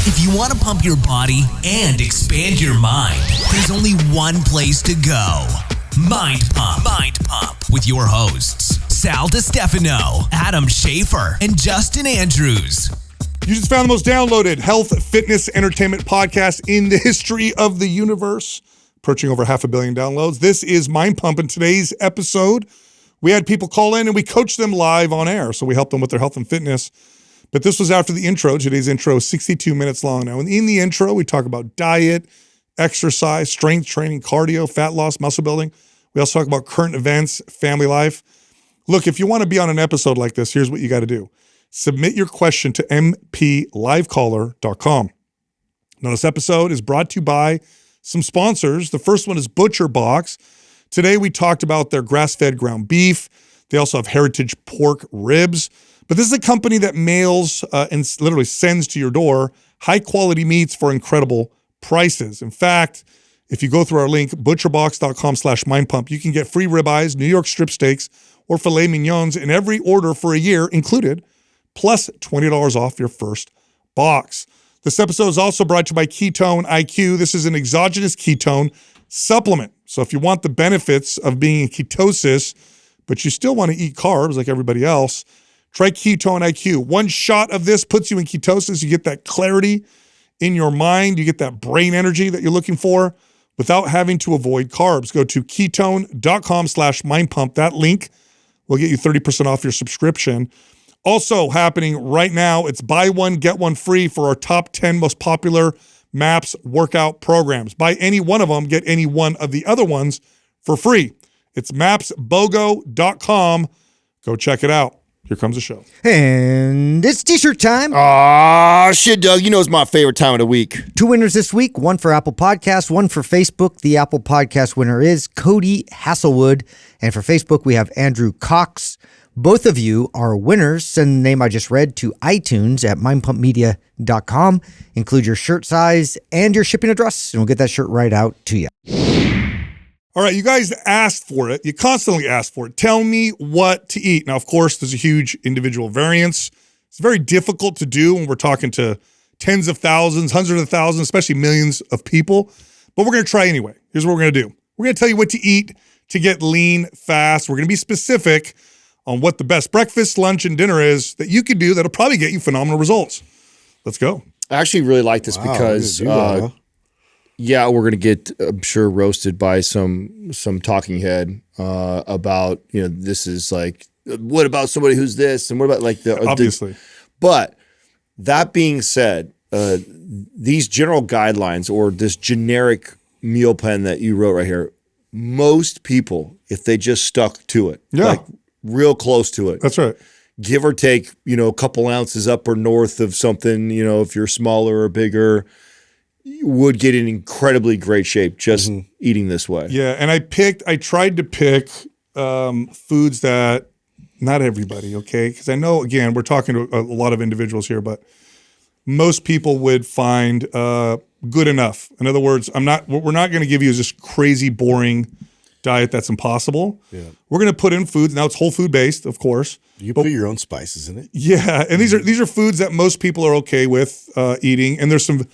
If you want to pump your body and expand your mind, there's only one place to go. Mind Pump. Mind Pump with your hosts, Sal DiStefano, Adam Schafer, and Justin Andrews. You just found the most downloaded health, fitness, entertainment podcast in the history of the universe, approaching over 500 million downloads. This is Mind Pump. In today's episode, we had people call in and we coached them live on air. So we helped them with their health and fitness. But this was after the intro. Today's intro is 62 minutes long now. And in the intro, we talk about diet, exercise, strength training, cardio, fat loss, muscle building. We also talk about current events, family life. Look, if you want to be on an episode like this, here's what you got to do. Submit your question to mplivecaller.com. Now, this episode is brought to you by some sponsors. The first one is Butcher Box. Today, we talked about their grass-fed ground beef. They also have heritage pork ribs. But this is a company that mails and literally sends to your door high-quality meats for incredible prices. In fact, if you go through our link, butcherbox.com/mindpump, you can get free ribeyes, New York strip steaks, or filet mignons in every order for a year included, plus $20 off your first box. This episode is also brought to you by Ketone IQ. This is an exogenous ketone supplement. So if you want the benefits of being in ketosis, but you still want to eat carbs like everybody else, try Ketone IQ. One shot of this puts you in ketosis. You get that clarity in your mind. You get that brain energy that you're looking for without having to avoid carbs. Go to ketone.com/mindpump. That link will get you 30% off your subscription. Also happening right now, it's buy one, get one free for our top 10 most popular MAPS workout programs. Buy any one of them, get any one of the other ones for free. It's mapsbogo.com. Go check it out. Here comes the show. And it's t-shirt time. Aw, shit, Doug. You know it's my favorite time of the week. 2 winners this week, one for Apple Podcasts, one for Facebook. The Apple Podcast winner is Cody Hasselwood. And for Facebook, we have Andrew Cox. Both of you are winners. Send the name I just read to iTunes at mindpumpmedia.com. Include your shirt size and your shipping address, and we'll get that shirt right out to you. All right, you guys asked for it. You constantly ask for it. Tell me what to eat. Now, of course, there's a huge individual variance. It's very difficult to do when we're talking to tens of thousands, hundreds of thousands, especially millions of people. But we're going to try anyway. Here's what we're going to do. We're going to tell you what to eat to get lean fast. We're going to be specific on what the best breakfast, lunch, and dinner is that you could do that'll probably get you phenomenal results. Let's go. I actually really like this because, yeah, we're going to get, I'm sure, roasted by some talking head about, you know, this is like, what about somebody who's this? And what about like the... Obviously. But that being said, these general guidelines or this generic meal plan that you wrote right here, most people, if they just stuck to it, like real close to it. That's right. Give or take, you know, a couple ounces up or north of something, you know, if you're smaller or bigger, you would get in incredibly great shape just eating this way. Yeah, and I tried to pick foods that, not everybody, okay? Because I know, again, we're talking to a lot of individuals here, but most people would find good enough. In other words, what we're not going to give you is this crazy, boring diet that's impossible. Yeah. We're going to put in foods. Now it's whole food based, of course. You put your own spices in it. Yeah, and these are foods that most people are okay with eating, and there's some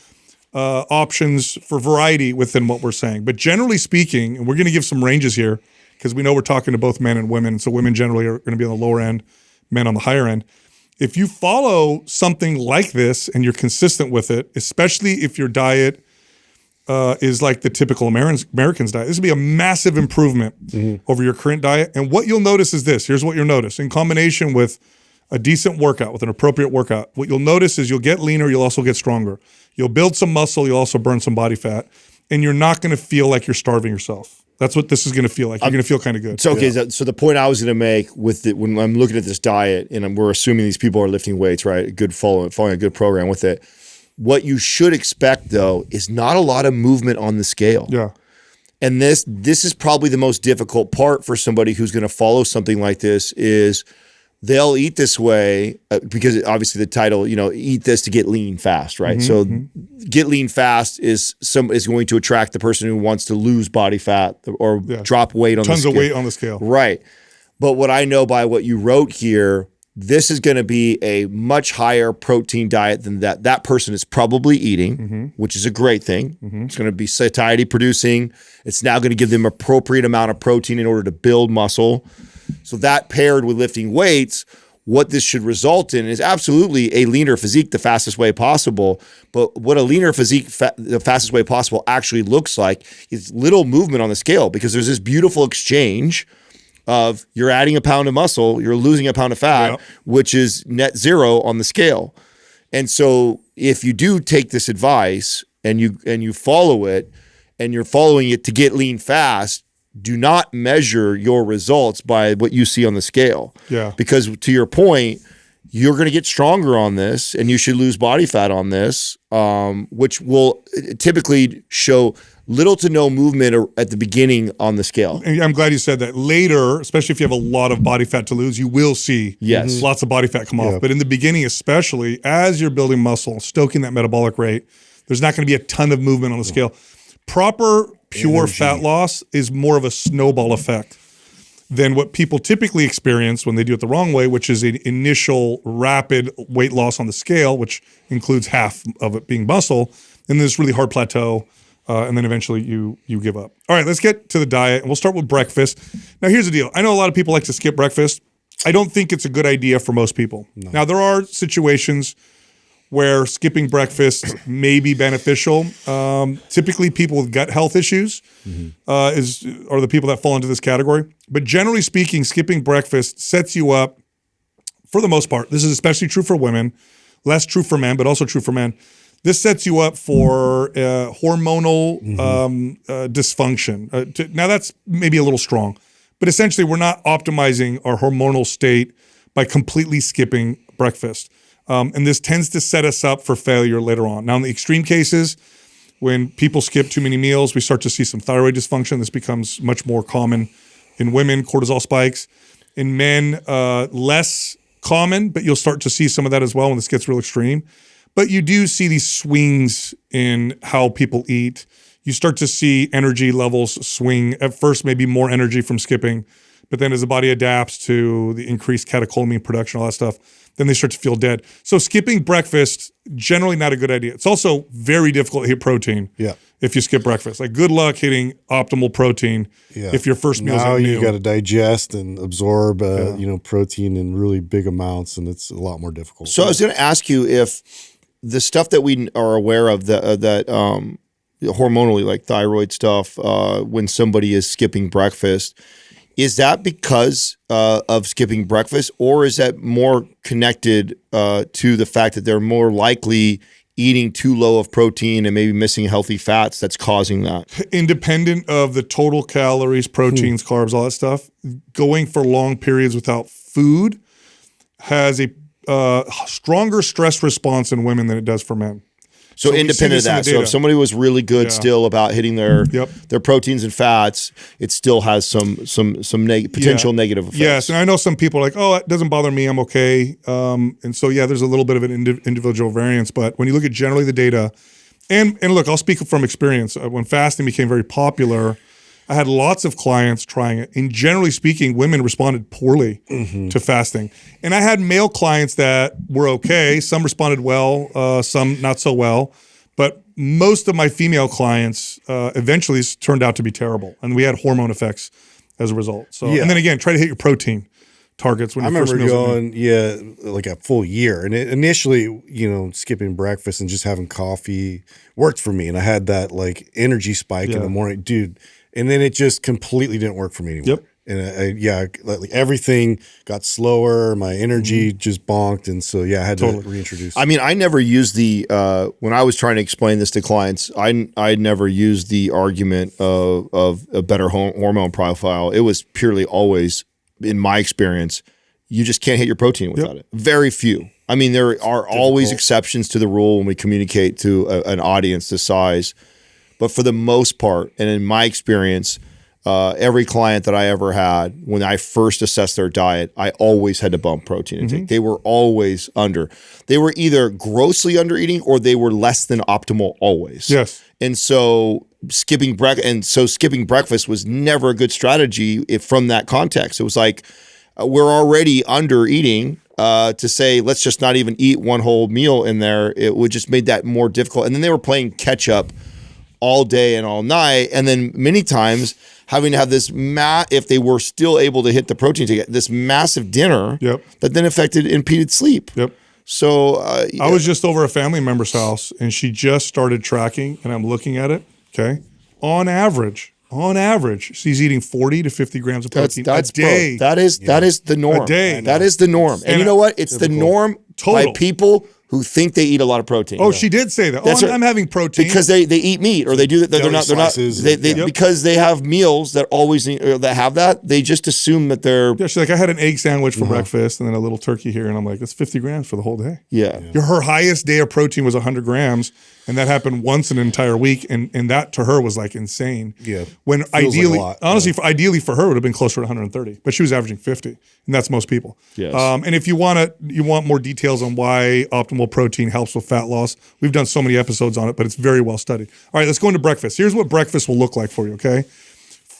options for variety within what we're saying. But generally speaking, and we're going to give some ranges here because we know we're talking to both men and women, so women generally are going to be on the lower end, men on the higher end. If you follow something like this and you're consistent with it, especially if your diet is like the typical American's diet, this will be a massive improvement over your current diet. And what you'll notice is this. Here's what you'll notice. In combination with a decent workout, with an appropriate workout, what you'll notice is you'll get leaner, you'll also get stronger. You'll build some muscle, you'll also burn some body fat, and you're not going to feel like you're starving yourself. That's what this is going to feel like. You're going to feel kind of good. So, okay, so the point I was going to make with it, when I'm looking at this diet, and we're assuming these people are lifting weights, right? Following a good program with it. What you should expect, though, is not a lot of movement on the scale. Yeah. And this is probably the most difficult part for somebody who's going to follow something like this is they'll eat this way because obviously the title, you know, eat this to get lean fast, right? So get lean fast is going to attract the person who wants to lose body fat or drop weight on the scale. Tons of weight on the scale. Right. But what I know by what you wrote here, this is going to be a much higher protein diet than that person is probably eating, which is a great thing. It's going to be satiety producing. It's now going to give them appropriate amount of protein in order to build muscle. So that paired with lifting weights, what this should result in is absolutely a leaner physique the fastest way possible. But what a leaner physique the fastest way possible actually looks like is little movement on the scale, because there's this beautiful exchange of you're adding a pound of muscle, you're losing a pound of fat, which is net zero on the scale. And so if you do take this advice and you follow it, and you're following it to get lean fast, do not measure your results by what you see on the scale. Yeah. Because to your point, you're going to get stronger on this, and you should lose body fat on this, which will typically show little to no movement at the beginning on the scale. And I'm glad you said that. Later, especially if you have a lot of body fat to lose, you will see lots of body fat come off. But in the beginning, especially as you're building muscle, stoking that metabolic rate, there's not going to be a ton of movement on the scale. Proper, pure fat loss is more of a snowball effect than what people typically experience when they do it the wrong way, which is an initial rapid weight loss on the scale, which includes half of it being muscle, and then this really hard plateau, and then eventually you give up. All right, let's get to the diet, and we'll start with breakfast. Now, here's the deal. I know a lot of people like to skip breakfast. I don't think it's a good idea for most people. No. Now, there are situations where skipping breakfast may be beneficial. Typically, people with gut health issues are the people that fall into this category. But generally speaking, skipping breakfast sets you up, for the most part, this is especially true for women, less true for men, but also true for men. This sets you up for hormonal dysfunction. Now, that's maybe a little strong, but essentially, we're not optimizing our hormonal state by completely skipping breakfast. And this tends to set us up for failure later on. Now, in the extreme cases, when people skip too many meals, we start to see some thyroid dysfunction. This becomes much more common in women, cortisol spikes. In men, less common, but you'll start to see some of that as well when this gets real extreme. But you do see these swings in how people eat. You start to see energy levels swing. At first, maybe more energy from skipping, but then as the body adapts to the increased catecholamine production, all that stuff, then they start to feel dead. So skipping breakfast, generally not a good idea. It's also very difficult to hit protein if you skip breakfast. Like, good luck hitting optimal protein if your first meal is now a meal. You got to digest and absorb protein in really big amounts, and it's a lot more difficult. So I was going to ask you if the stuff that we are aware of that hormonally, like thyroid stuff, when somebody is skipping breakfast, is that because of skipping breakfast, or is that more connected to the fact that they're more likely eating too low of protein and maybe missing healthy fats that's causing that? Independent of the total calories, proteins, carbs, all that stuff, going for long periods without food has a stronger stress response in women than it does for men. So independent of that, so if somebody was really good still about hitting their proteins and fats, it still has some potential negative effects. Yes, and I know some people are like, oh, it doesn't bother me, I'm okay. And so there's a little bit of an individual variance, but when you look at generally the data, and look, I'll speak from experience. When fasting became very popular, I had lots of clients trying it. And generally speaking, women responded poorly to fasting. And I had male clients that were okay. Some responded well, some not so well. But most of my female clients eventually turned out to be terrible. And we had hormone effects as a result. So, and then again, try to hit your protein targets when your first meal's going, like a full year. And initially, skipping breakfast and just having coffee worked for me. And I had that like energy spike in the morning. Dude, and then it just completely didn't work for me anymore. And like everything got slower. My energy just bonked. And so, I had to reintroduce. I mean, I never used when I was trying to explain this to clients, I never used the argument of a better hormone profile. It was purely always, in my experience, you just can't hit your protein without it. Very few. I mean, there are always exceptions to the rule when we communicate to an audience this size. But for the most part, and in my experience, every client that I ever had, when I first assessed their diet, I always had to bump protein intake. They were always under. They were either grossly under eating or they were less than optimal always. Yes. And so skipping breakfast was never a good strategy from that context. It was like, we're already under eating. to say, let's just not even eat one whole meal in there, it would just made that more difficult. And then they were playing catch up all day and all night. And then many times having to have this, if they were still able to hit the protein to get this massive dinner that then impeded sleep. Yep. So I was just over a family member's house and she just started tracking and I'm looking at it. Okay. On average, she's eating 40 to 50 grams of protein a day. Bro, that is the norm. A day. That is the norm. And you know what? It's typical. The norm by people who think they eat a lot of protein. Oh, she did say that. That's I'm having protein because they eat meat, or they do that. They're not because they have meals that always that have that. They just assume that they're. Yeah, she's like, I had an egg sandwich for breakfast and then a little turkey here, and I'm like, that's 50 grams for the whole day. Yeah. Her highest day of protein was 100 grams, and that happened once an entire week, and that to her was like insane. Yeah. When ideally, honestly, ideally for her it would have been closer to 130, but she was averaging 50, and that's most people. Yes. And if you want more details on why optimal protein helps with fat loss, we've done so many episodes on it, but it's very well studied. All right, let's go into breakfast. Here's what breakfast will look like for you, okay?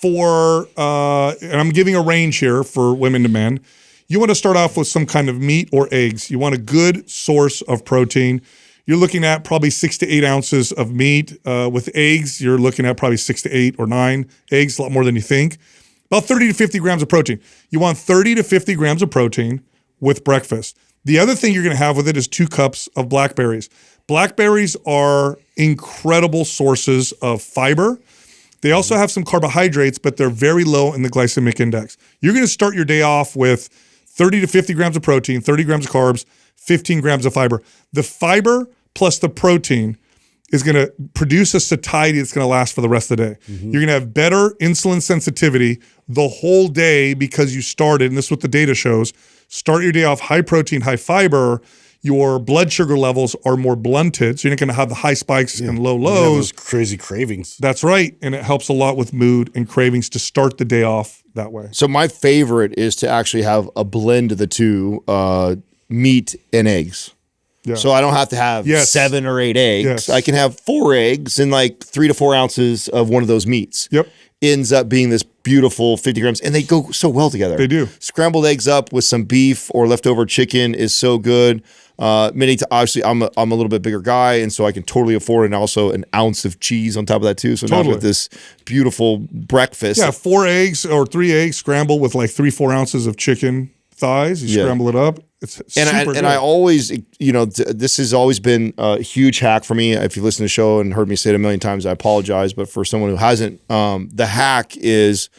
And I'm giving a range here for women to men. You want to start off with some kind of meat or eggs. You want a good source of protein. You're looking at probably 6 to 8 ounces of meat. With eggs, you're looking at probably 6 to 8 or 9 eggs, a lot more than you think. About 30 to 50 grams of protein. You want 30 to 50 grams of protein with breakfast. The other thing you're going to have with it is 2 cups of blackberries. Blackberries are incredible sources of fiber. They also have some carbohydrates, but they're very low in the glycemic index. You're going to start your day off with 30 to 50 grams of protein, 30 grams of carbs, 15 grams of fiber. The fiber plus the protein is going to produce a satiety that's going to last for the rest of the day. You're going to have better insulin sensitivity the whole day because you started, and this is what the data shows, start your day off high protein, high fiber, your blood sugar levels are more blunted, so you're not going to have the high spikes and low lows. Those crazy cravings. That's right, and it helps a lot with mood and cravings to start the day off that way. So my favorite is to actually have a blend of the two, meat and eggs. Yeah. So I don't have to have 7 or 8 eggs. Yes. I can have 4 eggs and like 3 to 4 ounces of one of those meats. Yep. Ends up being this beautiful 50 grams, and they go so well together. They do. Scrambled eggs up with some beef or leftover chicken is so good. Obviously, I'm a little bit bigger guy, and so I can totally afford it, and also an ounce of cheese on top of that too. So now with this beautiful breakfast. Yeah, 4 eggs or 3 eggs scrambled with like 3-4 ounces of chicken thighs. You scramble it up. It's super good. And I always, this has always been a huge hack for me. If you listen to the show and heard me say it a million times, I apologize. But for someone who hasn't, the hack is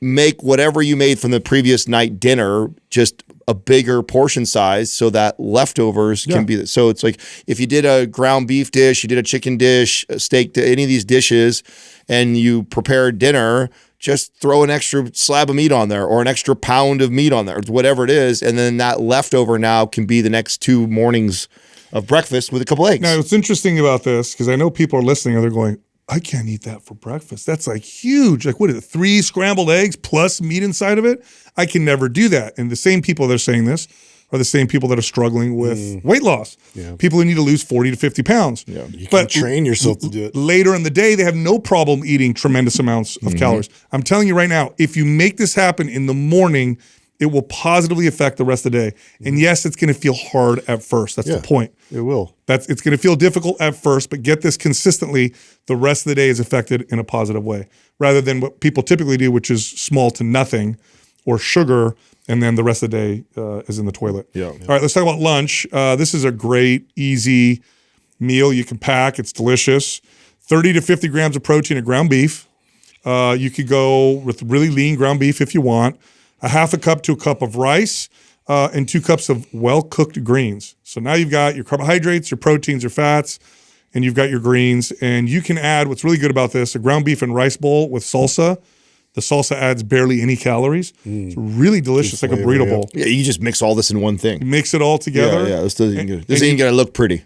make whatever you made from the previous night dinner just a bigger portion size so that leftovers can be. So it's like if you did a ground beef dish, you did a chicken dish, a steak, any of these dishes, and you prepared dinner, just throw an extra slab of meat on there or an extra pound of meat on there, whatever it is. And then that leftover now can be the next 2 mornings of breakfast with a couple eggs. Now, what's interesting about this, because I know people are listening and they're going, I can't eat that for breakfast. That's like huge. Like, what is it? 3 scrambled eggs plus meat inside of it? I can never do that. And the same people that are saying this are the same people that are struggling with weight loss. Yeah. People who need to lose 40 to 50 pounds. Yeah. You can train yourself to do it. Later in the day, they have no problem eating tremendous amounts of calories. I'm telling you right now, if you make this happen in the morning, it will positively affect the rest of the day. And yes, it's going to feel hard at first. That's the point. It will. It's going to feel difficult at first, but get this consistently, the rest of the day is affected in a positive way, rather than what people typically do, which is small to nothing or sugar, and then the rest of the day is in the toilet. Yeah. All right, let's talk about lunch. This is a great, easy meal you can pack. It's delicious. 30 to 50 grams of protein of ground beef. You could go with really lean ground beef if you want. A half a cup to a cup of rice, and 2 cups of well-cooked greens. So now you've got your carbohydrates, your proteins, your fats, and you've got your greens. And you can add, what's really good about this, a ground beef and rice bowl with salsa. The salsa adds barely any calories. It's really delicious, like a burrito bowl. Yeah, you just mix all this in one thing. You mix it all together. Yeah, this doesn't even going to look pretty.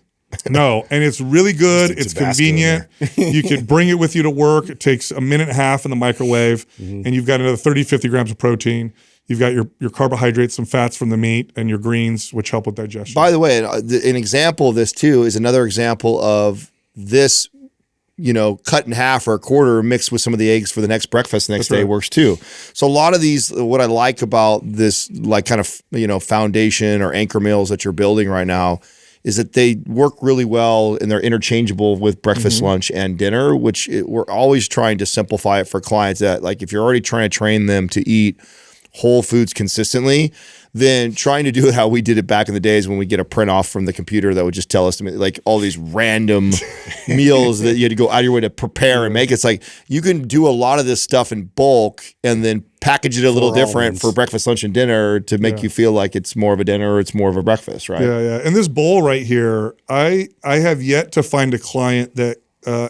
No, and it's really good. It's convenient. You can bring it with you to work. It takes a minute and a half in the microwave, and you've got another 30, 50 grams of protein. You've got your carbohydrates, some fats from the meat, and your greens, which help with digestion. By the way, an example of this too is another example of this cut in half or a quarter mixed with some of the eggs for the next breakfast the next day works too. So a lot of these, what I like about this like kind of, foundation or anchor meals that you're building right now is that they work really well and they're interchangeable with breakfast, lunch, and dinner, which we're always trying to simplify it for clients that like if you're already trying to train them to eat whole foods consistently, then trying to do it how we did it back in the days when we get a print off from the computer that would just tell us to make, like all these random meals that you had to go out of your way to prepare and make. It's like you can do a lot of this stuff in bulk and then package it a little different for breakfast, lunch, and dinner to make you feel like it's more of a dinner or it's more of a breakfast, right? Yeah. And this bowl right here, I have yet to find a client that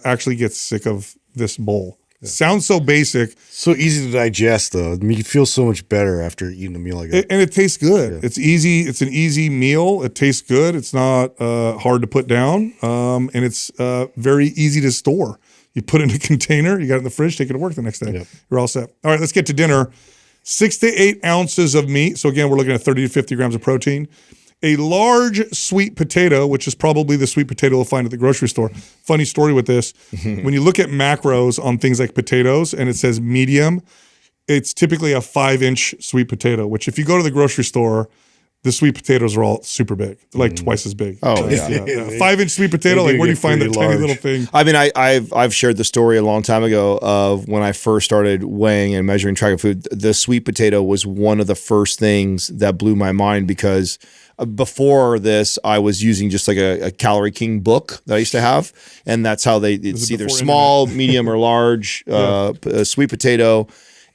actually gets sick of this bowl. Sounds so basic. So easy to digest, though. I mean, you feel so much better after eating a meal like that. And it tastes good. Yeah. It's easy. It's an easy meal. It tastes good. It's not hard to put down. And it's very easy to store. You put it in a container, you got it in the fridge, take it to work the next day. Yep. You're all set. All right, let's get to dinner. 6 to 8 ounces of meat. So again, we're looking at 30 to 50 grams of protein. A large sweet potato, which is probably the sweet potato you'll find at the grocery store. Funny story with this. When you look at macros on things like potatoes and it says medium, it's typically a 5-inch sweet potato, which if you go to the grocery store, the sweet potatoes are all super big. They're like twice as big. Oh, yeah. 5-inch sweet potato, like where do you find that tiny little thing? I mean, I've shared the story a long time ago of when I first started weighing and measuring tracking food. The sweet potato was one of the first things that blew my mind because before this, I was using just like a Calorie King book that I used to have. And that's how it's either small, medium, or large sweet potato.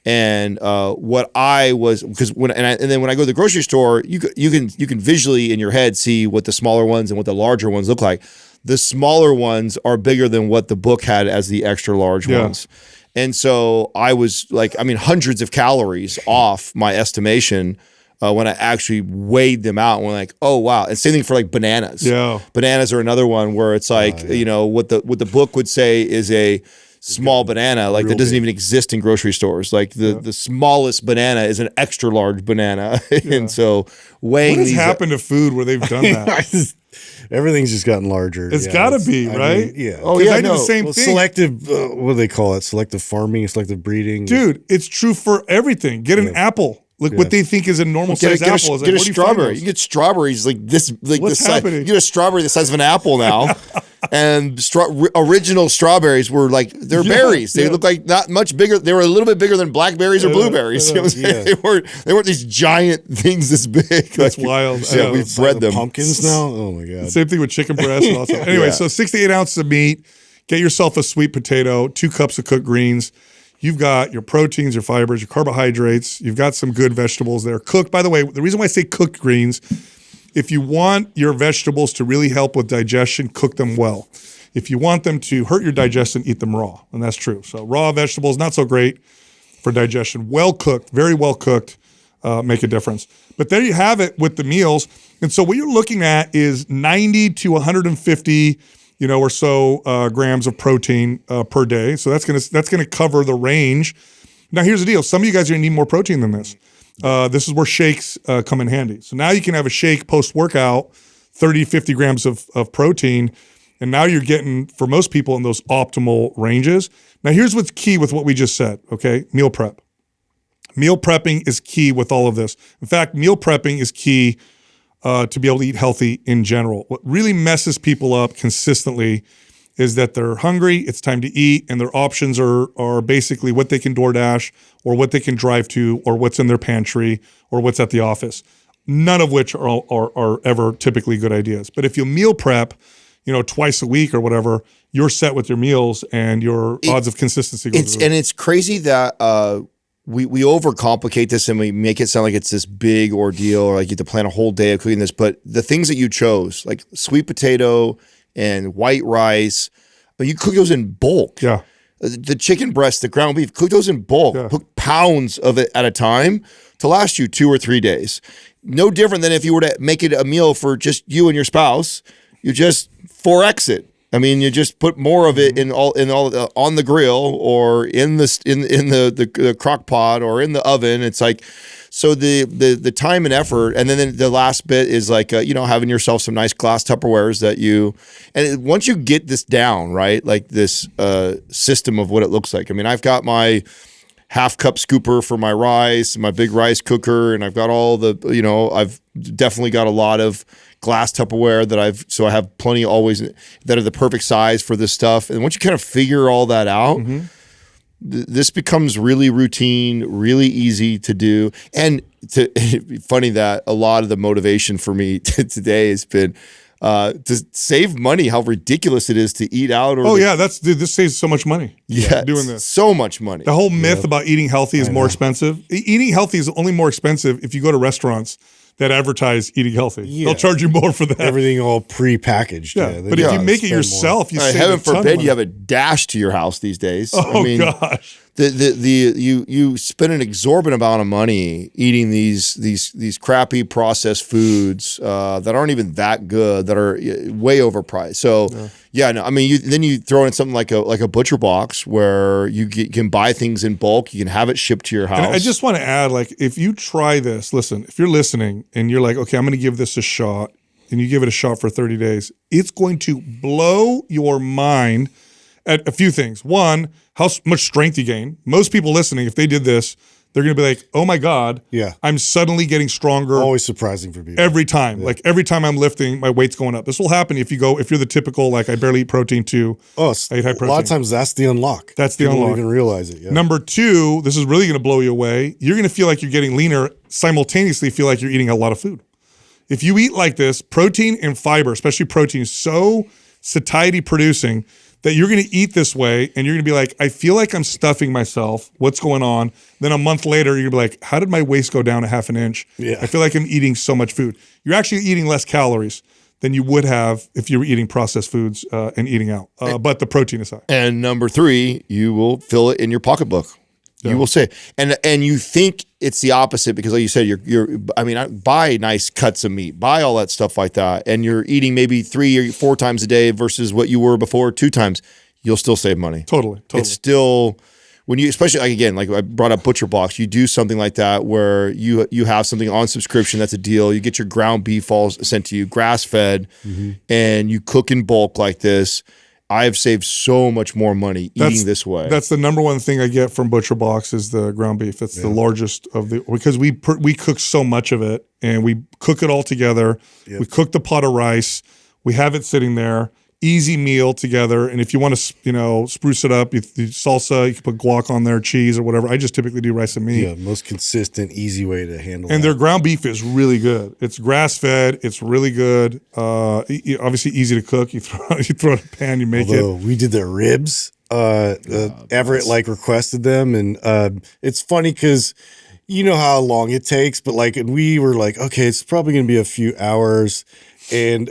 And what I was, because and then when I go to the grocery store, you can visually in your head see what the smaller ones and what the larger ones look like. The smaller ones are bigger than what the book had as the extra large ones. And so I was like, I mean, hundreds of calories off my estimation when I actually weighed them out. And we're like, oh wow. And same thing for like bananas. Yeah, bananas are another one where it's like what the book would say is a small banana, like that doesn't even exist in grocery stores. Like the smallest banana is an extra large banana. And so weighing what has happened to food where they've done that? Everything's just gotten larger. It's gotta be, right? Oh yeah, I do the same thing. Selective, what do they call it? Selective farming, selective breeding. Dude, it's true for everything. Get an apple. Look what they think is a normal size apple. Get a strawberry. You get strawberries like this, like what's this size. happening? You get a strawberry the size of an apple now. And original strawberries were like, they're berries. They look like not much bigger. They were a little bit bigger than blackberries or blueberries. They weren't these giant things this big. That's wild. Yeah, we've bred them. Pumpkins now? Oh my God. Same thing with chicken breast. And all that. Anyway, so 6 to 8 ounces of meat. Get yourself a sweet potato, 2 cups of cooked greens. You've got your proteins, your fibers, your carbohydrates. You've got some good vegetables that are cooked. By the way, the reason why I say cooked greens, if you want your vegetables to really help with digestion, cook them well. If you want them to hurt your digestion, eat them raw. And that's true. So raw vegetables, not so great for digestion. Well cooked, very well cooked, make a difference. But there you have it with the meals. And so what you're looking at is 90 to 150 or so grams of protein per day. So that's gonna cover the range. Now here's the deal. Some of you guys are gonna need more protein than this. This is where shakes come in handy. So now you can have a shake post-workout, 30, 50 grams of protein, and now you're getting, for most people, in those optimal ranges. Now here's what's key with what we just said, okay? Meal prep. Meal prepping is key with all of this. In fact, meal prepping is key to be able to eat healthy in general. What really messes people up consistently is that they're hungry, it's time to eat, and their options are basically what they can DoorDash or what they can drive to or what's in their pantry or what's at the office, none of which are ever typically good ideas. But if you meal prep, twice a week or whatever, you're set with your meals and your odds of consistency go through. And it's crazy that we overcomplicate this and we make it sound like it's this big ordeal or like you have to plan a whole day of cooking this. But the things that you chose, like sweet potato and white rice, you cook those in bulk. Yeah. The chicken breast, the ground beef, cook those in bulk. Yeah. Cook pounds of it at a time to last you 2 or 3 days. No different than if you were to make it a meal for just you and your spouse. You just 4X it. I mean, you just put more of it in all on the grill or in the crock pot or in the oven. It's like, So the time and effort, and then the last bit is like having yourself some nice glass Tupperwares once you get this down, right, like this system of what it looks like. I mean, I've got my half cup scooper for my rice, my big rice cooker, and I've got all I've definitely got a lot of glass Tupperware so I have plenty always that are the perfect size for this stuff. And once you kind of figure all that out, this becomes really routine, really easy to do. And funny that a lot of the motivation for me today has been to save money, how ridiculous it is to eat out. This saves so much money. Yeah, doing this. So much money. The whole myth about eating healthy is more expensive. Eating healthy is only more expensive if you go to restaurants that advertise eating healthy. Yeah. They'll charge you more for that. Everything all pre-packaged. Yeah. But if you make it yourself, you save heaven a ton forbid of you have a dash to your house these days. Oh, gosh. You spend an exorbitant amount of money eating these crappy processed foods that aren't even that good, that are way overpriced. So then you throw in something like a butcher box where you can buy things in bulk, you can have it shipped to your house. And I just want to add, like, if you try this, listen, if you're listening and you're like, okay, I'm going to give this a shot, and you give it a shot for 30 days, it's going to blow your mind at a few things. One, how much strength you gain. Most people listening, if they did this, they're going to be like, oh my God, I'm suddenly getting stronger. Always surprising for people. Every time. Like every time I'm lifting, my weight's going up. This will happen if you're the typical, like, I barely eat protein too. I eat high protein. A lot of times that's the unlock. That's the people unlock. Don't even realize it. Yeah. Number two, this is really going to blow you away. You're going to feel like you're getting leaner, simultaneously feel like you're eating a lot of food. If you eat like this, protein and fiber, especially protein, is so satiety producing that you're going to eat this way and you're going to be like, I feel like I'm stuffing myself. What's going on? Then a month later, you're going to be like, how did my waist go down a half an inch? Yeah. I feel like I'm eating so much food. You're actually eating less calories than you would have if you were eating processed foods and eating out. But the protein is high. And number three, you will fill it in your pocketbook. Yeah. You will say, and you think it's the opposite because, like you said, buy nice cuts of meat, buy all that stuff like that, and you're eating maybe 3 or 4 times a day versus what you were before 2 times. You'll still save money. Totally. It's still when you, especially like I brought up Butcher Box. You do something like that where you have something on subscription. That's a deal. You get your ground beef all sent to you, grass fed, and you cook in bulk like this. I have saved so much more money eating this way. That's the number one thing I get from Butcher Box is the ground beef. It's the largest of because we cook so much of it and we cook it all together. Yep. We cook the pot of rice. We have it sitting there. Easy meal together. And if you want to, spruce it up, you salsa, you can put guac on there, cheese or whatever. I just typically do rice and meat. Yeah, most consistent, easy way to handle it. And their ground beef is really good. It's grass-fed. It's really good. Obviously easy to cook. You throw it in a pan, you make it. We did their ribs. Everett requested them. And it's funny because you know how long it takes, but and we were like, okay, it's probably going to be a few hours. And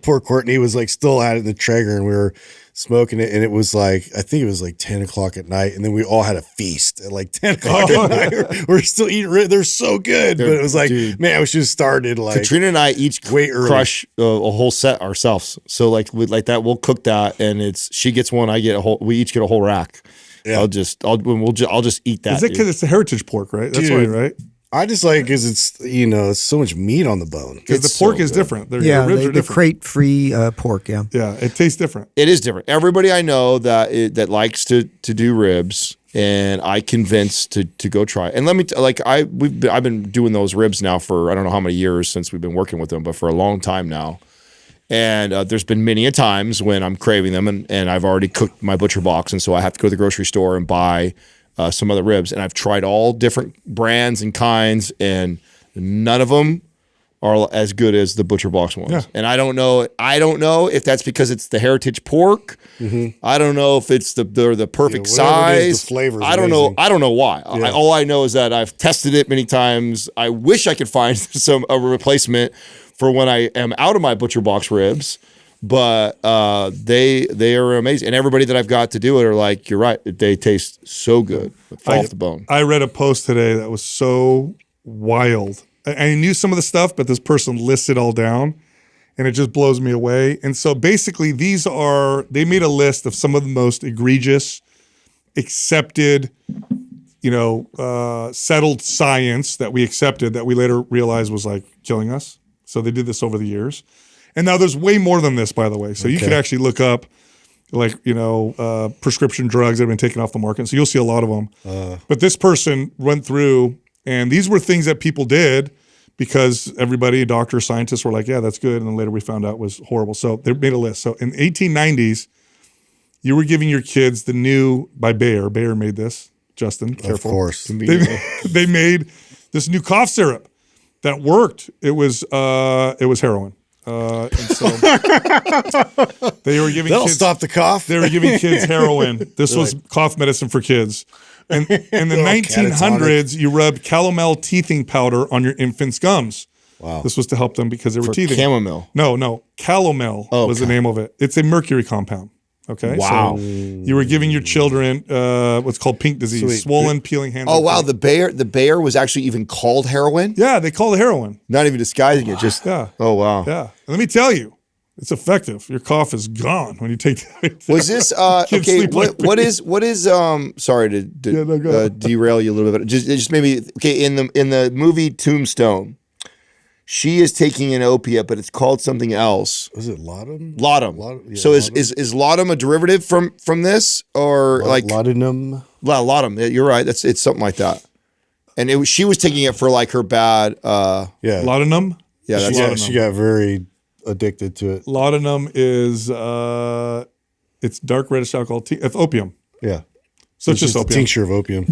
poor Courtney was still at it in the Traeger, and we were smoking it, and it was I think it was 10 o'clock at night, and then we all had a feast at 10 o'clock at night. We're still eating ribs. They're so good, but it was dude, man, we should have started Katrina and I each crush a whole set ourselves. So with that, we'll cook that, and she gets one, I get a whole. We each get a whole rack. Yeah. I'll just eat that. Is it because it's the heritage pork, right? That's right. I just because it's it's so much meat on the bone. Because the pork is different. The ribs are different. The crate-free pork. Yeah, it tastes different. It is different. Everybody I know that likes to do ribs, and I convinced to go try. And let me I've been doing those ribs now for I don't know how many years since we've been working with them, but for a long time now. And there's been many a times when I'm craving them, and I've already cooked my Butcher Box, and so I have to go to the grocery store and buy some other ribs. And I've tried all different brands and kinds, and none of them are as good as the Butcher Box ones. Yeah. And I don't know if that's because it's the heritage pork. Mm-hmm. I don't know if it's the perfect size. The flavor. I don't know. I don't know why. Yeah. All I know is that I've tested it many times. I wish I could find a replacement for when I am out of my Butcher Box ribs. But they are amazing. And everybody that I've got to do it are like, you're right, they taste so good. Fall off the bone. I read a post today that was so wild. I knew some of the stuff, but this person lists it all down, and it just blows me away. And so basically they made a list of some of the most egregious, accepted, settled science that we accepted that we later realized was like killing us. So they did this over the years. And now there's way more than this, by the way. So you can actually look up prescription drugs that have been taken off the market. So you'll see a lot of them. But this person went through, and these were things that people did because everybody, doctors, scientists were like, yeah, that's good. And then later we found out it was horrible. So they made a list. So in the 1890s, you were giving your kids the new, by Bayer made this, Justin, careful. Of course. They made this new cough syrup that worked. It was heroin. And so they were giving That'll kids, stop the cough. They were giving kids heroin. This was cough medicine for kids. And in the 1900s, you rubbed calomel teething powder on your infant's gums. Wow. This was to help them because they were teething. Chamomile. No. Calomel was the name of it. It's a mercury compound. Okay. Wow. So you were giving your children what's called pink disease, swollen, peeling hands. Oh wow, the Bayer was actually even called heroin. Yeah, they call it heroin. Not even disguising it. Just Oh wow. Yeah. And let me tell you, it's effective. Your cough is gone when you take that. Was this okay? What is sorry to derail you a little bit. Just maybe okay. In the movie Tombstone, she is taking an opiate, but it's called something else. Was it laudanum? Laudanum. Yeah, so laudanum. is laudanum a derivative from this or like laudanum? Laudanum. You're right. It's something like that. And she was taking it for like her bad. Laudanum. Yeah, that's laudanum. She got very addicted to it. Laudanum is it's dark reddish alcohol. It's opium. Yeah. So it's just a opium. tincture of opium.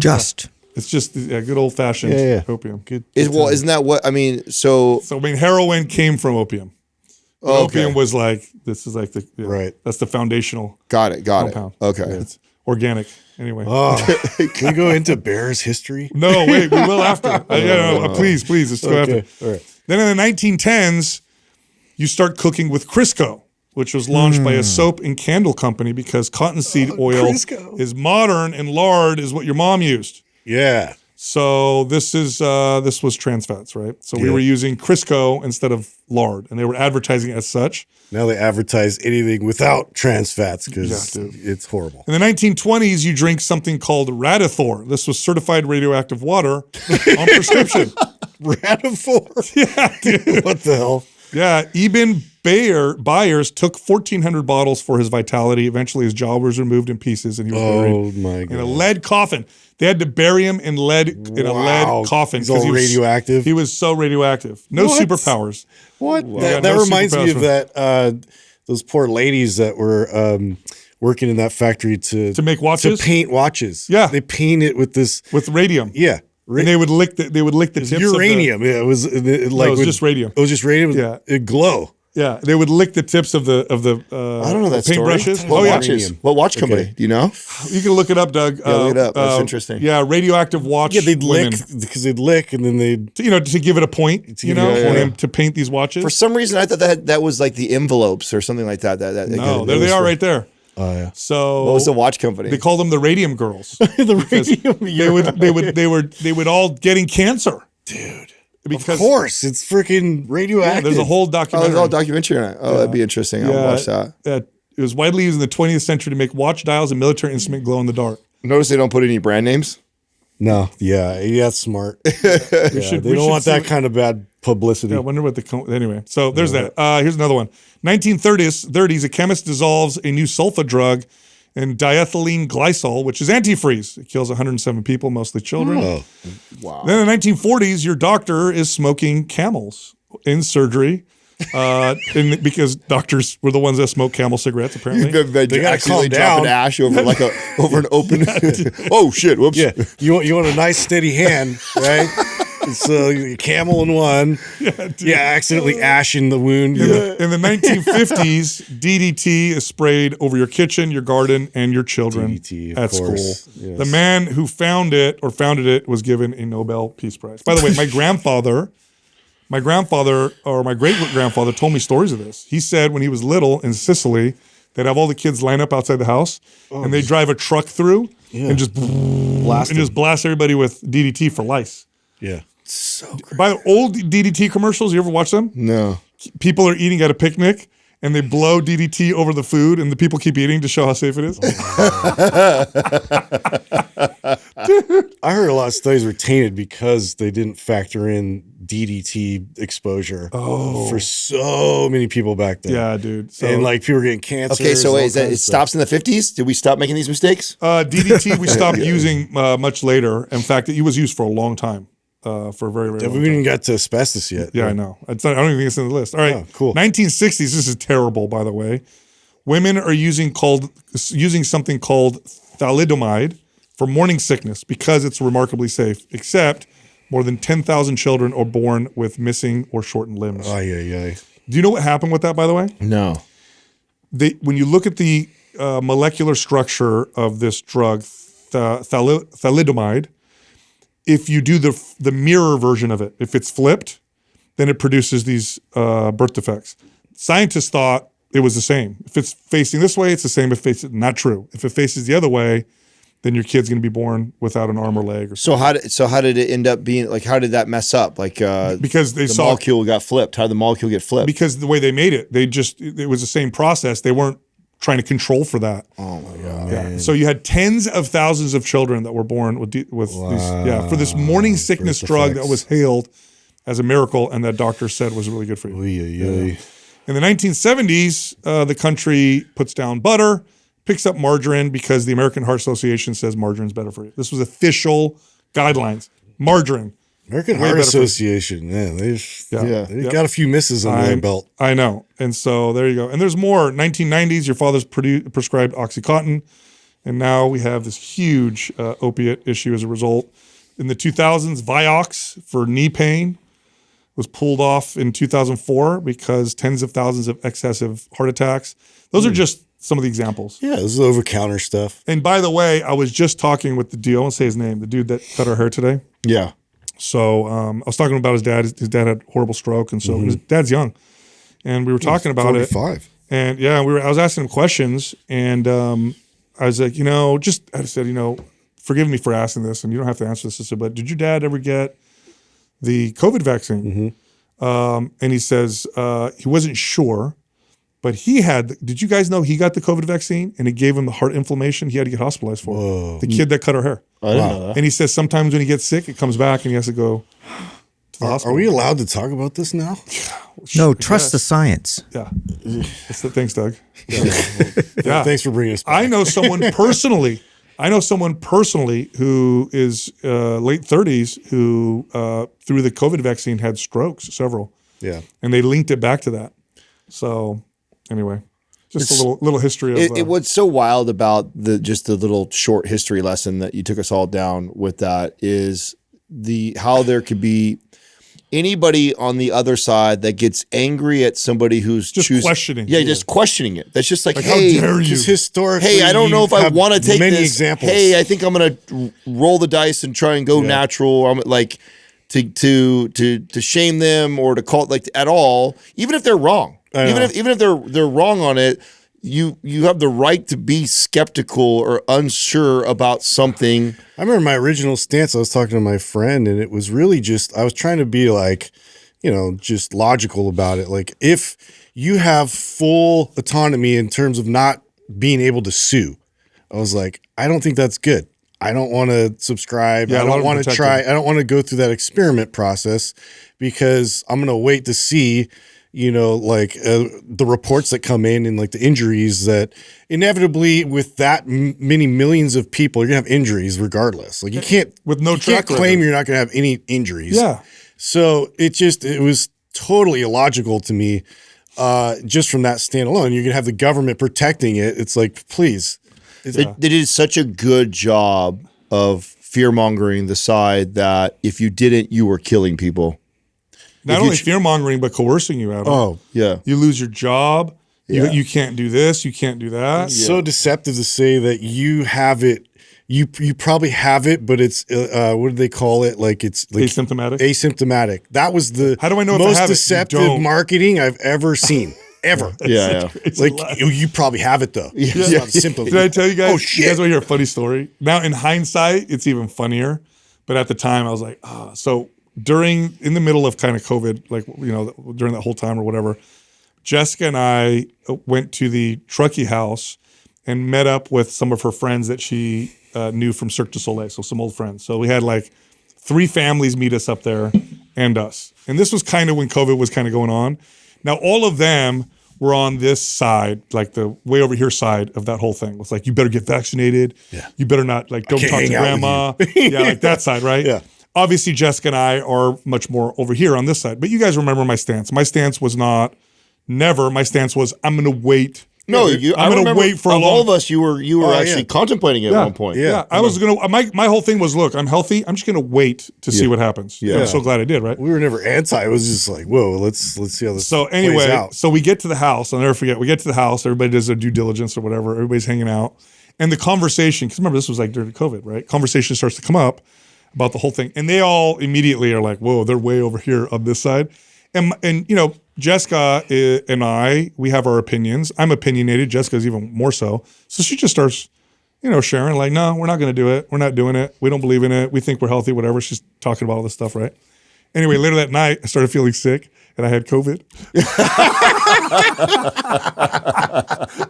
It's just good old fashioned opium. Good. Isn't that what I mean? So heroin came from opium. Opium was like this is like the right. That's the foundational. Got it. Compound. Okay. It's organic anyway. Oh, can we go into Bear's history? No, wait, we will after. Please, let's go after. All right. Then in the 1910s, you start cooking with Crisco, which was launched by a soap and candle company because cottonseed oil is modern and lard is what your mom used. Yeah. So this was trans fats, right? So we were using Crisco instead of lard, and they were advertising it as such. Now they advertise anything without trans fats because it's horrible. In the 1920s, you drink something called Radithor. This was certified radioactive water on prescription. Radithor? Yeah, dude. What the hell? Yeah, Eben Byers took 1,400 bottles for his vitality. Eventually, his jaw was removed in pieces, and he was buried in a lead coffin. They had to bury him in a lead coffin. He's all radioactive? He was so radioactive. No superpowers. What? That reminds me of that those poor ladies that were working in that factory to make watches? To paint watches. Yeah. They paint it with radium. Yeah. And they would lick the tips uranium. Of it was just radium. It was just radium. Yeah. It'd glow. Yeah, they would lick the tips of the I don't know that paintbrushes. Story. What watch company? Do you know? You can look it up, Doug. Yeah, look it up. That's interesting. Yeah, radioactive watch. Yeah, they'd women. lick because they'd lick and then they'd to give it a point. To paint these watches. For some reason, I thought that was like the envelopes or something like that. No, there they are right there. Oh yeah. So what was the watch company? They called them the Radium Girls. They would all getting cancer, dude. Because of course, it's freaking radioactive. Yeah, there's a whole documentary. There's a whole documentary on it. That'd be interesting. I'll watch that. It was widely used in the 20th century to make watch dials and military instrument glow in the dark. Notice they don't put any brand names. No. Yeah, that's smart. They don't want that kind of bad publicity. Yeah, I wonder what anyway. So there's that. Here's another one. 1930s, a chemist dissolves a new sulfa drug in diethylene glycol, which is antifreeze. It kills 107 people, mostly children. Oh, wow. Then in the 1940s, your doctor is smoking Camels in surgery. Because doctors were the ones that smoked Camel cigarettes, apparently. They got to calm drop an ash over over an open. Oh shit! Whoops. Yeah, you want a nice steady hand, right? So Camel in one. Accidentally ash in the wound. In the 1950s, DDT is sprayed over your kitchen, your garden, and your children DDT, at school. Yes. The man who founded it was given a Nobel Peace Prize. By the way, my grandfather or my great-grandfather told me stories of this. He said when he was little in Sicily, they'd have all the kids line up outside the house, and they'd drive a truck through and just blast everybody with DDT for lice. Yeah. So crazy. By old DDT commercials, you ever watch them? No. People are eating at a picnic, and they blow DDT over the food, and the people keep eating to show how safe it is. I heard a lot of studies were tainted because they didn't factor in DDT exposure for so many people back then. Yeah, dude. So, And like people were getting cancer. Okay, so wait, is that it stops in the 50s? Did we stop making these mistakes? DDT we stopped using much later. In fact, it was used for a long time, for a very, very long We time. haven't even got to asbestos yet. Yeah, I know. I don't even think it's in the list. All right, Oh, cool. 1960s. This is terrible, by the way. Women are using something called thalidomide for morning sickness because it's remarkably safe. Except more than 10,000 children are born with missing or shortened limbs. Ay. Do you know what happened with that, by the way? No. When you look at the molecular structure of this drug, thalidomide, if you do the mirror version of it, if it's flipped, then it produces these birth defects. Scientists thought it was the same. If it's facing this way, it's the same. If it's not true. If it faces the other way, then your kid's going to be born without an arm or leg. Or So how did it end up being, like, how did that mess up? Like, because they the saw molecule got flipped. How did the molecule get flipped? because the way they made it, it was the same process. They weren't trying to control for that. Oh my God. Yeah. So you had tens of thousands of children that were born with these, for this morning sickness drug that was hailed as a miracle, and that doctor said was really good for you. Ay. In the 1970s, the country puts down butter, picks up margarine because the American Heart Association says margarine's better for you. This was official guidelines. Margarine. American Way Heart better for you. Association, man, they Yeah. got a few misses under their belt. I know. And so there you go. And there's more. 1990s, your father's prescribed OxyContin. And now we have this huge opiate issue as a result. In the 2000s, Vioxx for knee pain was pulled off in 2004 because tens of thousands of excessive heart attacks. Those are just some of the examples. Yeah, this is over-counter stuff. And by the way, I was just talking with the dude, I won't say his name, the dude that cut our hair today. Yeah. So I was talking about his dad. His dad had a horrible stroke, and so his dad's young. And we were talking about 45. it. And yeah, I was asking him questions, and I was like, I said, forgive me for asking this, and you don't have to answer this. I said, but did your dad ever get the COVID vaccine? And he says he wasn't sure, but did you guys know he got the COVID vaccine and it gave him the heart inflammation he had to get hospitalized for? Whoa. The kid that cut our hair. I didn't know that. And he says sometimes when he gets sick, it comes back and he has to go to the hospital. Are we allowed to talk about this now? No, trust the science. Yeah. Thanks, Doug. Yeah. Thanks for bringing us back. I know someone personally who is late 30s who through the COVID vaccine had strokes, several. Yeah. And they linked it back to that. So anyway, just a little history of What's so wild about the little short history lesson that you took us all down with that is how there could be anybody on the other side that gets angry at somebody who's just questioning. Yeah, just questioning it. That's just like, how hey, dare you? Just historically, hey, I don't know if I want to take many this. examples. Hey, I think I'm going to roll the dice and try and go natural. Or I'm like to shame them or to call it like at all, even if they're wrong. Even if they're wrong on it, you have the right to be skeptical or unsure about something. I remember my original stance. I was talking to my friend, and it was really just I was trying to be like, just logical about it. Like if you have full autonomy in terms of not being able to sue, I was like, I don't think that's good. I don't want to subscribe. Yeah, I don't want to try. I don't want to go through that experiment process because I'm going to wait to see the reports that come in and like the injuries that inevitably with that many millions of people, you're gonna have injuries regardless. Like you can't claim you're not gonna have any injuries. Yeah. So it was totally illogical to me, just from that stand alone. You're gonna have the government protecting it. It's like, please. They did such a good job of fear-mongering the side that if you didn't, you were killing people. Not only fear-mongering, but coercing you out of it. Oh, yeah. You lose your job. Yeah. You can't do this. You can't do that. It's so deceptive to say that you have it. You probably have it, but it's what do they call it? Like it's like asymptomatic. Asymptomatic. That was the How do I know if I most have it? You deceptive don't. marketing I've ever seen. Ever. Yeah. It's Like a lot. you probably have it though. It's not symptoms. Did I tell you guys? Oh shit! You guys want to hear a funny story? Now, in hindsight, it's even funnier. But at the time, I was like, so in the middle of kind of COVID, like during that whole time or whatever, Jessica and I went to the Truckee house and met up with some of her friends that she knew from Cirque du Soleil, so some old friends. So we had like 3 families meet us up there and us. And this was kind of when COVID was kind of going on. Now, all of them were on this side, like the way over here side of that whole thing. It's like, you better get vaccinated. Yeah. You better not, like, don't talk to grandma. Yeah, like that side, right? Yeah. Obviously, Jessica and I are much more over here on this side. But you guys remember my stance. My stance was not never. My stance was, I'm going to wait. No, I'm going to wait for all of us. You were actually contemplating it at one point. Yeah. I was going to. My whole thing was, look, I'm healthy. I'm just going to wait to see what happens. Yeah. I'm so glad I did. Right. We were never anti. It was just like, whoa, let's see how this. So anyway, plays out. So we get to the house. I'll never forget. We get to the house. Everybody does their due diligence or whatever. Everybody's hanging out, and the conversation. Because remember, this was like during COVID, right? Conversation starts to come up about the whole thing, and they all immediately are like, whoa, they're way over here on this side, and you know. Jessica and I, we have our opinions. I'm opinionated. Jessica's even more so. So she just starts, sharing like, no, we're not going to do it. We're not doing it. We don't believe in it. We think we're healthy, whatever. She's talking about all this stuff, right? Anyway, later that night, I started feeling sick and I had COVID.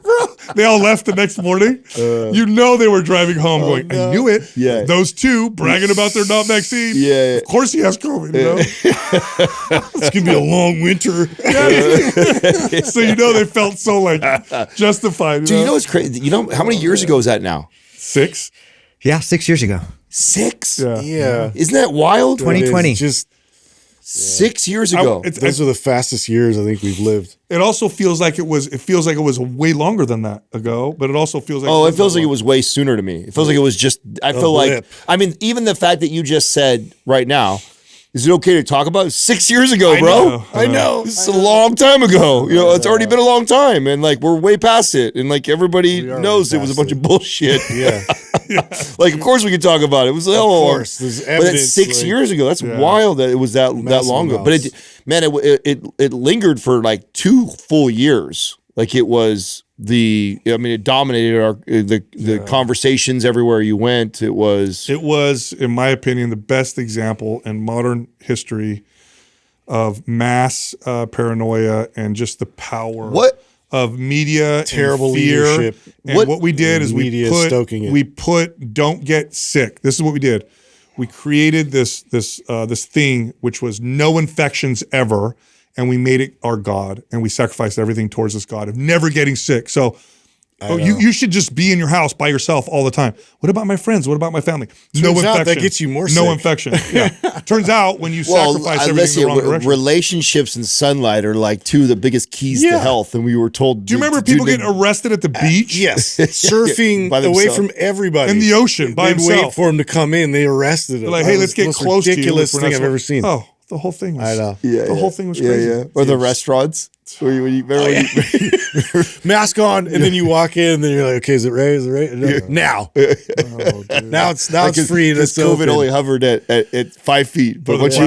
Bro, they all left the next morning. They were driving home going, I knew it. Yeah. Those 2 bragging about their not vaccine. Yeah. Of course he has COVID, It's going to be a long winter. So, they felt so like justified. Do you know what's crazy? You know, how many years ago is that now? 6? Yeah, 6 years ago. 6? Yeah. Isn't that wild? 2020. Just 6 years ago. Those are the fastest years I think we've lived. It also feels like it was way longer than that ago, but it also feels like it feels like it was way sooner to me. It feels like it was just I feel like even the fact that you just said right now, is it okay to talk about it? 6 years ago, bro? I know. This is a long time ago. It's already been a long time, and like we're way past it, and like everybody knows it was a bunch of bullshit. Yeah. Like, of course we can talk about it. It was hell of course. There's evidence, but that's 6 years ago. That's wild that it was that long ago. But it lingered for like 2 full years. Like it was it dominated the conversations everywhere you went. It was, in my opinion, the best example in modern history of mass paranoia and just the power of media, terrible and fear. Leadership. And what we did is we put don't get sick. This is what we did. We created this thing which was no infections ever, and we made it our God, and we sacrificed everything towards this God of never getting sick. So you should just be in your house by yourself all the time. What about my friends? What about my family? No infection. That gets you more sick. No infection. Yeah. Turns out when you sacrifice everything in the wrong direction. Relationships and sunlight are like 2 of the biggest keys to health, and we were told. Do you remember people getting arrested at the beach? Yes, surfing away from everybody in the ocean by himself. They'd wait for him to come in. They arrested him. They're like, hey, let's get close to you. Ridiculous thing I've ever seen. Oh. The whole thing was. I know. The whole thing was crazy. Yeah. Or the restaurants. Mask on, and then you walk in, and then you're like, okay, is it right? Is it right? No. Now. Now it's free. Because COVID only hovered at 5 feet. But once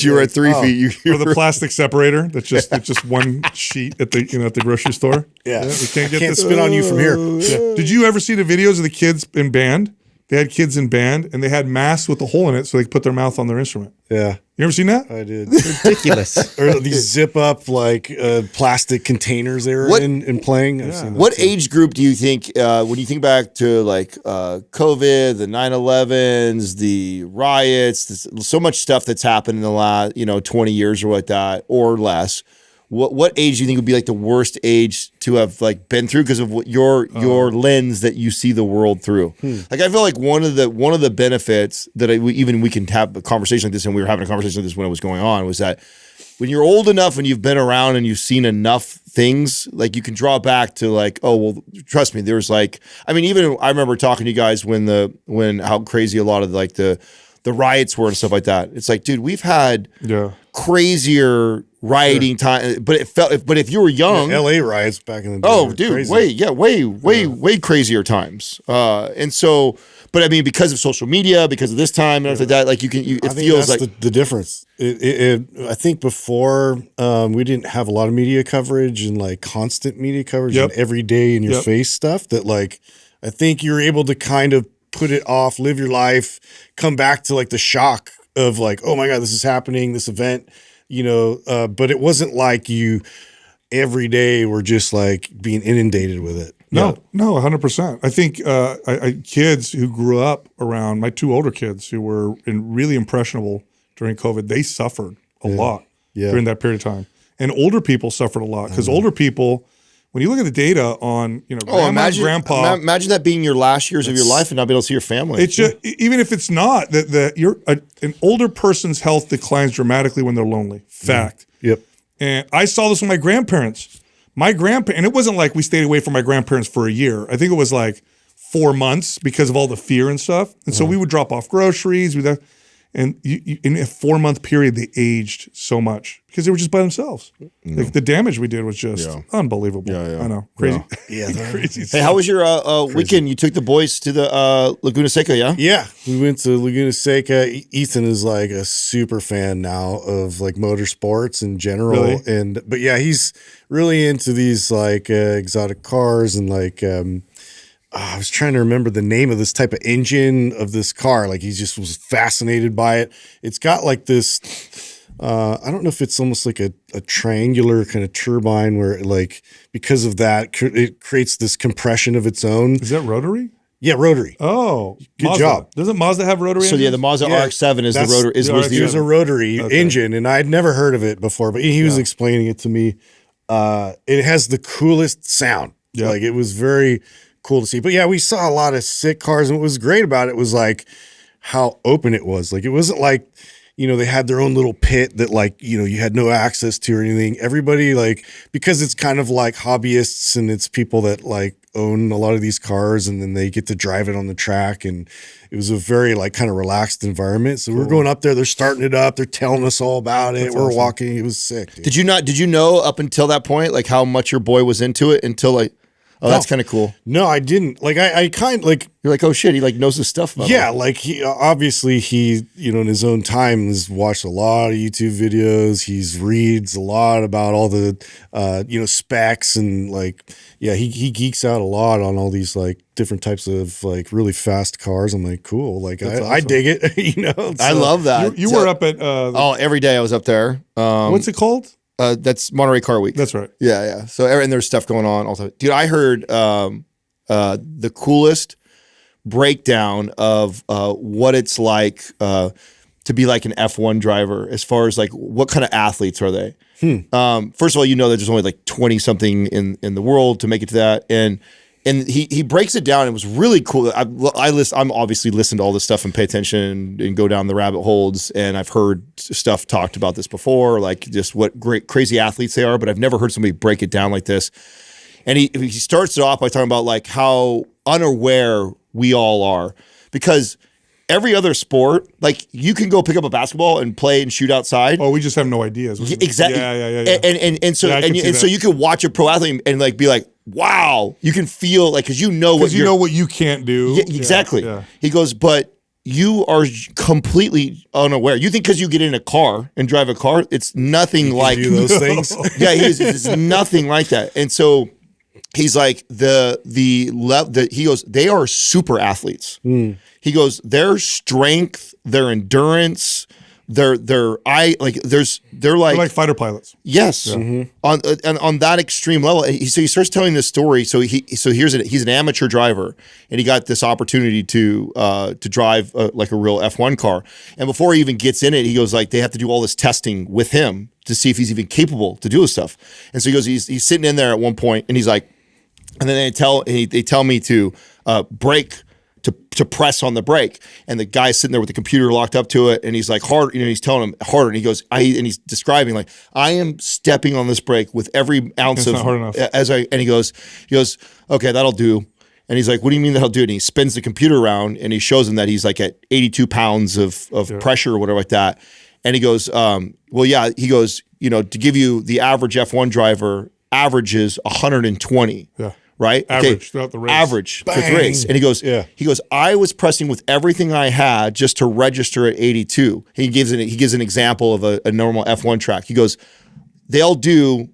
you were at 3 feet, or the plastic separator that's just one sheet at the grocery store. Yeah. We can't spit on you from here. Yeah. Did you ever see the videos of the kids in band? They had kids in band, and they had masks with a hole in it so they could put their mouth on their instrument. Yeah. You ever seen that? I did. Ridiculous. Or these zip up plastic containers they were in playing. I've seen what age group do you think, when you think back to like COVID, the 9/11s, the riots, so much stuff that's happened in the last 20 years or like that or less? What age do you think would be like the worst age to have like been through because of what your lens that you see the world through? Like I feel like one of the benefits that we can have a conversation like this, and we were having a conversation like this when it was going on, was that when you're old enough and you've been around and you've seen enough things, like you can draw back to like, oh well, trust me, there's like, I mean, even I remember talking to you guys when how crazy a lot of like the riots were and stuff like that. It's like, dude, we've had crazier rioting time, but if you were young, LA riots back in the day. Dude, crazy. way crazier times. And so, but I mean, because of social media, because of this time and everything like that, like it feels like the difference. I think before we didn't have a lot of media coverage and like constant media coverage and every day in your face stuff that like, I think you're able to kind of put it off, live your life, come back to like the shock of like, oh my God, this is happening, this event. But it wasn't like you every day were just like being inundated with it. No, 100%. I think kids who grew up around my two older kids who were really impressionable during COVID, they suffered a lot during that period of time. And older people suffered a lot because older people, when you look at the data on, grandma and grandpa. Imagine that being your last years of your life and not be able to see your family. It's just, even if it's not, that you're an older person's health declines dramatically when they're lonely. Fact. Yep. And I saw this with my grandparents. And it wasn't like we stayed away from my grandparents for a year. I think it was like 4 months because of all the fear and stuff. And so we would drop off groceries. And in a 4-month period, they aged so much because they were just by themselves. Like the damage we did was just unbelievable. I know. Crazy. Crazy. Hey, how was your weekend? You took the boys to the Laguna Seca, yeah? Yeah. We went to Laguna Seca. Ethan is like a super fan now of like motorsports in general. Really? But yeah, he's really into these like exotic cars and like I was trying to remember the name of this type of engine of this car. Like he just was fascinated by it. It's got like this, I don't know if it's almost like a triangular kind of turbine where like, because of that, it creates this compression of its own. Is that rotary? Yeah, rotary. Oh, good Mazda. job. Doesn't Mazda have rotary So engines? yeah, the Mazda RX-7 is the rotor. There's a rotary engine, and I'd never heard of it before, but he was explaining it to me. It has the coolest sound. Yeah. Like it was very cool to see. But yeah, we saw a lot of sick cars, and what was great about it was like how open it was. Like it wasn't like, they had their own little pit that like, you had no access to or anything. Everybody like, because it's kind of like hobbyists and it's people that like own a lot of these cars and then they get to drive it on the track. And it was a very like kind of relaxed environment. So we're going up there, they're starting it up. They're telling us all about it. We're walking. It was sick. Dude. Did you know up until that point, like how much your boy was into it until like, oh, that's kind of cool. No, I didn't. Like I kind of like, you're like, oh shit, he like knows his stuff about yeah, it. like he obviously in his own time has watched a lot of YouTube videos. He's reads a lot about all the specs and like he geeks out a lot on all these like different types of like really fast cars. I'm like, cool. Like I dig it. I love that. You were up at every day I was up there. what's it called? That's Monterey Car Week. That's right. Yeah. So and there's stuff going on all the time. Dude, I heard the coolest breakdown of what it's like to be like an F1 driver as far as like what kind of athletes are they? First of all, that there's only like 20 something in the world to make it to that. And he breaks it down. It was really cool. I'm obviously listen to all this stuff and pay attention and go down the rabbit holes. And I've heard stuff talked about this before, like just what great crazy athletes they are. But I've never heard somebody break it down like this. And he starts it off by talking about like how unaware we all are, because every other sport, like you can go pick up a basketball and play and shoot outside. Oh, we just have no ideas. Exactly. Yeah. So you can watch a pro athlete and like be like, wow, you can feel like, because you know what you can't do. Yeah, exactly. Yeah. He goes, but you are completely unaware. You think because you get in a car and drive a car, it's nothing like do those things. Yeah, it's nothing like that. And so he's like he goes, they are super athletes. He goes, their strength, their endurance, they're like fighter pilots. Yes, on that extreme level. So he starts telling this story. So here's it. He's an amateur driver, and he got this opportunity to drive like a real F1 car. And before he even gets in it, he goes like they have to do all this testing with him to see if he's even capable to do this stuff. And so he goes, he's sitting in there at one point, and he's like, and then they tell me to brake. To press on the brake, and the guy's sitting there with the computer locked up to it, and he's like hard, he's telling him harder, and he goes, and he's describing like, I am stepping on this brake with every ounce of, not hard enough. And he goes, okay, that'll do. And he's like, what do you mean that'll do? And he spins the computer around, and he shows him that he's like at 82 pounds of pressure or whatever like that. And he goes, well, yeah, he goes, to give you the average F1 driver averages 120. Yeah. Right? Average throughout the race. Average for the race. And he goes, I was pressing with everything I had just to register at 82. He gives an example of a normal F1 track. He goes, they'll do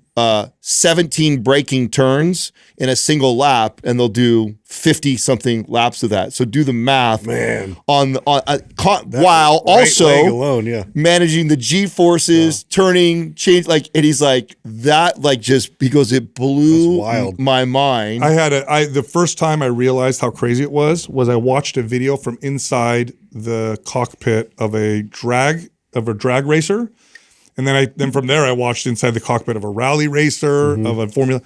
17 braking turns in a single lap, and they'll do 50 something laps of that. So do the math, Man. while right also leg alone, yeah. managing the G forces, turning, change, like, and he's like that, like just because it blew That's wild. my mind. The first time I realized how crazy it was I watched a video from inside the cockpit of a drag racer. And then from there I watched inside the cockpit of a rally racer, of a formula.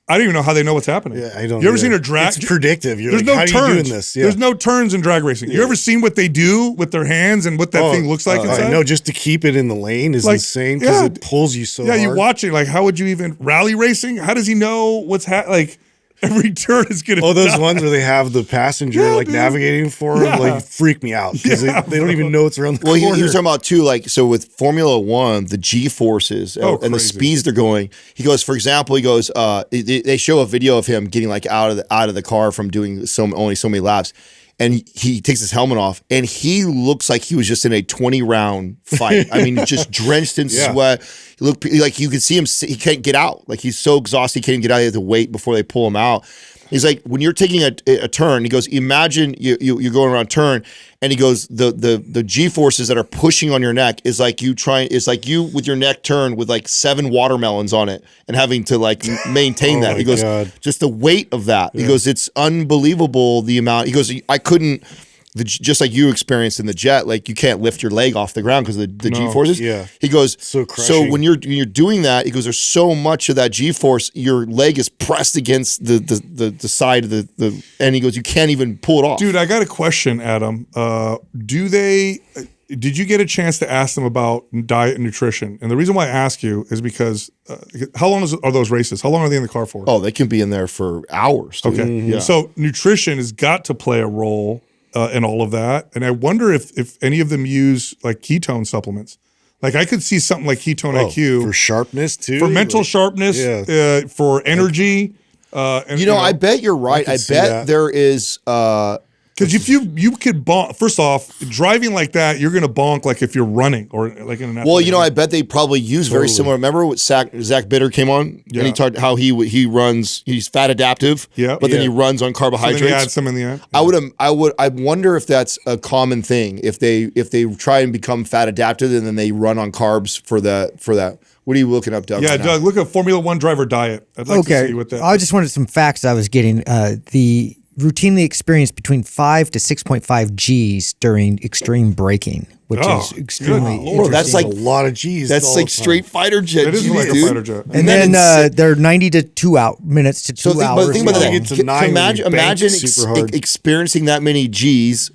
I don't even know how they know what's happening. Yeah, I don't. You ever seen a drag? It's predictive. You're There's like, no how turns. are you doing this? Yeah. There's no turns in drag racing. You ever seen what they do with their hands and what that thing looks like inside? I know, just to keep it in the lane is Like, insane because yeah. it pulls you so Yeah, hard. you watch it. Like, how would you even rally racing? How does he know what's like? Every turn is gonna. Oh, those die. ones where they have the passenger Yeah, like dude. navigating for them, Yeah. like freak me out because Yeah, they don't even know what's around the Well, corner. he was talking about too, like, so with Formula One, the G forces and the crazy. speeds they're going. He goes, for example, they show a video of him getting like out of the car from doing only so many laps, and he takes his helmet off, and he looks like he was just in a 20-round fight. I mean, just drenched in sweat. He looked like you could see him. He can't get out. Like he's so exhausted, he can't get out. He has to wait before they pull him out. He's like, when you're taking a turn, he goes, imagine you're going around a turn, and he goes, the G forces that are pushing on your neck is like you with your neck turned with like 7 watermelons on it and having to like maintain that. my He goes, God. just the weight of that. He goes, it's unbelievable the amount. He goes, I couldn't. Just like you experienced in the jet, like you can't lift your leg off the ground because of the G forces. Yeah. He goes, So so crushing. when you're doing that, he goes, there's so much of that G force, your leg is pressed against the side of the, and he goes, you can't even pull it off. Dude, I got a question, Adam. Did you get a chance to ask them about diet and nutrition? And the reason why I ask you is because how long are those races? How long are they in the car for? Oh, they can be in there for hours. Dude. Okay. Yeah. So nutrition has got to play a role in all of that. And I wonder if any of them use like ketone supplements. Like I could see something like Ketone IQ for sharpness too, for mental like, sharpness, yeah. for energy. And, I bet you're right. I see bet that. there is. Because if you could bonk, first off, driving like that, you're going to bonk like if you're running or like in an Well, athletic I bet they probably use very similar. Remember what Zach Bitter came on and he talked how he runs. He's fat adaptive, Yeah. but then Yeah. he runs on So then carbohydrates. you add some in the end. I wonder if that's a common thing. If they try and become fat adaptive and then they run on carbs for that. What are you looking up, Doug? Yeah, right now? Doug, look at Formula One driver diet. I'd like to see what that. I just wanted some facts I was getting. The routinely experienced between 5 to 6.5 Gs during extreme braking, which is extremely good Lord. interesting. That's like a lot of G's. That's all like the time. straight fighter jet. It is G's, like a dude. fighter jet. and then they're 90 to 2 minutes to 2 hours. Think about long. that. Get to Can- 9 when Imagine, you bank imagine super hard. experiencing that many G's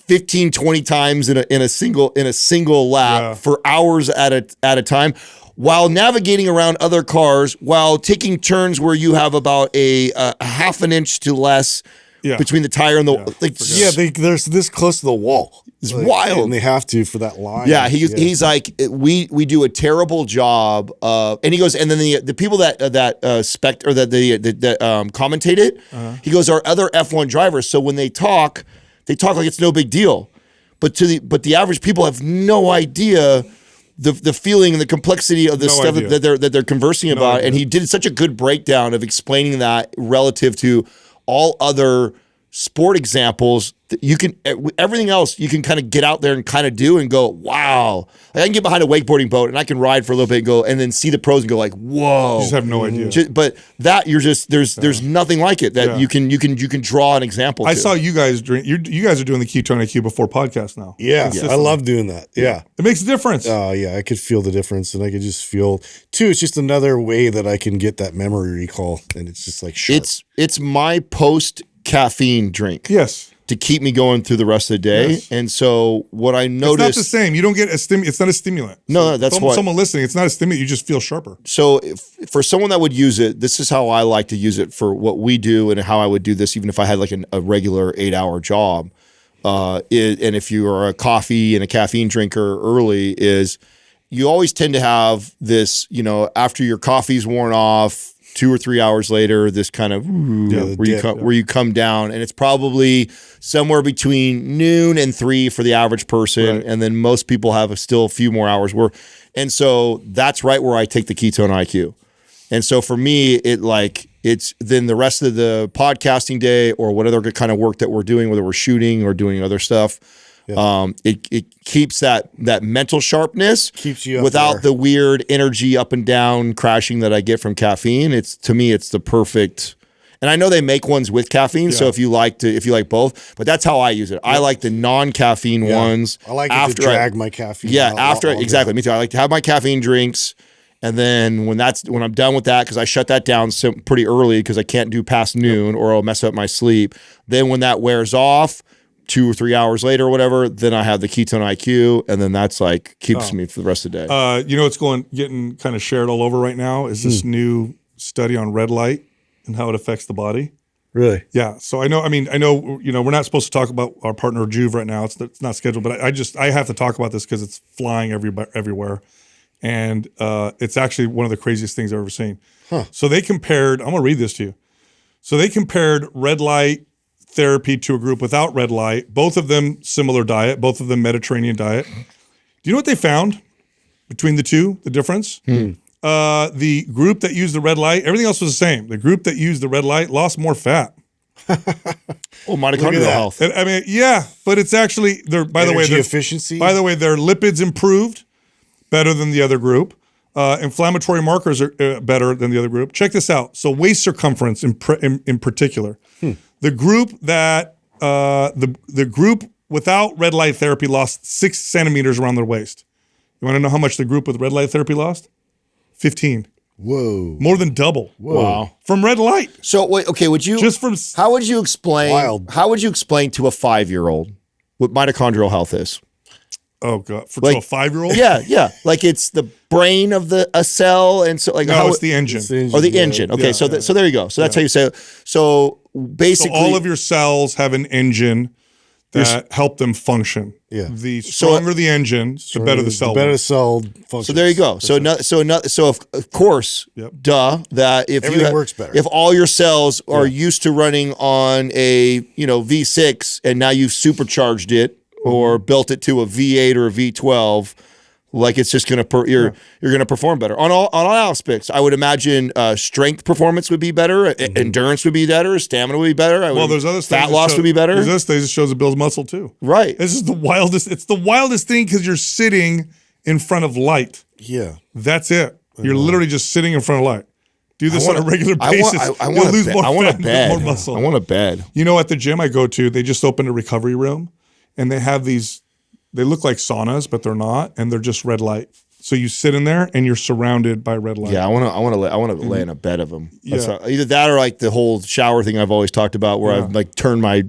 15, 20 times in a single lap Yeah. for hours at a time, while navigating around other cars, while taking turns where you have about a half an inch to less between the tire and the They're this close to the wall. It's wild. and they have to for that line. Yeah, he's like, we do a terrible job of, and he goes, and then the people that commentate it, he goes, are other F1 drivers. So when they talk like it's no big deal, but the average people have no idea the feeling and the complexity of the stuff that they're conversing about. idea. And he did such a good breakdown of explaining that relative to all other sport examples. That you can, everything else you can kind of get out there and kind of do and go, wow. Like I can get behind a wakeboarding boat and I can ride for a little bit and go, and then see the pros and go like, whoa. You just have no idea. But that there's nothing like it that you can draw an example. I to. saw you guys drink. You guys are doing the Ketone IQ before podcast now. Yeah, Consistently. I love doing that. Yeah. It makes a difference. Oh, yeah, I could feel the difference, and I could just feel too. It's just another way that I can get that memory recall, and it's just like sharp. It's my post caffeine drink. Yes. To keep me going through the rest of the day. Yes. And so what I noticed. It's not the same. You don't get it's not a stimulant. No, that's what. Someone listening, it's not a stimulant. You just feel sharper. So for someone that would use it, this is how I like to use it for what we do and how I would do this even if I had like a regular 8-hour job. And if you are a coffee and a caffeine drinker early, is you always tend to have this, after your coffee's worn off, 2 or 3 hours later, this kind of where you come down, and it's probably somewhere between noon and 3 for the average person, Right. and then most people have still a few more hours work, and so that's right where I take the Ketone IQ. And so for me, it's then the rest of the podcasting day or whatever kind of work that we're doing, whether we're shooting or doing other stuff. Yeah. It keeps that mental sharpness, keeps you up without there. the weird energy up and down crashing that I get from caffeine. To me, it's the perfect. And I know they make ones with caffeine, so if you like both, but that's how I use it. I like the non-caffeine ones. I like to drag my caffeine. Yeah, out exactly. Me too. I like to have my caffeine drinks, and then when I'm done with that, because I shut that down pretty early because I can't do past noon or I'll mess up my sleep. Then when that wears off, 2 or 3 hours later or whatever, then I have the Ketone IQ, and then that's keeps me for the rest of the day. You know what's getting kind of shared all over right now is this new study on red light and how it affects the body. Really? Yeah. So I know, we're not supposed to talk about our partner Juve right now. It's not scheduled, but I have to talk about this because it's flying everywhere. And it's actually one of the craziest things I've ever seen. Huh. So they compared, I'm going to read this to you. So they compared red light therapy to a group without red light, both of them similar diet, both of them Mediterranean diet. Do you know what they found between the two, the difference? The group that used the red light, everything else was the same. The group that used the red light lost more fat. Mitochondrial health. And, but it's actually, by the way, efficiency. By the way, their lipids improved better than the other group. Inflammatory markers are better than the other group. Check this out. So waist circumference in particular. The group that the group without red light therapy lost 6 centimeters around their waist. You want to know how much the group with red light therapy lost? 15. Whoa. More than double. Whoa. Wow. From red light. So wait, okay, how would you explain how would you explain to a 5-year-old what mitochondrial health is? Oh God. To a 5-year-old? Yeah. Like it's the brain of a cell, and so it's the engine. The engine. Okay, so there you go. So that's how you say it. So basically, all of your cells have an engine that help them function. Yeah. The stronger the engine, the better the cell. The better cell functions. So there you go. So of course, that if everything works better. If all your cells are used to running on a V6 and now you've supercharged it or built it to a V8 or a V12, like it's just gonna you're gonna perform better on all aspects. I would imagine strength performance would be better, endurance would be better, stamina would be better. There's other fat loss would be better. There's other things that shows it builds muscle too. Right. This is the wildest. It's the wildest thing because you're sitting in front of light. Yeah. That's it. You're literally just sitting in front of light. Do this on a regular basis. You'll lose more fat, more muscle. I want a bed. At the gym I go to, they just opened a recovery room, and they have these. They look like saunas, but they're not, and they're just red light. So you sit in there, and you're surrounded by red light. Yeah, I want to lay in a bed of them. Either that or like the whole shower thing I've always talked about, where I've like turned my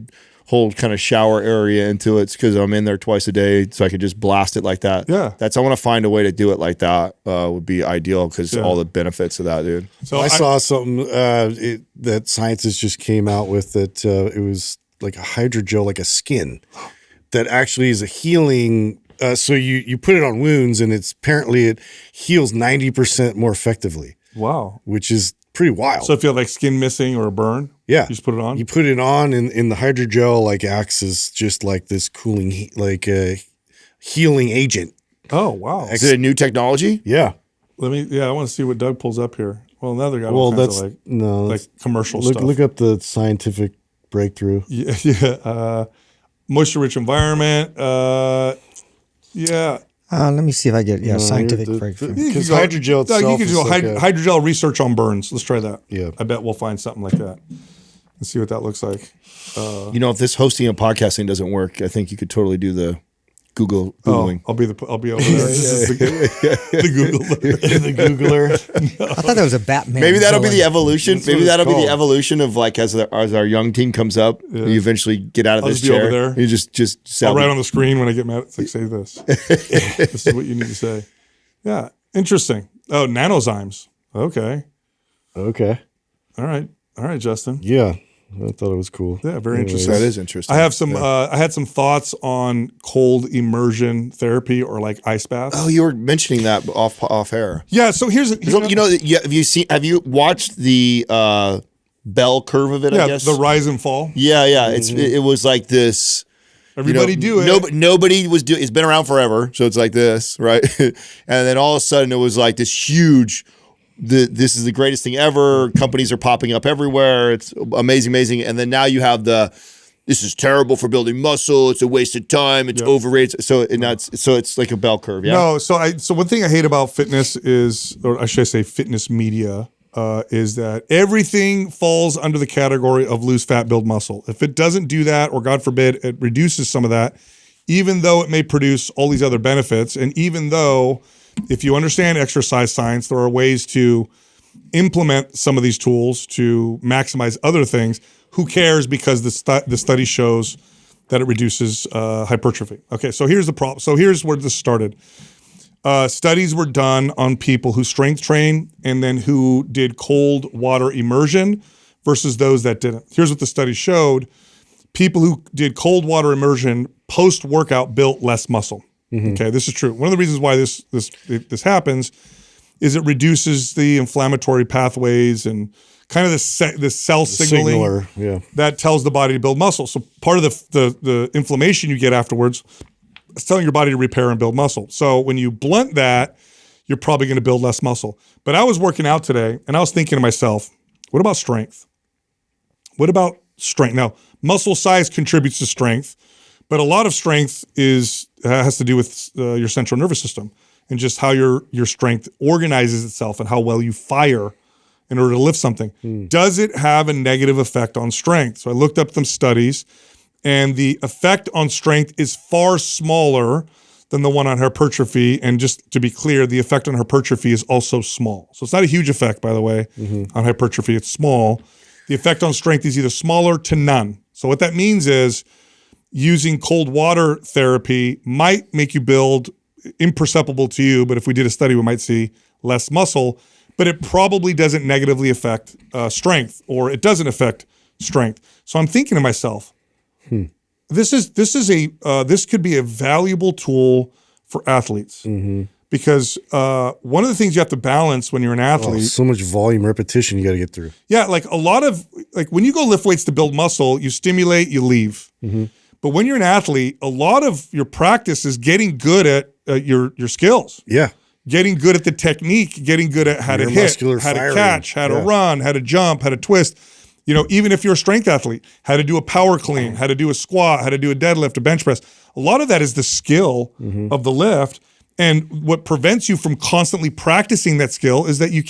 whole kind of shower area into it because I'm in there twice a day, so I could just blast it like that. Yeah, I want to find a way to do it like that. Would be ideal because all the benefits of that, dude. So I saw something that scientists just came out with that it was like a hydrogel, like a skin. That actually is a healing. So you put it on wounds, and apparently it heals 90% more effectively. Wow, which is pretty wild. So if you have like skin missing or a burn, you just put it on. You put it on, and the hydrogel acts as just like this cooling, healing agent. Oh wow! Is it a new technology? Yeah. I want to see what Doug pulls up here. Well, now they got commercial stuff. Look up the scientific breakthrough. Yeah. Moisture-rich environment. Let me see if I get scientific breakthrough. Because hydrogel itself you can do hydrogel research on burns. Let's try that. Yeah. I bet we'll find something like that and see what that looks like. If this hosting and podcasting doesn't work, I think you could totally do the Googling. I'll be over there. The Googler. The Googler. I thought that was a Batman. Maybe that'll be the evolution. Maybe that'll be the evolution of like as our young team comes up, you eventually get out of this chair. Over there. You just I'll write on the screen when I get mad. It's like, say this. This is what you need to say. Yeah, interesting. Oh, nanozymes. Okay. All right, Justin. Yeah. I thought it was cool. Yeah, very interesting. That is interesting. I have some. I had some thoughts on cold immersion therapy or like ice baths. Oh, you were mentioning that off air. Yeah. So have you watched the bell curve of it? Yeah, I guess the rise and fall. Yeah. It was like this. Everybody do it. Nobody was doing. It's been around forever, so it's like this, right? And then all of a sudden, it was like this huge this is the greatest thing ever. Companies are popping up everywhere. It's amazing. And then now you have this is terrible for building muscle. It's a waste of time. It's overrated. So it's like a bell curve. Yeah. No. So one thing I hate about fitness is, or I should say fitness media, is that everything falls under the category of lose fat, build muscle. If it doesn't do that, or God forbid, it reduces some of that, even though it may produce all these other benefits, and even though if you understand exercise science, there are ways to implement some of these tools to maximize other things. Who cares? Because the study shows that it reduces hypertrophy. Okay, so here's the problem. So here's where this started. Studies were done on people who strength train and then who did cold water immersion versus those that didn't. Here's what the study showed. People who did cold water immersion post-workout built less muscle. Okay, this is true. One of the reasons why this happens is it reduces the inflammatory pathways and kind of the cell signaling that tells the body to build muscle. So part of the inflammation you get afterwards is telling your body to repair and build muscle. So when you blunt that, you're probably going to build less muscle. But I was working out today and I was thinking to myself, what about strength? What about strength? Now, muscle size contributes to strength, but a lot of strength has to do with your central nervous system and just how your strength organizes itself and how well you fire in order to lift something. Does it have a negative effect on strength? So I looked up some studies, and the effect on strength is far smaller than the one on hypertrophy. And just to be clear, the effect on hypertrophy is also small. So it's not a huge effect, by the way, on hypertrophy. It's small. The effect on strength is either smaller to none. So what that means is using cold water therapy might make you build, imperceptible to you, but if we did a study, we might see less muscle, but it probably doesn't negatively affect strength, or it doesn't affect strength. So I'm thinking to myself, this could be a valuable tool for athletes because one of the things you have to balance when you're an athlete, so much volume repetition you got to get through. Yeah, like when you go lift weights to build muscle, you stimulate, you leave. But when you're an athlete, a lot of your practice is getting good at your skills. Yeah. Getting good at the technique, getting good at how to hit, how to catch, how to run, how to jump, how to twist. You know, even if you're a strength athlete, how to do a power clean, how to do a squat, how to do a deadlift, a bench press. A lot of that is the skill of the lift. And what prevents you from constantly practicing that skill is that you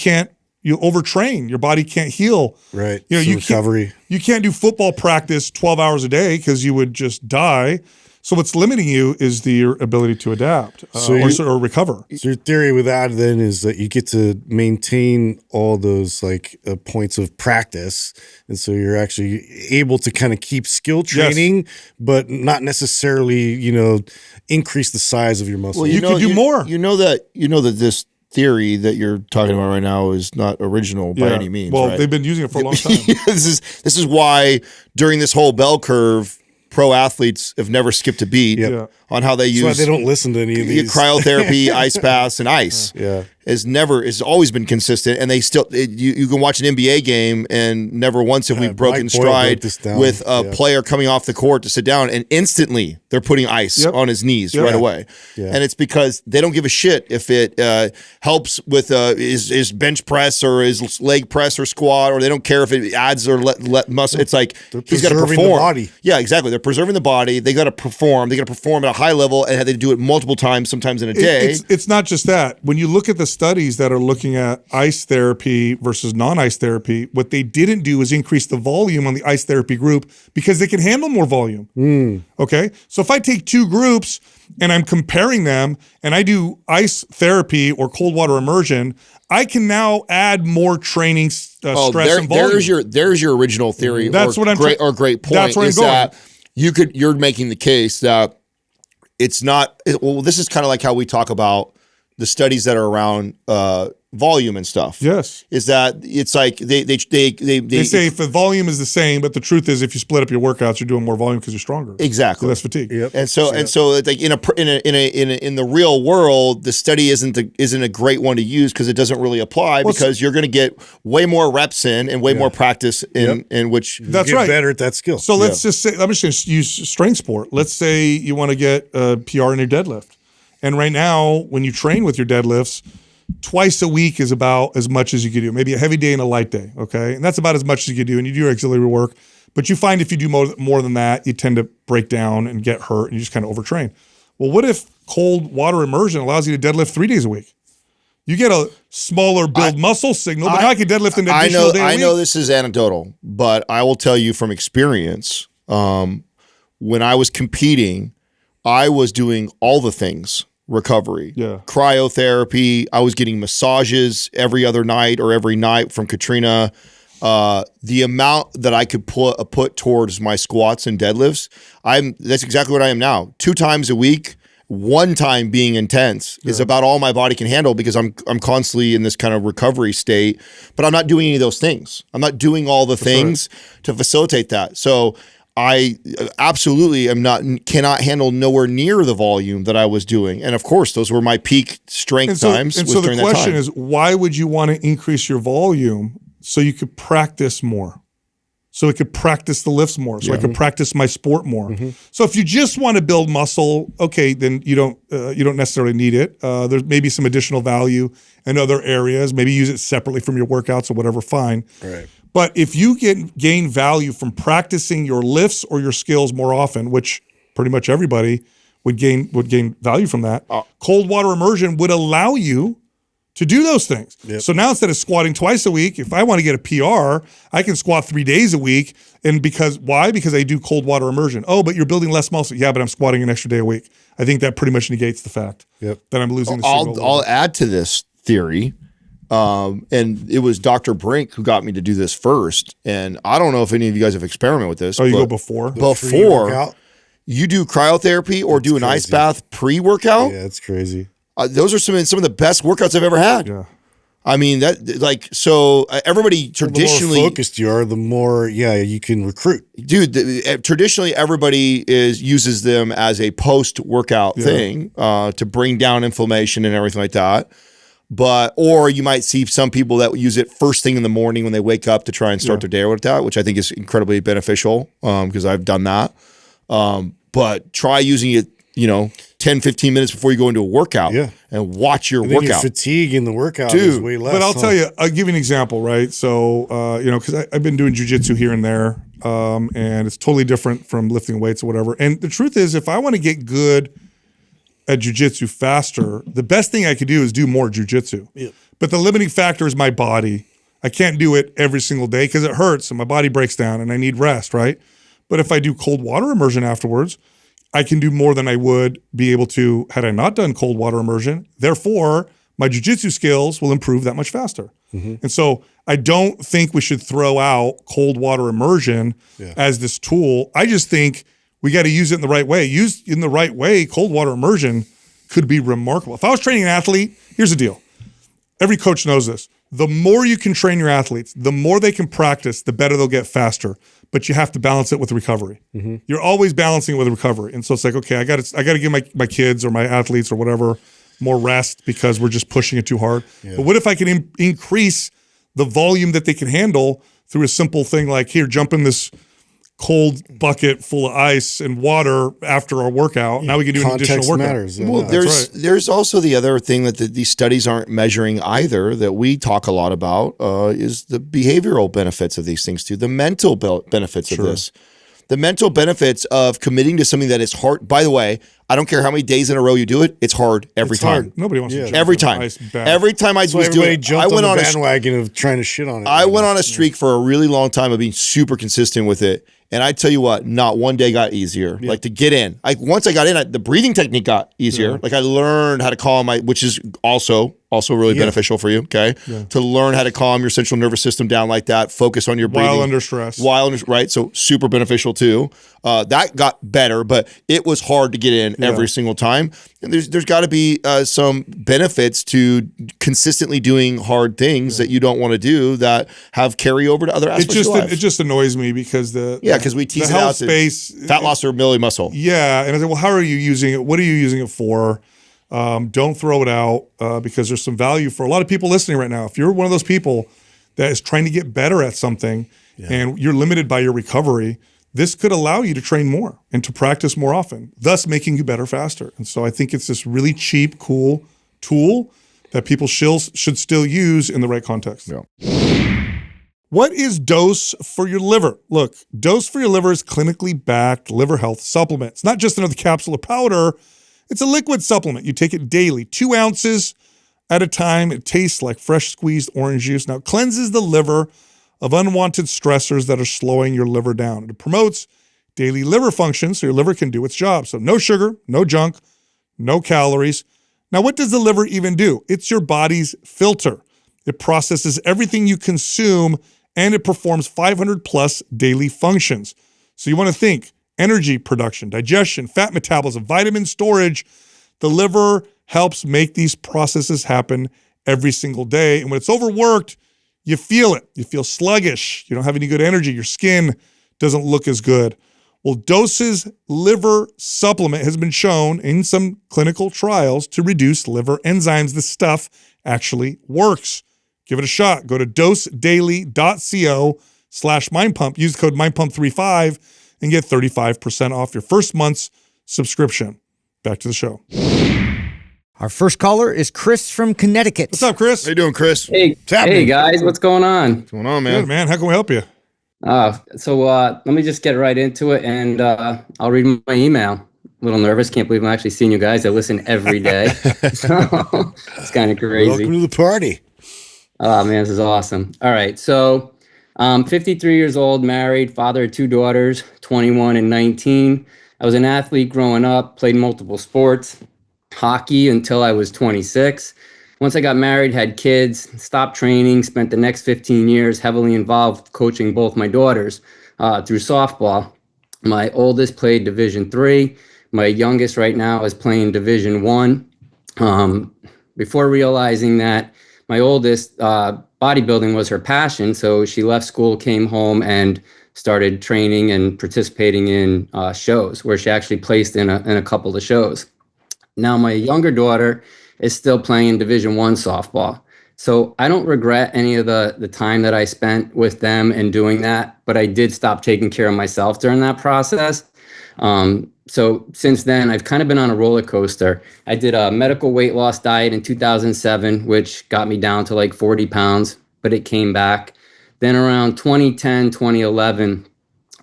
overtrain. Your body can't heal. Right. You know, recovery. You can't do football practice 12 hours a day because you would just die. So what's limiting you is your ability to adapt or recover. So your theory with that then is that you get to maintain all those points of practice. And so you're actually able to kind of keep skill training, but not necessarily, increase the size of your muscle. Well, you can do more. You know that this theory that you're talking about right now is not original by any means. Well, right? they've been using it for a long time. This is why during this whole bell curve, pro athletes have never skipped a beat on how they use. That's why they don't listen to any of these. Cryotherapy, ice baths, and ice. Has always been consistent, and they still. You can watch an NBA game, and never once have we broken stride with a player coming off the court to sit down, and instantly they're putting ice on his knees right away. And it's because they don't give a shit if it helps with his bench press or his leg press or squat, or they don't care if it adds or let muscle. It's like he's got to perform. The body. Yeah, exactly. They're preserving the body. They got to perform. They got to perform at a high level, and they do it multiple times, sometimes in a day. It's not just that. When you look at the studies that are looking at ice therapy versus non-ice therapy, what they didn't do is increase the volume on the ice therapy group because they can handle more volume. Okay? So if I take two groups and I'm comparing them and I do ice therapy or cold water immersion, I can now add more training stress and volume. There's your original theory. That's what I'm great point. That's where I'm going. That you're making the case that it's not. This is kind of like how we talk about the studies that are around volume and stuff. Yes. Is that it's like they say if the volume is the same, but the truth is if you split up your workouts, you're doing more volume because you're stronger. Exactly. Less fatigue. Yep. And so it's like in the real world, the study isn't a great one to use because it doesn't really apply because you're going to get way more reps in and way more practice in which that's you get right. better at that skill. So let's just say, I'm just going to use strength sport. Let's say you want to get a PR in your deadlift. And right now, when you train with your deadlifts, twice a week is about as much as you could do. Maybe a heavy day and a light day, okay? And that's about as much as you could do, and you do your auxiliary work. But you find if you do more than that, you tend to break down and get hurt, and you just kind of overtrain. Well, what if cold water immersion allows you to deadlift 3 days a week? You get a smaller build muscle signal, but now I can deadlift an additional day a week. I know this is anecdotal, but I will tell you from experience, when I was competing, I was doing all the things. Recovery, cryotherapy. I was getting massages every other night or every night from Katrina. The amount that I could put towards my squats and deadlifts, that's exactly what I am now. 2 times a week, 1 time being intense is about all my body can handle because I'm constantly in this kind of recovery state. But I'm not doing any of those things. I'm not doing all the things to facilitate that. So I absolutely cannot handle nowhere near the volume that I was doing. And of course, those were my peak strength times. And so the question is, why would you want to increase your volume so you could practice more? So I could practice the lifts more, so I could practice my sport more. So if you just want to build muscle, okay, then you don't necessarily need it. There's maybe some additional value in other areas. Maybe use it separately from your workouts or whatever, fine. Right. But if you gain value from practicing your lifts or your skills more often, which pretty much everybody would gain value from that, cold water immersion would allow you to do those things. Yep. So now instead of squatting twice a week, if I want to get a PR, I can squat 3 days a week. And why? Because I do cold water immersion. Oh, but you're building less muscle. Yeah, but I'm squatting an extra day a week. I think that pretty much negates the fact that I'm losing the signal. I'll add to this theory. And it was Dr. Brink who got me to do this first. And I don't know if any of you guys have experimented with this. Oh, you go before? Before you do cryotherapy or do an ice bath pre-workout. Yeah, it's crazy. Those are some of the best workouts I've ever had. Yeah. I mean, everybody traditionally. The more focused you are, the more, you can recruit. Dude, traditionally everybody uses them as a post-workout thing to bring down inflammation and everything like that. Or you might see some people that use it first thing in the morning when they wake up to try and start their day with that, which I think is incredibly beneficial because I've done that. But try using it, 10, 15 minutes before you go into a workout and watch your workout. Your fatigue in the workout is way less. But I'll tell you, I'll give you an example, right? So, because I've been doing jujitsu here and there, and it's totally different from lifting weights or whatever. And the truth is, if I want to get good at jujitsu faster, the best thing I could do is do more jujitsu. Yeah. But the limiting factor is my body. I can't do it every single day because it hurts and my body breaks down and I need rest, right? But if I do cold water immersion afterwards, I can do more than I would be able to had I not done cold water immersion. Therefore, my jiu-jitsu skills will improve that much faster. And so I don't think we should throw out cold water immersion as this tool. I just think we got to use it in the right way. Used in the right way, cold water immersion could be remarkable. If I was training an athlete, here's the deal. Every coach knows this. The more you can train your athletes, the more they can practice, the better they'll get faster. But you have to balance it with recovery. You're always balancing it with recovery. And so it's like, okay, I got to give my kids or my athletes or whatever more rest because we're just pushing it too hard. But what if I can increase the volume that they can handle through a simple thing like, here, jump in this cold bucket full of ice and water after our workout. Now we can do an additional workout. Matters. Well, there's also the other thing that these studies aren't measuring either that we talk a lot about is the behavioral benefits of these things too, the mental benefits of this. The mental benefits of committing to something that is hard. By the way, I don't care how many days in a row you do it. It's hard every time. Hard. Nobody wants to jump every time. Every time I was doing it, I went on a bandwagon of trying to shit on it. I went on a streak for a really long time of being super consistent with it. And I tell you what, not one day got easier. Like to get in. Once I got in, the breathing technique got easier. Like I learned how to calm which is also really beneficial for you, okay? To learn how to calm your central nervous system down like that, focus on your breathing. While under stress. Right? So super beneficial too. That got better, but it was hard to get in every single time. And there's got to be some benefits to consistently doing hard things that you don't want to do that have carryover to other aspects of your life. It just annoys me because because we tease it out space, fat loss or belly muscle. Yeah, and I said, well, how are you using it? What are you using it for? Don't throw it out because there's some value for a lot of people listening right now. If you're one of those people that is trying to get better at something and you're limited by your recovery, this could allow you to train more and to practice more often, thus making you better faster. And so I think it's this really cheap, cool tool that people should still use in the right context. Yeah. What is Dose for your liver? Look, Dose for your liver is clinically backed liver health supplement. It's not just another capsule or powder. It's a liquid supplement. You take it daily, 2 ounces at a time. It tastes like fresh squeezed orange juice. Now, it cleanses the liver of unwanted stressors that are slowing your liver down. It promotes daily liver function so your liver can do its job. So no sugar, no junk, no calories. Now, what does the liver even do? It's your body's filter. It processes everything you consume, and it performs 500 plus daily functions. So you want to think energy production, digestion, fat metabolism, vitamin storage. The liver helps make these processes happen every single day. And when it's overworked, you feel it. You feel sluggish. You don't have any good energy. Your skin doesn't look as good. Well, Dose's liver supplement has been shown in some clinical trials to reduce liver enzymes. This stuff actually works. Give it a shot. Go to dosedaily.co/mindpump. Use the code mindpump35 and get 35% off your first month's subscription. Back to the show. Our first caller is Chris from Connecticut. What's up, Chris? How you doing, Chris? Hey guys, what's going on? What's going on, man? Good, man. How can we help you? Let me just get right into it, and I'll read my email. A little nervous. Can't believe I'm actually seeing you guys. I listen every day. So it's kind of crazy. Welcome to the party. Oh, man, this is awesome. All right. So 53 years old, married, father of 2 daughters, 21 and 19. I was an athlete growing up, played multiple sports, hockey until I was 26. Once I got married, had kids, stopped training, spent the next 15 years heavily involved coaching both my daughters through softball. My oldest played Division III. My youngest right now is playing Division I. Before realizing that my oldest bodybuilding was her passion, so she left school, came home, and started training and participating in shows where she actually placed in a couple of shows. Now my younger daughter is still playing Division I softball. So I don't regret any of the time that I spent with them and doing that, but I did stop taking care of myself during that process. So since then, I've kind of been on a roller coaster. I did a medical weight loss diet in 2007, which got me down to like 40 pounds, but it came back. Then around 2010, 2011,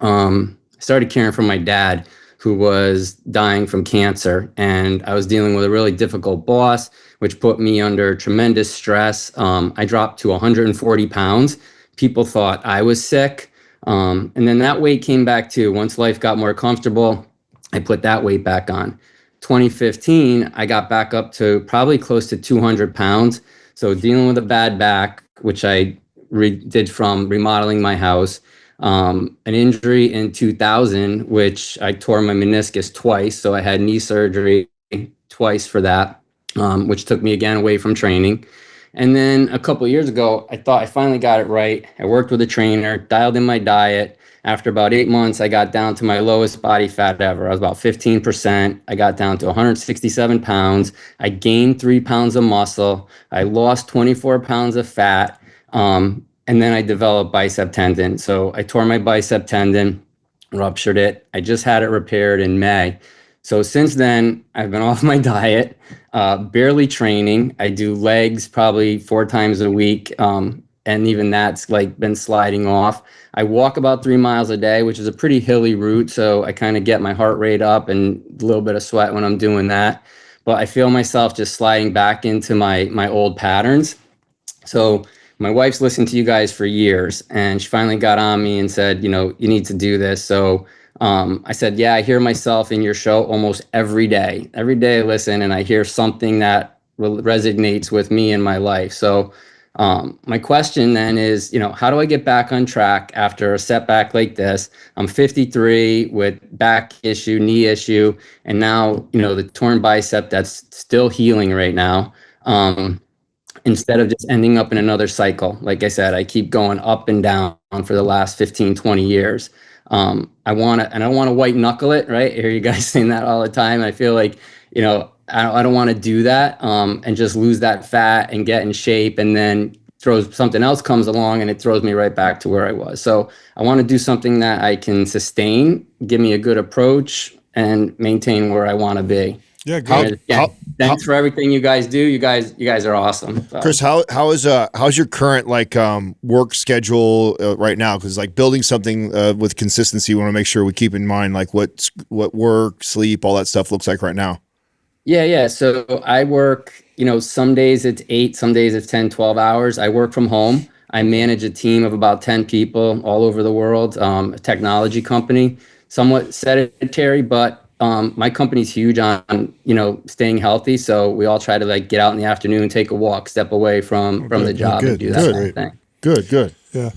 I started caring for my dad, who was dying from cancer. And I was dealing with a really difficult boss, which put me under tremendous stress. I dropped to 140 pounds. People thought I was sick. And then that weight came back too. Once life got more comfortable, I put that weight back on. 2015, I got back up to probably close to 200 pounds. So dealing with a bad back, which I did from remodeling my house, an injury in 2000, which I tore my meniscus twice. So I had knee surgery twice for that, which took me again away from training. And then a couple of years ago, I thought I finally got it right. I worked with a trainer, dialed in my diet. After about 8 months, I got down to my lowest body fat ever. I was about 15%. I got down to 167 pounds. I gained 3 pounds of muscle. I lost 24 pounds of fat. And then I developed bicep tendon. So I tore my bicep tendon, ruptured it. I just had it repaired in May. So since then, I've been off my diet, barely training. I do legs probably 4 times a week. And even that's like been sliding off. I walk about 3 miles a day, which is a pretty hilly route. So I kind of get my heart rate up and a little bit of sweat when I'm doing that. But I feel myself just sliding back into my old patterns. So my wife's listened to you guys for years, and she finally got on me and said, you need to do this. So I said, yeah, I hear myself in your show almost every day. Every day I listen and I hear something that resonates with me in my life. So my question then is, how do I get back on track after a setback like this? I'm 53 with back issue, knee issue, and now, the torn bicep that's still healing right now. Instead of just ending up in another cycle. Like I said, I keep going up and down for the last 15, 20 years. I want to white knuckle it, right? I hear you guys saying that all the time. I feel like, I don't want to do that and just lose that fat and get in shape, and then something else comes along and it throws me right back to where I was. So I want to do something that I can sustain, give me a good approach, and maintain where I want to be. Yeah, good. Thanks for everything you guys do. You guys are awesome. So. Chris, how's your current work schedule right now? Because like building something with consistency, we want to make sure we keep in mind like what work, sleep, all that stuff looks like right now. Yeah. So I work, some days it's 8, some days it's 10, 12 hours. I work from home. I manage a team of about 10 people all over the world, a technology company, somewhat sedentary, but my company's huge on, staying healthy. So we all try to like get out in the afternoon, take a walk, step away from the job and do that kind of thing. Good. Yeah.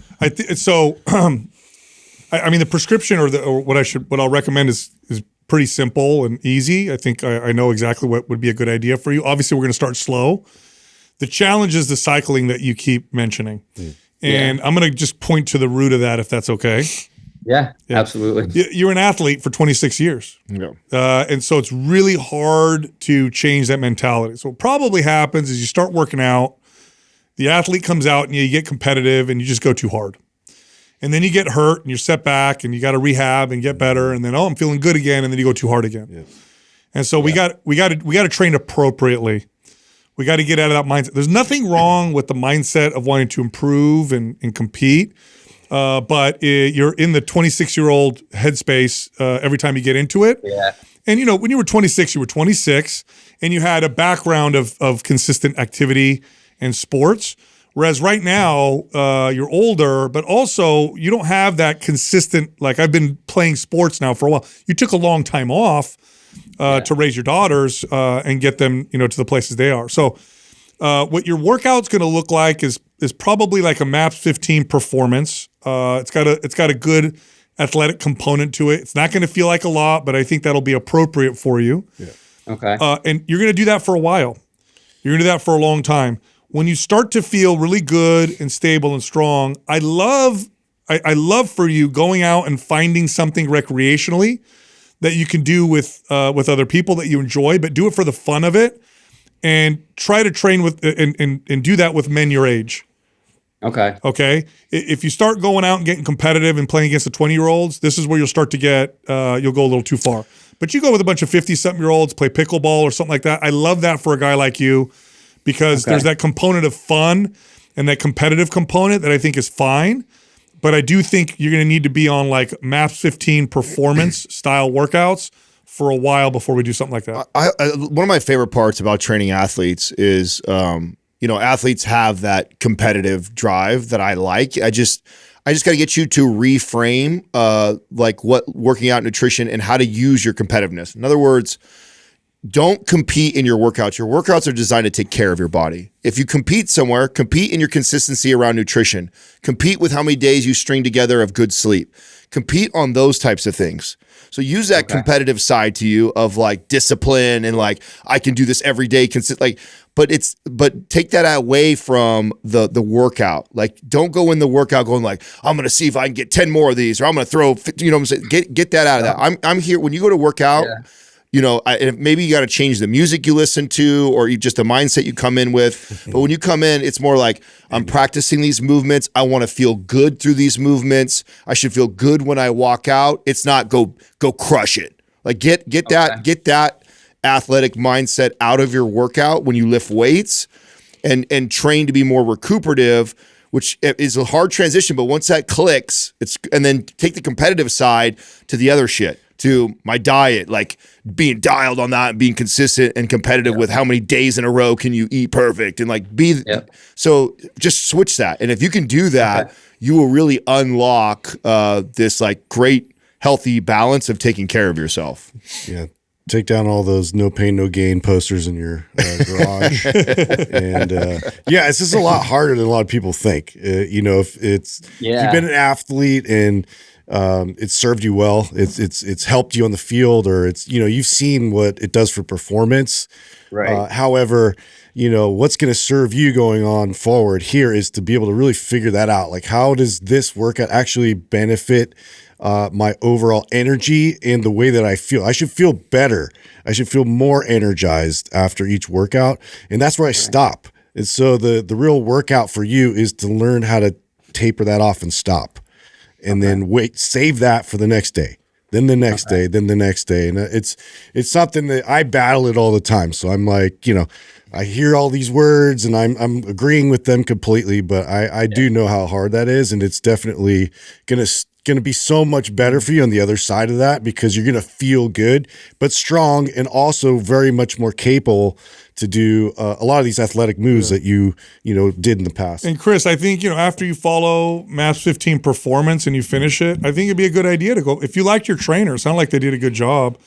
So. I mean, the prescription or what I'll recommend is pretty simple and easy. I think I know exactly what would be a good idea for you. Obviously, we're going to start slow. The challenge is the cycling that you keep mentioning. And I'm going to just point to the root of that, if that's okay. Yeah, absolutely. You're an athlete for 26 years. Yeah. And so it's really hard to change that mentality. So what probably happens is you start working out, the athlete comes out and you get competitive and you just go too hard. And then you get hurt and you're set back and you got to rehab and get better. And then, I'm feeling good again. And then you go too hard again. Yeah. And so we got to train appropriately. We got to get out of that mindset. There's nothing wrong with the mindset of wanting to improve and compete. But you're in the 26-year-old headspace every time you get into it. Yeah. And, when you were 26, you were 26 and you had a background of consistent activity and sports. Whereas right now, you're older, but also you don't have that consistent, like I've been playing sports now for a while. You took a long time off to raise your daughters and get them, to the places they are. So what your workout's going to look like is probably like a MAPS 15 performance. It's got a good athletic component to it. It's not going to feel like a lot, but I think that'll be appropriate for you. Yeah. Okay. And you're going to do that for a while. You're going to do that for a long time. When you start to feel really good and stable and strong, I love for you going out and finding something recreationally that you can do with other people that you enjoy, but do it for the fun of it, and try to train with and do that with men your age. Okay. If you start going out and getting competitive and playing against the 20-year-olds, this is where you'll start to get you'll go a little too far. But you go with a bunch of 50-something-year-olds, play pickleball or something like that. I love that for a guy like you. Because there's that component of fun and that competitive component that I think is fine. But I do think you're going to need to be on like MAPS 15 performance style workouts for a while before we do something like that. One of my favorite parts about training athletes is, athletes have that competitive drive that I like. I just got to get you to reframe like what working out nutrition and how to use your competitiveness. In other words, don't compete in your workouts. Your workouts are designed to take care of your body. If you compete somewhere, compete in your consistency around nutrition. Compete with how many days you string together of good sleep. Compete on those types of things. So use that competitive side to you of like discipline and like I can do this every day. But take that away from the workout. Like don't go in the workout going like I'm going to see if I can get 10 more of these or I'm going to throw. What I'm saying? Get that out of that. I'm here when you go to work out. Yeah. Maybe you got to change the music you listen to or just the mindset you come in with. But when you come in, it's more like I'm practicing these movements. I want to feel good through these movements. I should feel good when I walk out. It's not go crush it. Like get that athletic mindset out of your workout when you lift weights and train to be more recuperative, which is a hard transition. But once that clicks, and then take the competitive side to the other shit. To my diet, like being dialed on that and being consistent and competitive with how many days in a row can you eat perfect and like so just switch that. And if you can do that, you will really unlock this like great healthy balance of taking care of yourself. Yeah. Take down all those no pain, no gain posters in your garage. And it's just a lot harder than a lot of people think. If you've been an athlete and it's served you well, it's helped you on the field, or you've seen what it does for performance. Right. However, what's going to serve you going on forward here is to be able to really figure that out. Like, how does this workout actually benefit my overall energy and the way that I feel? I should feel better. I should feel more energized after each workout. And that's where I stop. And so the real workout for you is to learn how to taper that off and stop. And then save that for the next day. then the next day, then the next day. And it's something that I battle it all the time. So I'm like, I hear all these words and I'm agreeing with them completely, but I do know how hard that is. And it's definitely going to be so much better for you on the other side of that, because you're going to feel good, but strong, and also very much more capable to do a lot of these athletic moves that you did in the past. And Chris, I think, after you follow MAPS 15 Performance and you finish it, I think it'd be a good idea to go, if you liked your trainer, it sounded like they did a good job,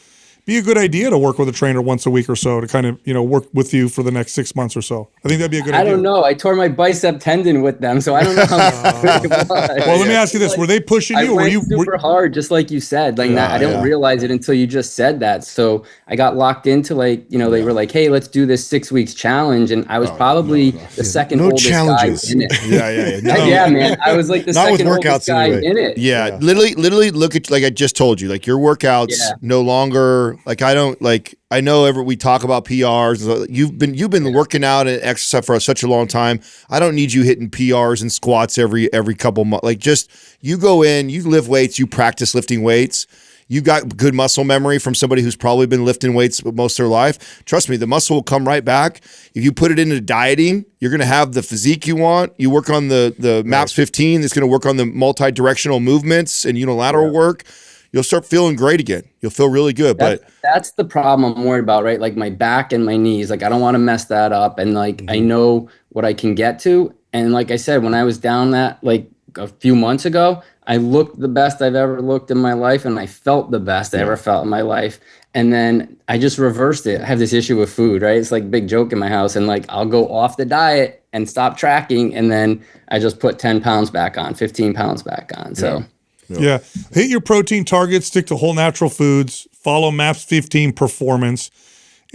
be a good idea to work with a trainer once a week or so to kind of, work with you for the next 6 months or so. I think that'd be a good idea. I don't know. I tore my bicep tendon with them, so I don't know how quick it was. Well, let me ask you this. Were they pushing you? I went super hard, just like you said. Like I didn't realize it until you just said that. So I got locked into they were like, hey, let's do this 6 weeks challenge. And I was probably the second oldest guy in it. Yeah, man. I was like the second oldest guy in it. Yeah. Literally look at, like I just told you, like your workouts no longer, like I don't, like I know we talk about PRs. You've been working out and exercise for such a long time. I don't need you hitting PRs and squats every couple months. Like, just you go in, you lift weights, you practice lifting weights. You got good muscle memory from somebody who's probably been lifting weights most of their life. Trust me, the muscle will come right back. If you put it into dieting, you're going to have the physique you want. You work on the MAPS 15. It's going to work on the multi-directional movements and unilateral work. You'll start feeling great again. You'll feel really good. That's the problem I'm worried about, right? Like my back and my knees. Like I don't want to mess that up. And like I know what I can get to. And like I said, when I was down that like a few months ago, I looked the best I've ever looked in my life, and I felt the best I ever felt in my life. And then I just reversed it. I have this issue with food, right? It's like a big joke in my house. And like I'll go off the diet and stop tracking, and then I just put 10 pounds back on, 15 pounds back on. So. Yeah. Hit your protein targets, stick to whole natural foods, follow MAPS 15 Performance.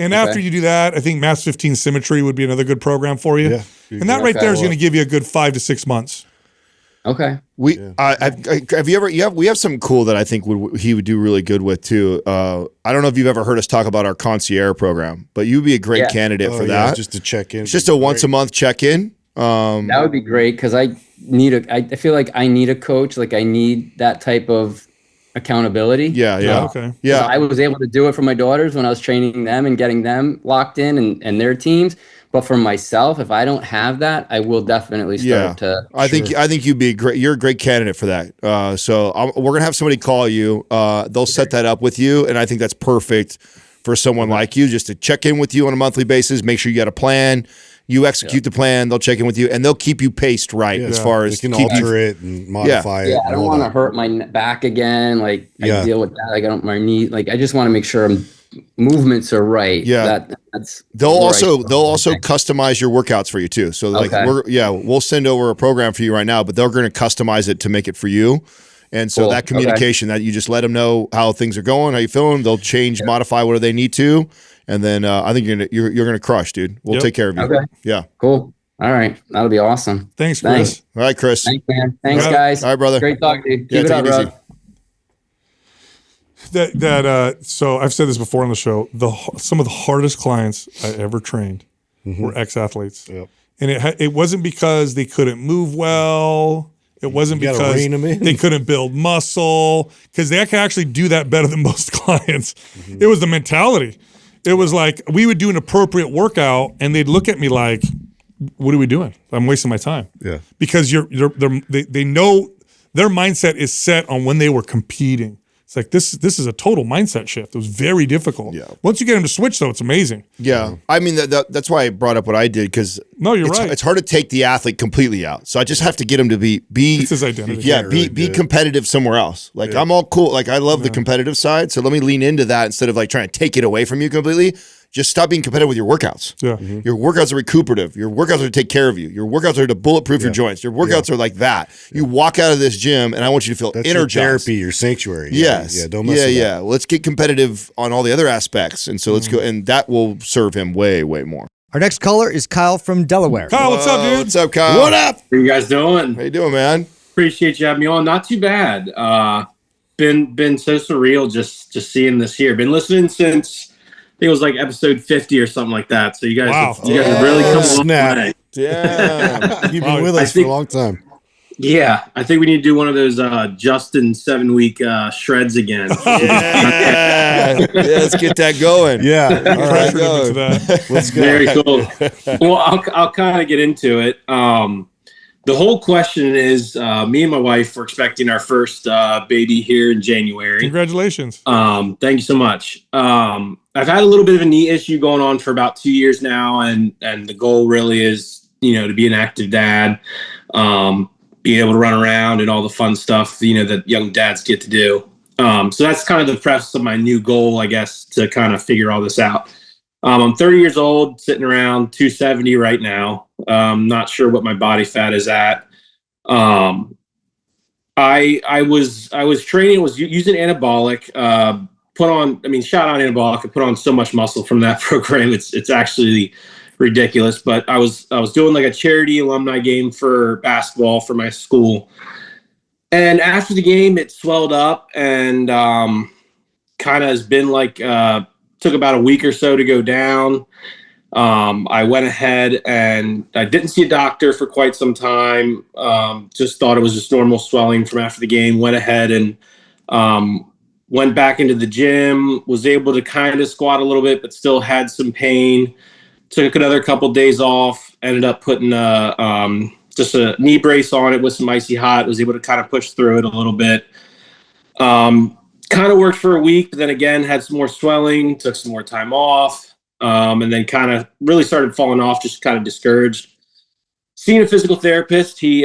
And after you do that, I think MAPS 15 Symmetry would be another good program for you. Yeah. And that right there is going to give you a good 5 to 6 months. Okay. We have something cool that I think he would do really good with too. I don't know if you've ever heard us talk about our concierge program, but you'd be a great candidate for that. Just to check in. It's just a once a month check in. That would be great, because I feel like I need a coach. Like I need that type of accountability. Yeah. Okay. Yeah. I was able to do it for my daughters when I was training them and getting them locked in and their teams. But for myself, if I don't have that, I will definitely start to. I think you'd be great. You're a great candidate for that. So we're gonna have somebody call you. They'll set that up with you, and I think that's perfect for someone like you, just to check in with you on a monthly basis. Make sure you got a plan. You execute the plan. They'll check in with you, and they'll keep you paced right as far as they can alter it and modify it. Yeah, I don't want to hurt my back again. Like I deal with that. Like I don't my knee. Like I just want to make sure movements are right. Yeah, they'll also customize your workouts for you too. So like we'll send over a program for you right now, but they're going to customize it to make it for you. And so that communication that you just let them know how things are going, how you feeling. They'll change, modify whatever they need to, and then I think you're gonna crush, dude. We'll take care of you. Okay. Yeah. Cool. All right. That'll be awesome. Thanks, Chris. All right, Chris. Thanks, man. Thanks, guys. All right, brother. Great talking to you. Keep it up, bro. So I've said this before on the show. Some of the hardest clients I ever trained were ex-athletes, and it wasn't because they couldn't move well. It wasn't because they couldn't build muscle, because they can actually do that better than most clients. It was the mentality. It was like we would do an appropriate workout, and they'd look at me like, "What are we doing? I'm wasting my time." Yeah, because they know their mindset is set on when they were competing. It's like this is a total mindset shift. It was very difficult. Yeah. Once you get them to switch, though, it's amazing. Yeah. I mean, that's why I brought up what I did, because you're right. It's hard to take the athlete completely out. So I just have to get him to be it's his identity. Yeah, be competitive somewhere else. Like I'm all cool. Like I love the competitive side. So let me lean into that instead of like trying to take it away from you completely. Just stop being competitive with your workouts. Yeah. Your workouts are recuperative. Your workouts are to take care of you. Your workouts are to bulletproof your joints. Your workouts are like that. You walk out of this gym, and I want you to feel energized. Your therapy, your sanctuary. Yes. Yeah. Don't mess with that. Well, let's get competitive on all the other aspects, and so let's go, and that will serve him way, way more. Our next caller is Kyle from Delaware. Kyle, what's up, dude? What's up, Kyle? What up? How you guys doing? How you doing, man? Appreciate you having me on. Not too bad. Been so surreal just seeing this here. Been listening since I think it was like episode 50 or something like that. So you guys, have really come a long way. Yeah, you've been with us for a long time. Yeah, I think we need to do one of those Justin 7-week shreds again. Yeah. Let's get that going. Yeah. All right, into that. Let's go. Very cool. Well, I'll kind of get into it. The whole question is, me and my wife were expecting our first baby here in January. Congratulations. Thank you so much. I've had a little bit of a knee issue going on for about 2 years now, and the goal really is, to be an active dad, being able to run around and all the fun stuff, that young dads get to do. So that's kind of the preface of my new goal, I guess, to kind of figure all this out. I'm 30 years old, sitting around 270 right now. Not sure what my body fat is at. I was training, was using Anabolic, shout out Anabolic. I put on so much muscle from that program. It's actually ridiculous, but I was doing like a charity alumni game for basketball for my school. And after the game, it swelled up and kind of has been like, took about a week or so to go down. I went ahead and I didn't see a doctor for quite some time. Just thought it was just normal swelling from after the game. Went ahead and went back into the gym, was able to kind of squat a little bit, but still had some pain. Took another couple days off, ended up putting just a knee brace on it with some icy hot, was able to kind of push through it a little bit. Kind of worked for a week, but then again, had some more swelling, took some more time off, and then kind of really started falling off, just kind of discouraged. Seeing a physical therapist, he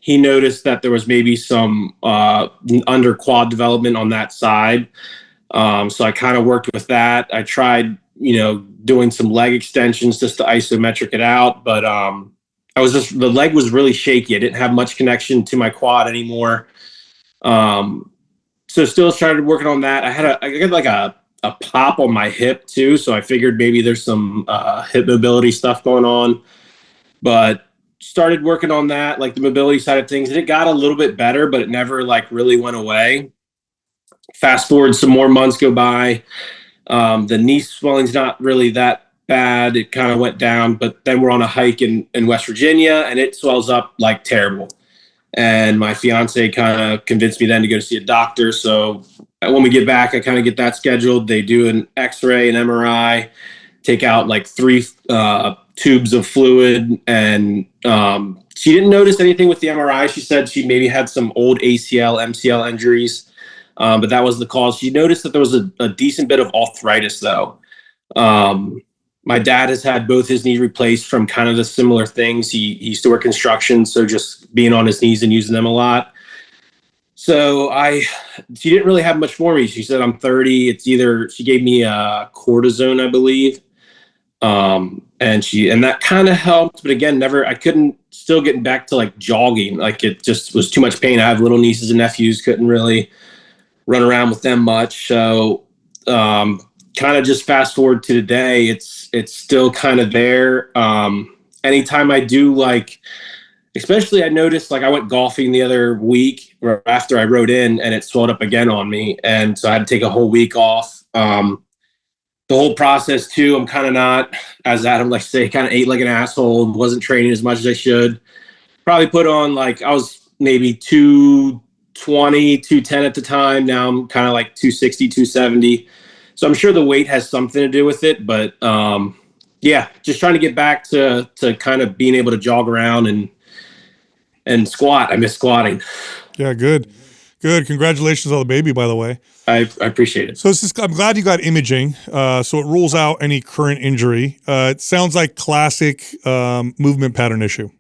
noticed that there was maybe some under quad development on that side. So I kind of worked with that. I tried, doing some leg extensions just to isometric it out, but the leg was really shaky. I didn't have much connection to my quad anymore. So still started working on that. I got like a pop on my hip too. So I figured maybe there's some hip mobility stuff going on, but started working on that, like the mobility side of things. And it got a little bit better, but it never like really went away. Fast forward, some more months go by. The knee swelling's not really that bad. It kind of went down, but then we're on a hike in West Virginia and it swells up like terrible. And my fiance kind of convinced me then to go see a doctor. So when we get back, I kind of get that scheduled. They do an X-ray, an MRI, take out like 3 tubes of fluid. And she didn't notice anything with the MRI. She said she maybe had some old ACL, MCL injuries. But that was the cause. She noticed that there was a decent bit of arthritis, though. My dad has had both his knees replaced from kind of the similar things. He used to work construction, so just being on his knees and using them a lot. So she didn't really have much for me. She said, I'm 30. She gave me cortisone, I believe. And that kind of helped, but again, I couldn't still get back to like jogging. Like it just was too much pain. I have little nieces and nephews, couldn't really run around with them much. So, kind of just fast forward to today, it's still kind of there. Anytime I do especially I noticed I went golfing the other week after I rode in and it swelled up again on me. And so I had to take a whole week off. The whole process too, I'm kind of not, as Adam likes to say, kind of ate like an asshole, wasn't training as much as I should. Probably put on I was maybe 220, 210 at the time. Now I'm kind of 260, 270. So I'm sure the weight has something to do with it, but just trying to get back to kind of being able to jog around and squat. I miss squatting. Yeah, good. Congratulations on the baby, by the way. I appreciate it. So I'm glad you got imaging. So it rules out any current injury. It sounds like classic movement pattern issue.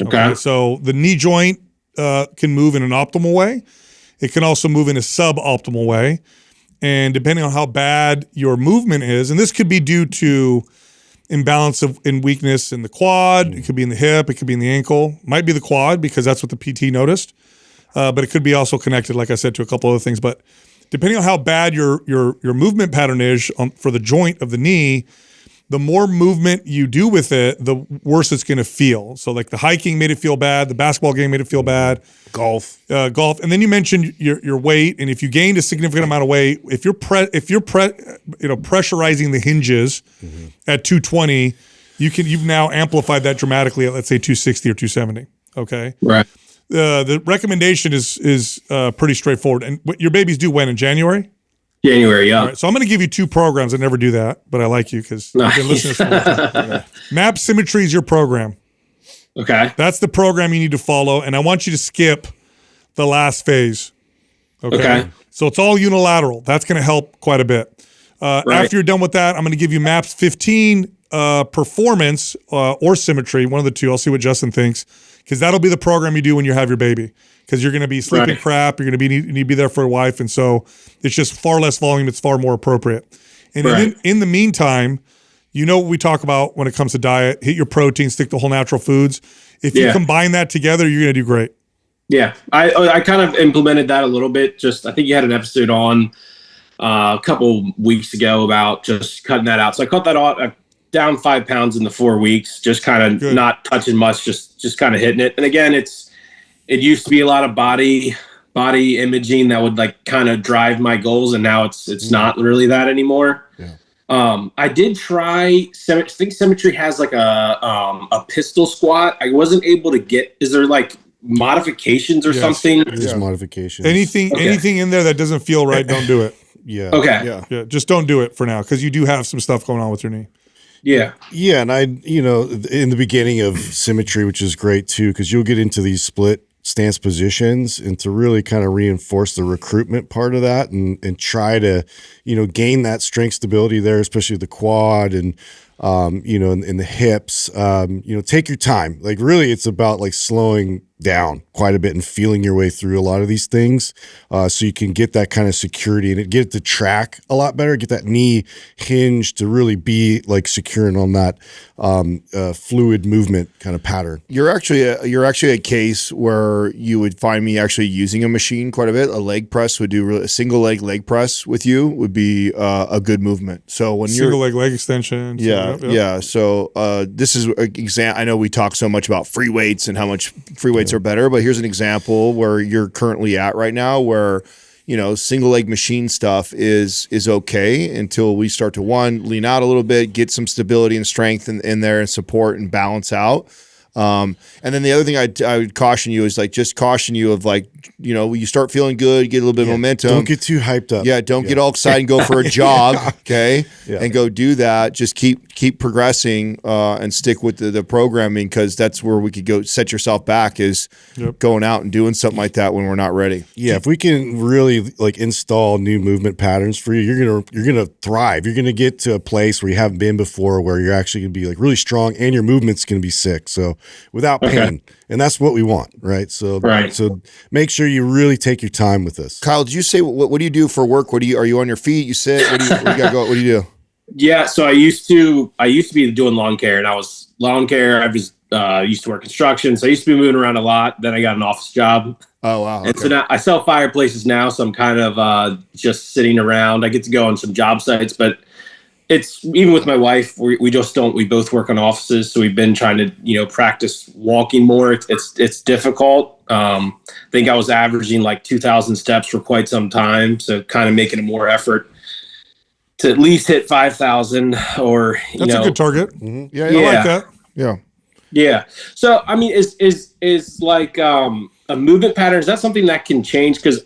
Okay. So the knee joint can move in an optimal way. It can also move in a suboptimal way. And depending on how bad your movement is, and this could be due to imbalance in weakness in the quad, it could be in the hip, it could be in the ankle, might be the quad because that's what the PT noticed, but it could be also connected, like I said, to a couple other things. But depending on how bad your movement pattern is for the joint of the knee, the more movement you do with it, the worse it's going to feel. So the hiking made it feel bad, the basketball game made it feel bad, golf, and then you mentioned your weight, and if you gained a significant amount of weight, if you're pressurizing the hinges at 220, you've now amplified that dramatically at, let's say, 260 or 270. Okay. Right. The recommendation is pretty straightforward. And your baby's due when? In January? January, yeah. All right, so I'm going to give you 2 programs. I never do that, but I like you because you've been listening for a long time. MAP Symmetry is your program. Okay. That's the program you need to follow, and I want you to skip the last phase. Okay. So it's all unilateral. That's going to help quite a bit. After you're done with that, I'm going to give you MAPS 15 Performance or Symmetry, one of the two. I'll see what Justin thinks, because that'll be the program you do when you have your baby, because you're going to be sleeping crap. You're going to need to be there for a wife, and so it's just far less volume. It's far more appropriate. And in the meantime, you know what we talk about when it comes to diet: hit your protein, stick to whole natural foods. If you combine that together, you're going to do great. Yeah, I kind of implemented that a little bit. Just I think you had an episode on a couple weeks ago about just cutting that out. So I cut that off, down 5 pounds in the 4 weeks, just kind of not touching much, just kind of hitting it. And again, it used to be a lot of body imaging that would like kind of drive my goals, and now it's not really that anymore. Yeah. I did try. I think Symmetry has like a pistol squat. I wasn't able to get. Is there like modifications or something? There's modifications. Anything in there that doesn't feel right, don't do it. Yeah. Okay. Yeah. Just don't do it for now, because you do have some stuff going on with your knee. Yeah. Yeah. And in the beginning of Symmetry, which is great too, because you'll get into these split stance positions, and to really kind of reinforce the recruitment part of that and try to, gain that strength stability there, especially the quad and, in the hips, take your time. Like really it's about like slowing down quite a bit and feeling your way through a lot of these things, so you can get that kind of security and get it to track a lot better, get that knee hinge to really be like securing on that fluid movement kind of pattern. You're actually a case where you would find me actually using a machine quite a bit. A leg press would do a single leg press with you would be a good movement. So when single leg extension. Yeah. So this is an example. I know we talk so much about free weights and how much free weights are better, but here's an example where you're currently at right now, where single leg machine stuff is okay until we start to lean out a little bit, get some stability and strength in there and support and balance out. And then the other thing I would caution you is you start feeling good, get a little bit of momentum. Don't get too hyped up. Yeah, don't get all excited and go for a jog, okay? Yeah. And go do that. Just keep progressing and stick with the programming, because that's where we could go set yourself back, is going out and doing something like that when we're not ready. Yeah, if we can really like install new movement patterns for you, you're gonna thrive. You're gonna get to a place where you haven't been before, where you're actually gonna be like really strong and your movement's gonna be sick. So without pain. And that's what we want, right? So make sure you really take your time with this. Kyle, did you say what do you do for work? Are you on your feet? You sit? What do you do? Yeah, so I used to be doing lawn care, and I was lawn care. I was used to work construction, so I used to be moving around a lot. Then I got an office job. Oh wow! And so now I sell fireplaces now, so I'm kind of just sitting around. I get to go on some job sites, but it's even with my wife, we just don't. We both work on offices, so we've been trying to practice walking more. It's difficult. I think I was averaging like 2,000 steps for quite some time, so kind of making a more effort to at least hit 5,000. Or that's a good target. Mm-hmm. Yeah, I like that. Yeah. So I mean, is like a movement pattern, is that something that can change? Because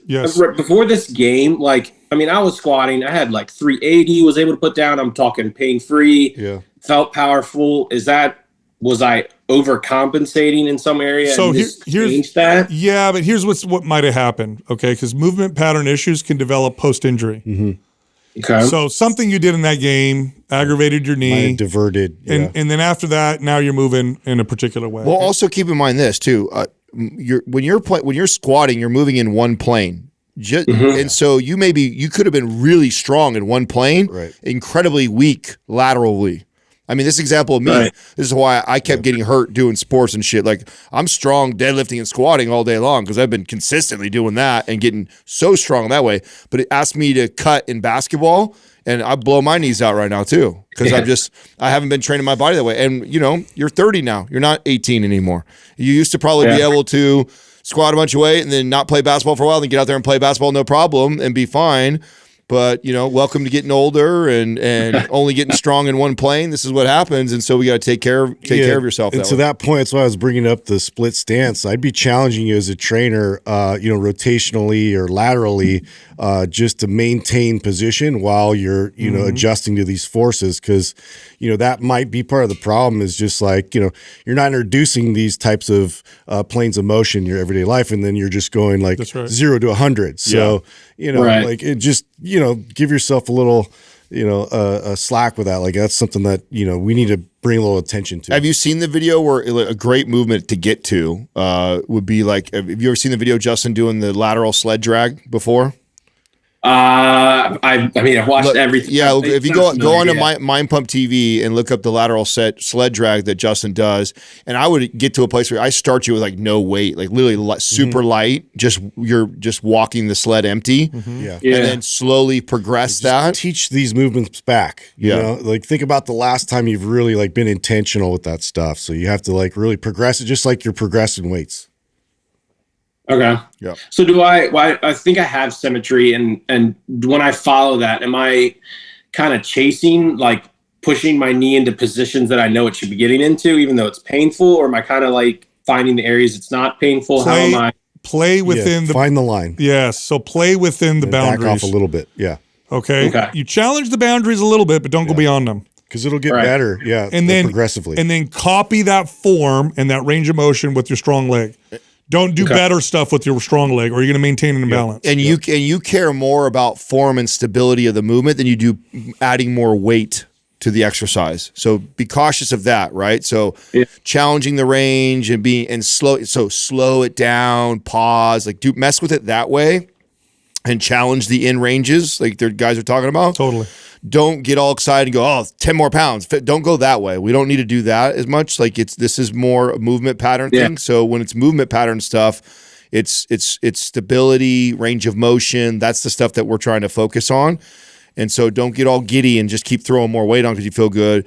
before this game, I was squatting. I had like 380, was able to put down. I'm talking pain-free. Yeah. Felt powerful. Was I overcompensating in some area? So here's that. Yeah, but here's what might have happened. Okay, because movement pattern issues can develop post-injury. Mm-hmm. Okay. So something you did in that game aggravated your knee, might have diverted, and then after that, now you're moving in a particular way. Well, also keep in mind this too. When you're squatting, you're moving in one plane. And so you could have been really strong in one plane, incredibly weak laterally. I mean, this example of me, this is why I kept getting hurt doing sports and shit. Like, I'm strong deadlifting and squatting all day long because I've been consistently doing that and getting so strong that way. But it asked me to cut in basketball, and I blow my knees out right now too, because I haven't been training my body that way. And you're 30 now. You're not 18 anymore. You used to probably be able to squat a bunch of weight and then not play basketball for a while, then get out there and play basketball no problem and be fine. But welcome to getting older and only getting strong in one plane. This is what happens, and so we got to take care of yourself. And to that point, that's why I was bringing up the split stance. I'd be challenging you as a trainer, rotationally or laterally, just to maintain position while you're adjusting to these forces, because that might be part of the problem. Is just like you're not introducing these types of planes of motion in your everyday life, and then you're just going like 0 to 100. So like it just give yourself a little, a slack with that. Like that's something that, we need to bring a little attention to. Have you seen the video where a great movement to get to would be like, have you ever seen the video Justin doing the lateral sled drag before? I mean, I've watched everything. Yeah, if you go on to Mind Pump TV and look up the lateral sled drag that Justin does, and I would get to a place where I start you with like no weight, like literally super light, you're just walking the sled empty, and then slowly progress that. Teach these movements back. You know, like think about the last time you've really like been intentional with that stuff. So you have to like really progress it, just like you're progressing weights. Okay. Yeah. So I think I have Symmetry, and when I follow that, am I kind of chasing, like pushing my knee into positions that I know it should be getting into, even though it's painful, or am I kind of like finding the areas it's not painful? How am I? Play within find the line. Yes. So play within the boundaries. Back off a little bit. Yeah. Okay. You challenge the boundaries a little bit, but don't go beyond them. Because it'll get better. Yeah. And then progressively. And then copy that form and that range of motion with your strong leg. Don't do better stuff with your strong leg, or you're going to maintain an imbalance. And you care more about form and stability of the movement than you do adding more weight to the exercise. So be cautious of that, right? So challenging the range and slow it down, pause, like mess with it that way, and challenge the in ranges, like the guys are talking about. Totally. Don't get all excited and go, 10 more pounds. Don't go that way. We don't need to do that as much. Like this is more a movement pattern thing. So when it's movement pattern stuff, it's stability, range of motion. That's the stuff that we're trying to focus on. And so don't get all giddy and just keep throwing more weight on because you feel good.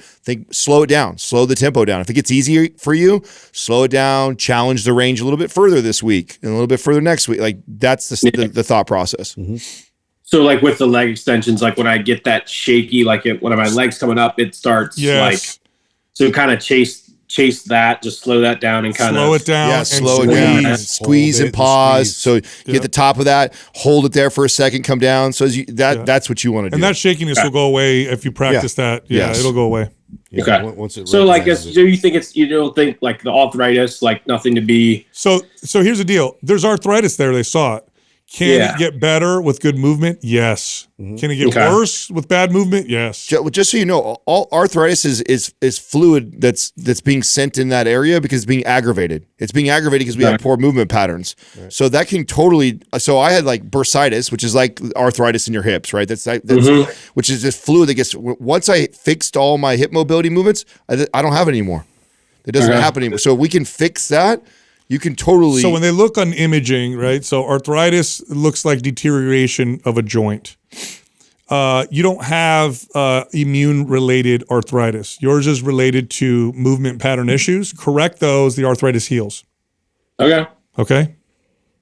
Slow it down, slow the tempo down. If it gets easier for you, slow it down, challenge the range a little bit further this week and a little bit further next week. Like that's the thought process. Mm-hmm. So like with the leg extensions, like when I get that shaky, like when my leg's coming up, it starts so kind of chase that, just slow that down and kind of slow it down. Yeah, slow it down. Squeeze and pause. So you get the top of that, hold it there for a second, come down. So that's what you want to do. And that shakiness will go away if you practice that. Yeah, it'll go away. Okay. Once it so like, do you think you don't think like the arthritis, like nothing to be? So here's the deal. There's arthritis there. They saw it. Can it get better with good movement? Yes. Mm-hmm. Can it get worse with bad movement? Yes. Just so you know, all arthritis is fluid that's being sent in that area because it's being aggravated. It's being aggravated because we have poor movement patterns. Right. So that can totally. So I had like bursitis, which is like arthritis in your hips, right? That's which is this fluid that gets. Once I fixed all my hip mobility movements, I don't have it anymore. It doesn't happen anymore. So if we can fix that, you can totally. So when they look on imaging, right? So arthritis looks like deterioration of a joint. You don't have immune-related arthritis. Yours is related to movement pattern issues. Correct those, the arthritis heals. Okay. Okay.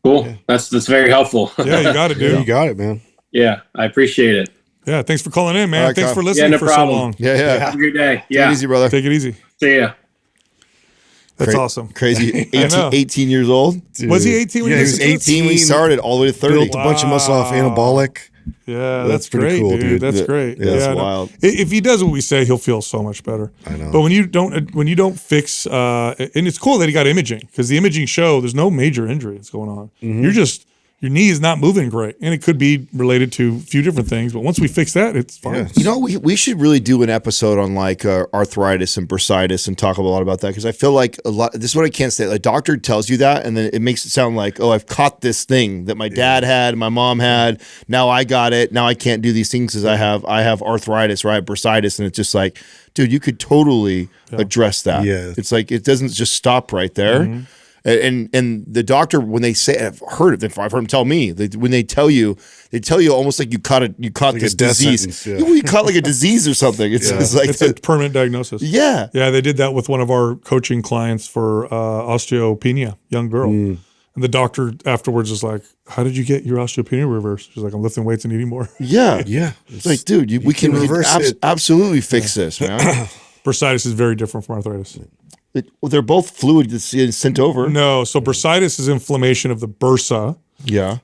Cool. Yeah. That's very helpful. Yeah, you got it, dude. You got it, man. Yeah, I appreciate it. Yeah, thanks for calling in, man. Right, thanks for listening for so long. Yeah. Have a good day. Yeah. Take it easy, brother. Take it easy. See ya. That's awesome. Crazy. 18 years old. Dude. Was he 18 when he was 18 when he started, all the way to 30. Built a bunch of muscle off Anabolic. Yeah, that's pretty great, cool, dude. That's great. Yeah, that's wild. If he does what we say, he'll feel so much better. I know. But when you don't fix, and it's cool that he got imaging, because the imaging show there's no major injury that's going on. Mm-hmm. Your knee is not moving great, and it could be related to a few different things. But once we fix that, it's fine. Yeah. You know, we should really do an episode on like arthritis and bursitis and talk a lot about that, because I feel like this is what I can't say. Like, doctor tells you that, and then it makes it sound like, oh, I've caught this thing that my dad had, my mom had. Now I got it. Now I can't do these things because I have arthritis or I have bursitis, and it's just like, dude, you could totally address that. Yeah. It's like it doesn't just stop right there. Mm-hmm. And the doctor, when they say, I've heard them tell me, when they tell you almost like you caught like this disease. Sentence, you caught like a disease or something. It's like it's a permanent diagnosis. Yeah. Yeah, they did that with one of our coaching clients for osteopenia, young girl. And the doctor afterwards is like, how did you get your osteopenia reversed? She's like, I'm lifting weights and eating more. Yeah. Yeah. It's like, dude, we can reverse it. absolutely fix this, man. Bursitis is very different from arthritis. They're both fluid that's sent over. No, so bursitis is inflammation of the bursa. Yeah.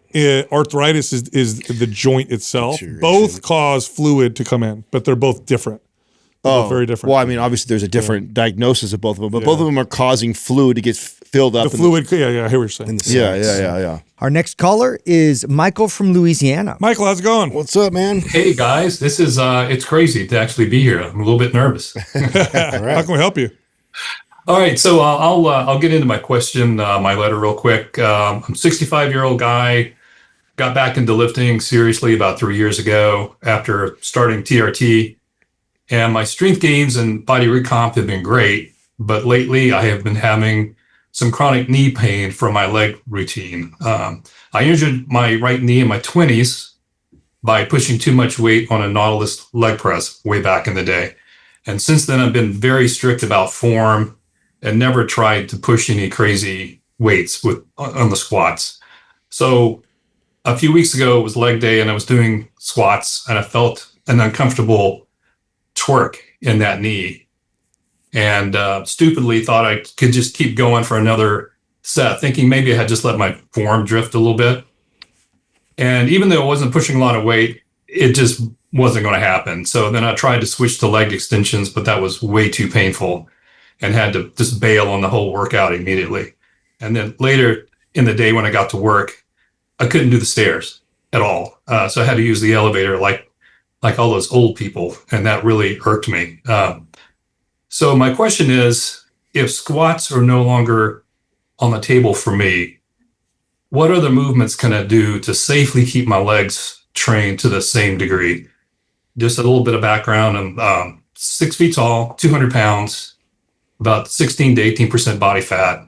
Arthritis is the joint itself. Deterioration. Both cause fluid to come in, but they're both different. They're both very different. Well, I mean, obviously there's a different diagnosis of both of them, but both of them are causing fluid to get filled up. The fluid, yeah, I hear what you're saying. Yeah. Our next caller is Michael from Louisiana. Michael, how's it going? What's up, man? Hey guys, this is it's crazy to actually be here. I'm a little bit nervous. How can we help you? All right, so I'll get into my question, my letter real quick. I'm a 65-year-old guy, got back into lifting seriously about 3 years ago after starting TRT, and my strength gains and body recomp have been great, but lately I have been having some chronic knee pain from my leg routine. I injured my right knee in my 20s by pushing too much weight on a Nautilus leg press way back in the day. And since then, I've been very strict about form and never tried to push any crazy weights on the squats. So a few weeks ago, it was leg day and I was doing squats and I felt an uncomfortable twerk in that knee. And stupidly thought I could just keep going for another set, thinking maybe I had just let my form drift a little bit. And even though I wasn't pushing a lot of weight, it just wasn't going to happen. So then I tried to switch to leg extensions, but that was way too painful and had to just bail on the whole workout immediately. And then later in the day when I got to work, I couldn't do the stairs at all. So I had to use the elevator like all those old people, and that really irked me. So my question is, if squats are no longer on the table for me, what other movements can I do to safely keep my legs trained to the same degree? Just a little bit of background. I'm 6 feet tall, 200 pounds, about 16 to 18% body fat.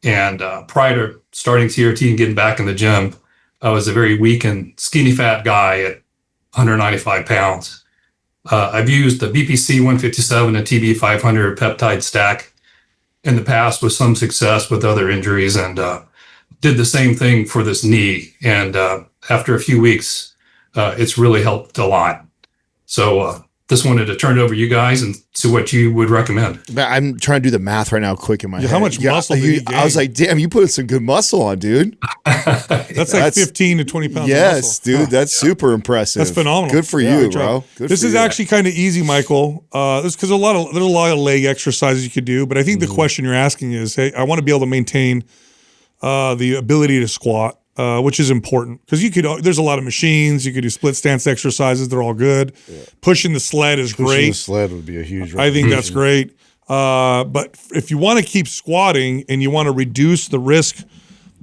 And prior to starting TRT and getting back in the gym, I was a very weak and skinny fat guy at 195 pounds. I've used the BPC 157 and TB 500 peptide stack in the past with some success with other injuries, and did the same thing for this knee. And after a few weeks, it's really helped a lot. So just wanted to turn it over to you guys and see what you would recommend. I'm trying to do the math right now quick in my head. How much muscle did you gain? I was like, damn, you put some good muscle on, dude. That's like 15 to 20 pounds of yes, muscle. dude, that's super impressive. That's phenomenal. Good for Yeah, you, good job. bro. Good This for is you. actually kind of easy, Michael. This because there's a lot of leg exercises you could do, but I think the question you're asking is, hey, I want to be able to maintain the ability to squat, which is important because there's a lot of machines. You could do split stance exercises. They're all good. Yeah. Pushing the sled is Pushing great. the sled would be a huge I think that's great. But if you want to keep squatting and you want to reduce the risk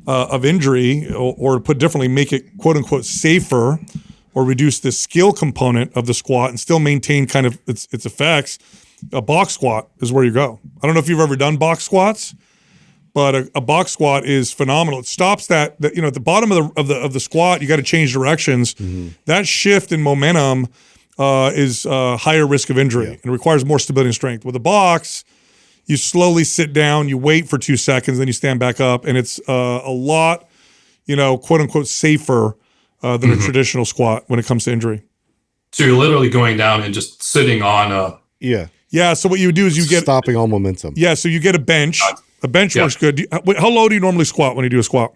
of injury, or put differently, make it quote unquote safer, or reduce the skill component of the squat and still maintain kind of its effects, a box squat is where you go. I don't know if you've ever done box squats, but a box squat is phenomenal. It stops that at the bottom of the squat, you got to change directions. That shift in momentum is higher risk of injury and it requires more stability and strength. With a box, you slowly sit down, you wait for 2 seconds, then you stand back up, and it's a lot, quote unquote safer than a traditional squat when it comes to injury. So you're literally going down and just sitting on a... Yeah, so what you would do is you get... Stopping all momentum. Yeah, so you get a bench. A bench works good. How low do you normally squat when you do a squat?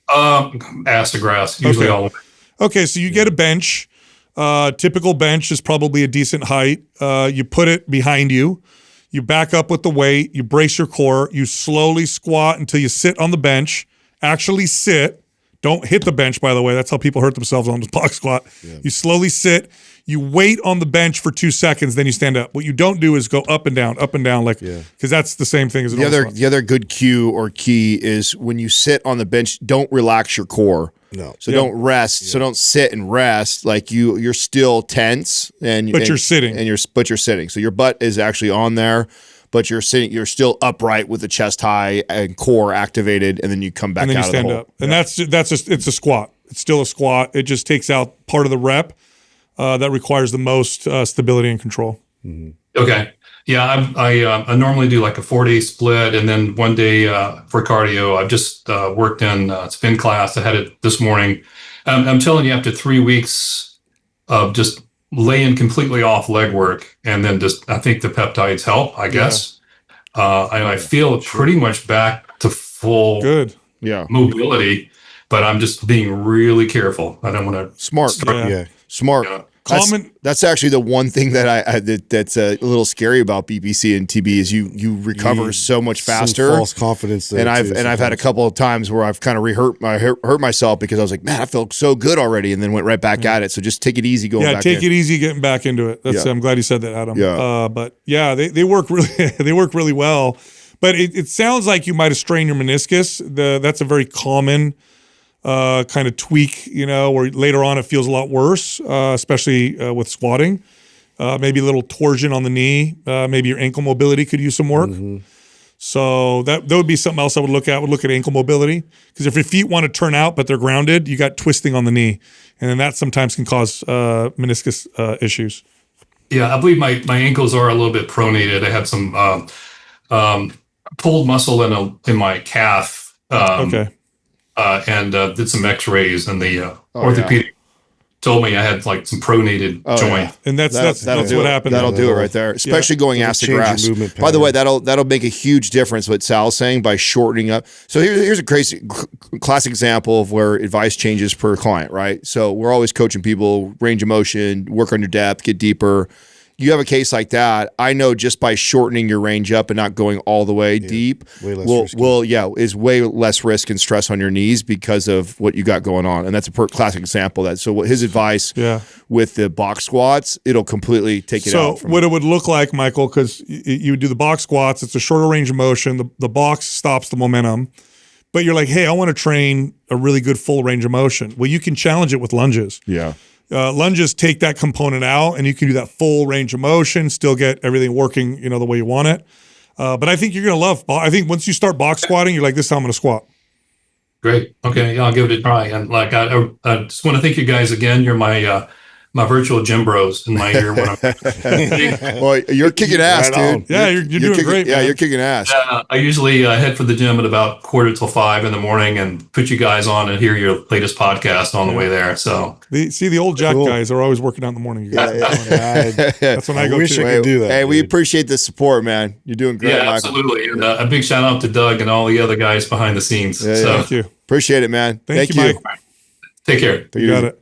Ass to grass, usually all the way. Okay, so you get a bench. Typical bench is probably a decent height. You put it behind you. You back up with the weight. You brace your core. You slowly squat until you sit on the bench. Actually sit. Don't hit the bench, by the way. That's how people hurt themselves on the box squat. Yeah. You slowly sit. You wait on the bench for 2 seconds, then you stand up. What you don't do is go up and down, because that's the same thing as a normal squat. The other good cue or key is when you sit on the bench, don't relax your core. No. So don't rest. Yeah. So don't sit and rest. Like you're still tense you're sitting. But you're sitting. So your butt is actually on there, but you're sitting. You're still upright with the chest high and core activated, and then you come back and then out you stand of the hole. up. And that's just it's a squat. It's still a squat. It just takes out part of the rep that requires the most stability and control. Okay. Yeah, I normally do like a 4-day split, and then one day for cardio. I've just worked in spin class. I had it this morning. I'm telling you, after 3 weeks of just laying completely off leg work, and then just I think the peptides help, I guess. And I feel pretty much back to full mobility, but I'm just being really careful. I don't want to smart. Smart. Yeah. That's actually the one thing that that's a little scary about BPC and TB is you recover so much faster. Some false confidence there, and I've had a couple of times where I've kind of hurt myself because I was like, man, I felt so good already, and then went right back at it. So just take it easy going back. Yeah, take it easy getting back into it. I'm glad you said that, Adam. Yeah. But yeah, they work really they work really well. But it sounds like you might have strained your meniscus. That's a very common kind of tweak, where later on it feels a lot worse, especially with squatting. Maybe a little torsion on the knee. Maybe your ankle mobility could use some work. So that would be something else I would look at. Ankle mobility, because if your feet want to turn out but they're grounded, you got twisting on the knee, and then that sometimes can cause meniscus issues. Yeah, I believe my ankles are a little bit pronated. I had some pulled muscle in my calf. And did some X-rays, and the orthopedic told me I had like some pronated joint. Yeah. And that's what happened. That'll do it right there, especially going acid grass. By the way, that'll make a huge difference. What Sal's saying by shortening up. So here's a classic example of where advice changes per client, right? So we're always coaching people, range of motion, work on your depth, get deeper. You have a case like that, I know just by shortening your range up and not going all the way deep is way less risk and stress on your knees because of what you got going on. And that's a classic example of that. So his advice with the box squats, it'll completely take it out. So what it would look like, Michael, because you would do the box squats, it's a shorter range of motion, the box stops the momentum, but you're like, hey, I want to train a really good full range of motion. Well, you can challenge it with lunges. Yeah. Lunges take that component out, and you can do that full range of motion, still get everything working, the way you want it. But I think you're going to love. I think once you start box squatting, you're like, this is how I'm going to squat. Great. Okay, I'll give it a try. And like, I just want to thank you guys again. You're my virtual gym bros in my ear. When I'm well, you're kicking ass, dude. Yeah, you're doing great. Yeah, you're kicking ass. I usually head for the gym at about 4:45 in the morning and put you guys on and hear your latest podcast on the way there. So the old Jack guys are always working out in the morning. That's when I go. Wish I could do that. Hey, we appreciate the support, man. You're doing great. Yeah, absolutely. And a big shout out to Doug and all the other guys behind the scenes. Thank you. Appreciate it, man. Thank you, Mike. Take care. You got it.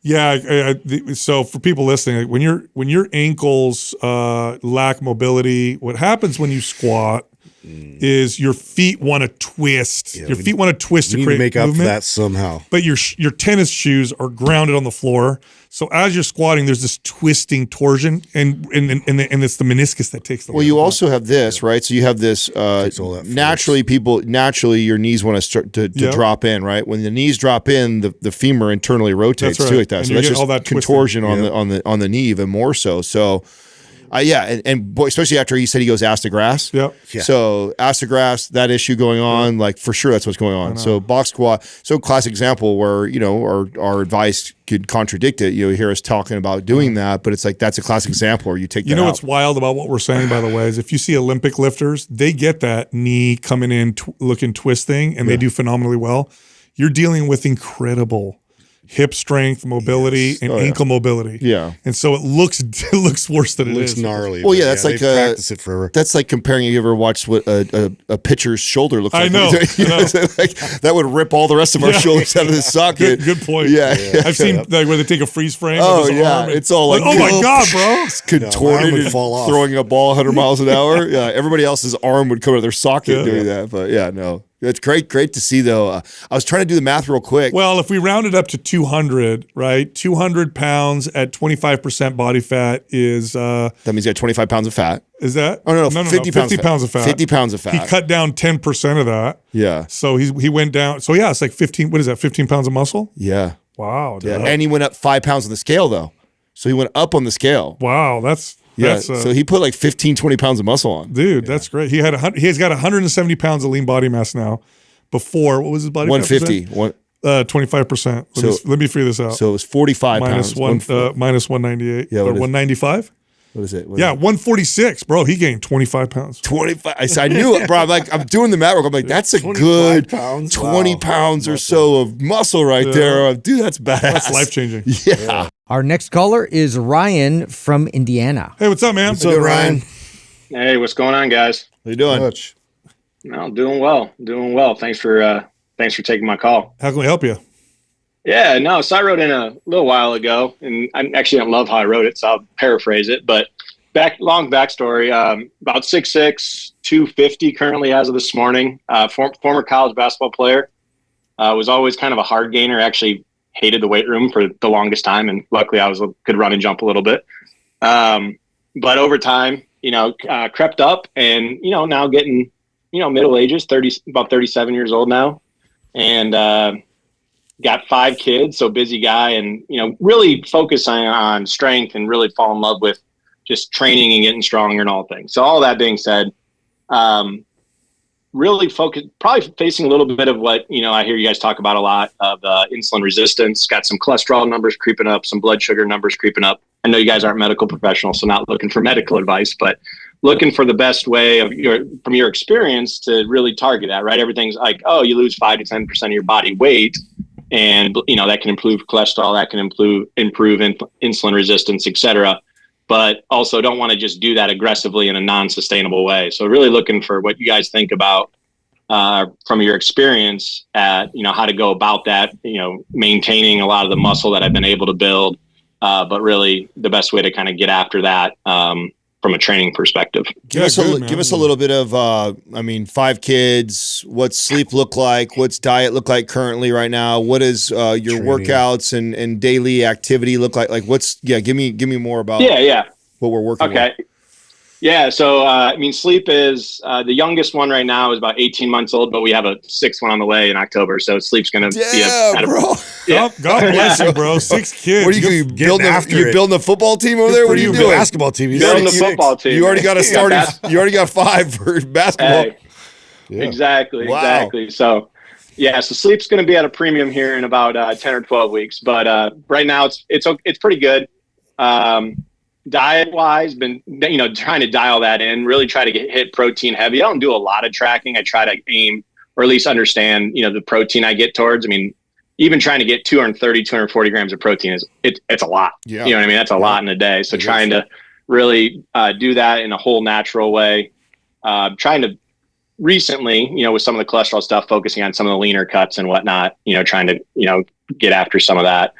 Yeah. So for people listening, when your ankles lack mobility, what happens when you squat is your feet want to twist. Your feet want to twist to create make up movement, for that somehow. But your tennis shoes are grounded on the floor. So as you're squatting, there's this twisting torsion, and it's the meniscus that takes the weight. Well, you also have this, right? So you have this naturally your knees want to start to drop in, right? When the knees drop in, the femur internally rotates too like that. And so that's just all that contortion on the knee even more so. So and boy, especially after he said he goes ass to grass. Yep. Yeah. So ass to grass, that issue going on, like for sure that's what's going on. So box squat, classic example where, our advice could contradict it. You hear us talking about doing that, but it's like that's a classic example where you take that out. What's wild about what we're saying, by the way, is if you see Olympic lifters, they get that knee coming in looking twisting, and they do phenomenally well. You're dealing with incredible hip strength, mobility, and ankle mobility. Yeah. And so it looks worse than it is. It looks gnarly. Well, that's like practice it forever. That's like comparing. You ever watched what a pitcher's shoulder looks like? I know. Like, that would rip all the rest of our shoulders out of the socket. Good point. Yeah. I've seen like where they take a freeze frame. Oh of his arm it's all like, oh my god, bro, it's contorted and throwing a ball 100 miles an hour. Yeah, everybody else's arm would come out of their socket doing that. But it's great to see though. I was trying to do the math real quick. Well, if we round it up to 200, right? 200 pounds at 25% body fat is that means you got 25 pounds of fat. Is that? Oh no, 50 pounds of fat. 50 pounds of fat. He cut down 10% of that. Yeah. So he went down. So it's like 15. What is that? 15 pounds of muscle? Yeah. Wow. Dude. Yeah. And he went up 5 pounds on the scale though. So he went up on the scale. Wow. That's so he put like 15, 20 pounds of muscle on. Dude, that's great. He's got 170 pounds of lean body mass now. Before, what was his body 150. 25%. Let me figure this out. So it was 45 pounds. Minus 198. Yeah, or 195? What is it? 146, bro. He gained 25 pounds. 25. I knew it, bro. I'm doing the math work. I'm like, that's a good pounds? 20 pounds or so of muscle right there. Dude, that's badass. That's life-changing. Yeah. Our next caller is Ryan from Indiana. Hey, what's up, man? What's up, Ryan? Hey, what's going on, guys? How you doing? No, doing well. Thanks for taking my call. How can we help you? Yeah, no, so I wrote in a little while ago, and I actually don't love how I wrote it, so I'll paraphrase it. But long backstory, about 6'6", 250 currently as of this morning. Former college basketball player. Was always kind of a hard gainer. Actually hated the weight room for the longest time, and luckily I could run and jump a little bit. But over time, crept up, and now getting middle ages, about 37 years old now, and got 5 kids, so busy guy, and really focusing on strength and really fall in love with just training and getting stronger and all things. So all that being said, really probably facing a little bit of what I hear you guys talk about a lot of insulin resistance. Got some cholesterol numbers creeping up, some blood sugar numbers creeping up. I know you guys aren't medical professionals, so not looking for medical advice, but looking for the best way from your experience to really target that, right? Everything's like, oh, you lose 5 to 10% of your body weight, and that can improve cholesterol, that can improve insulin resistance, et cetera. But also don't want to just do that aggressively in a non-sustainable way. So really looking for what you guys think about from your experience at, how to go about that, maintaining a lot of the muscle that I've been able to build, but really the best way to kind of get after that from a training perspective. Give us a little bit of, 5 kids, what's sleep look like? What's diet look like currently right now? What is your training, workouts and daily activity look like? Like give me more about what we're working with. Okay. Yeah. So, sleep is, the youngest one right now is about 18 months old, but we have a 6th one on the way in October. So sleep's going to be bro. God bless you, bro. 6 kids. What are you building a football team over there? What are you doing? Basketball team. Building a football team. You already got you already got 5 for basketball. Hey, exactly. So, so sleep's going to be at a premium here in about 10 or 12 weeks. But right now it's pretty good. Diet wise, been trying to dial that in, really try to hit protein heavy. I don't do a lot of tracking. I try to aim, or at least understand the protein I get towards. Even trying to get 240 grams of protein it's a lot. Yeah. That's a lot in a day. So trying to really do that in a whole natural way. Trying to recently, with some of the cholesterol stuff, focusing on some of the leaner cuts and whatnot, trying to, get after some of that.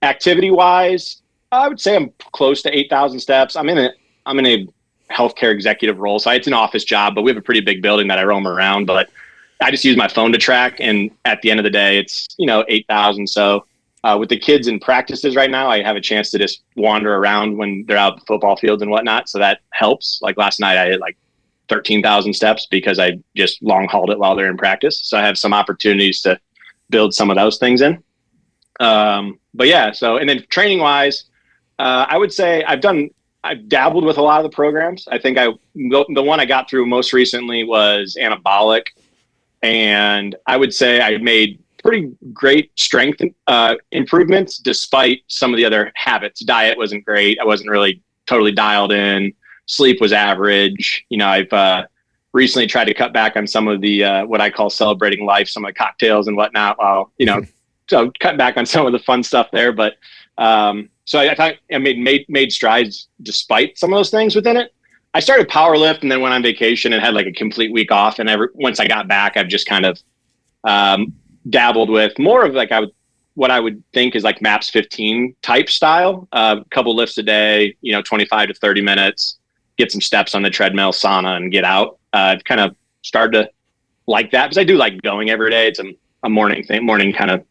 Activity wise, I would say I'm close to 8,000 steps. I'm in a healthcare executive role. So it's an office job, but we have a pretty big building that I roam around, but I just use my phone to track. And at the end of the day, it's, 8,000. So with the kids in practices right now, I have a chance to just wander around when they're out at the football fields and whatnot. So that helps. Like last night I hit like 13,000 steps because I just long hauled it while they're in practice. So I have some opportunities to build some of those things in. And then training wise, I would say I've dabbled with a lot of the programs. I think the one I got through most recently was Anabolic. And I would say I made pretty great strength improvements despite some of the other habits. Diet wasn't great. I wasn't really totally dialed in. Sleep was average. I've recently tried to cut back on some of the what I call celebrating life, some of the cocktails and whatnot. So cut back on some of the fun stuff there. But so I thought I made strides despite some of those things within it. I started Powerlift and then went on vacation and had like a complete week off. And once I got back, I've just kind of dabbled with more of like what I would think is like MAPS 15 type style. A couple lifts a day, 25 to 30 minutes, get some steps on the treadmill, sauna, and get out. I've kind of started to like that because I do like going every day. It's a morning kind of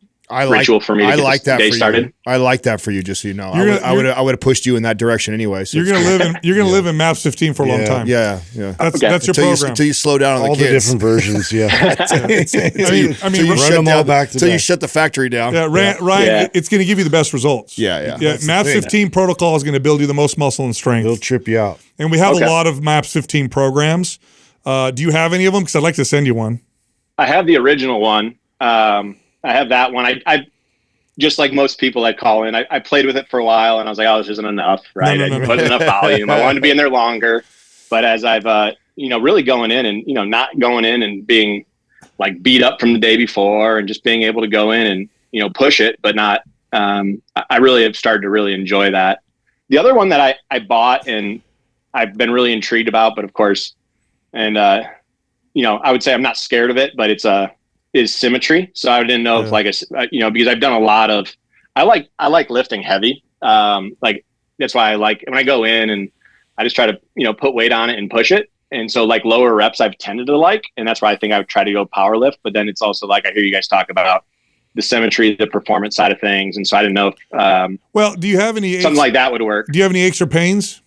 ritual for me to get the day started. I like that for you, just so you know. I would have pushed you in that direction anyway. So you're gonna live in MAPS 15 for a long time. Yeah. That's your program until you slow down on all the kids. Different versions. Yeah. Run them all back until you shut the factory down. Yeah, Ryan, it's going to give you the best results. Yeah. MAPS 15 protocol is going to build you the most muscle and strength. It'll trip you out. And we have a lot of MAPS 15 programs. Do you have any of them? Because I'd like to send you one. I have the original one. I have that one. just like most people that call in, I played with it for a while and I was like, oh, this isn't enough, right? No. I wasn't enough volume. I wanted to be in there longer. But as I've, really going in and, not going in and being like beat up from the day before and just being able to go in and, push it, but not, I really have started to really enjoy that. The other one that I bought and I've been really intrigued about, but of course, and, I would say I'm not scared of it, but is Symmetry. So I didn't know if because I've done a lot of, I like lifting heavy. Like that's why I like when I go in and I just try to, put weight on it and push it. And so like lower reps I've tended to like, and that's why I think I would try to go power lift. But then it's also like, I hear you guys talk about the Symmetry, the performance side of things. And so I didn't know if, well, do you have any something like that would work? Do you have any aches or pains?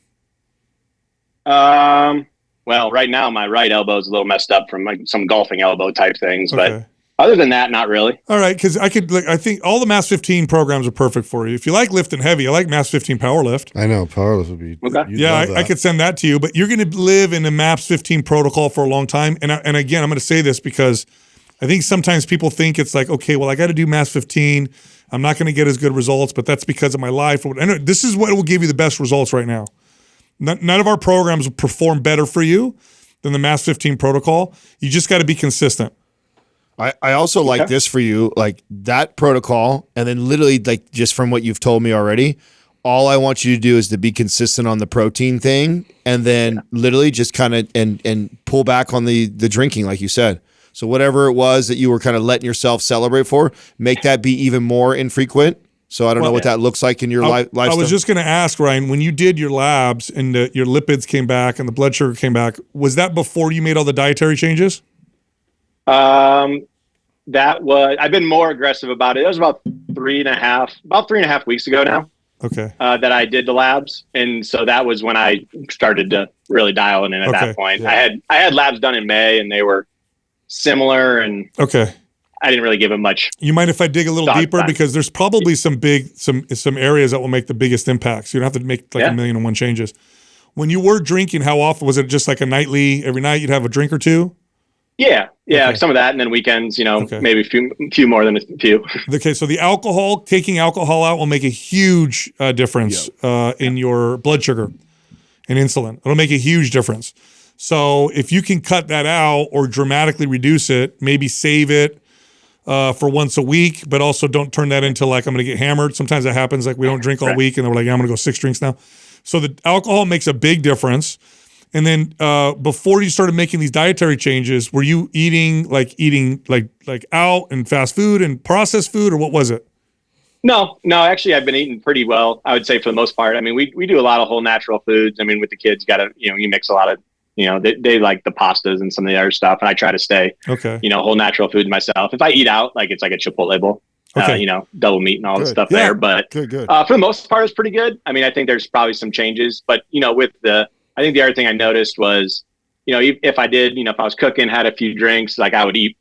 Well, right now my right elbow is a little messed up from like some golfing elbow type things, but other than that, not really. All right, because I think all the Mass 15 programs are perfect for you. If you like lifting heavy, I like Mass 15 Powerlift. I know Powerlift would be. Okay. Yeah, I could send that to you, but you're going to live in a Mass 15 protocol for a long time. And again, I'm going to say this because I think sometimes people think it's like, okay, well, I got to do Mass 15. I'm not going to get as good results, but that's because of my life. And this is what will give you the best results right now. None of our programs will perform better for you than the Mass 15 protocol. You just got to be consistent. I also like this for you, like that protocol, and then literally like just from what you've told me already, all I want you to do is to be consistent on the protein thing, and then literally just kind of and pull back on the drinking, like you said. So whatever it was that you were kind of letting yourself celebrate for, make that be even more infrequent. So I don't know what that looks like in your lifestyle. I was just going to ask, Ryan, when you did your labs and your lipids came back and the blood sugar came back, was that before you made all the dietary changes? That was, I've been more aggressive about it. It was about 3.5 weeks ago now. Okay. That I did the labs. And so that was when I started to really dial in at that point. Yeah. I had labs done in May and they were similar and I didn't really give it much. You mind if I dig a little deeper? Because there's probably some areas that will make the biggest impacts. You don't have to make like 1,000,001 changes. When you were drinking, how often? Was it just like a nightly, every night you'd have a drink or two? Yeah. Some of that. And then weekends, maybe a few more than a few. Okay. So the taking alcohol out will make a huge difference in your blood sugar and insulin. It'll make a huge difference. So if you can cut that out or dramatically reduce it, maybe save it for once a week, but also don't turn that into like, I'm going to get hammered. Sometimes that happens. Like we don't drink all week and then we're like, I'm going to go 6 drinks now. So the alcohol makes a big difference. And then before you started making these dietary changes, were you eating out and fast food and processed food, or what was it? No, actually I've been eating pretty well, I would say, for the most part. I mean, we do a lot of whole natural foods. I mean, with the kids, you mix a lot of, they like the pastas and some of the other stuff. And I try to stay, whole natural food myself. If I eat out, like it's like a Chipotle bowl, double meat and all the stuff there. But for the most part, it's pretty good. I mean, I think there's probably some changes, but I think the other thing I noticed was, if I did, if I was cooking, had a few drinks, like I would eat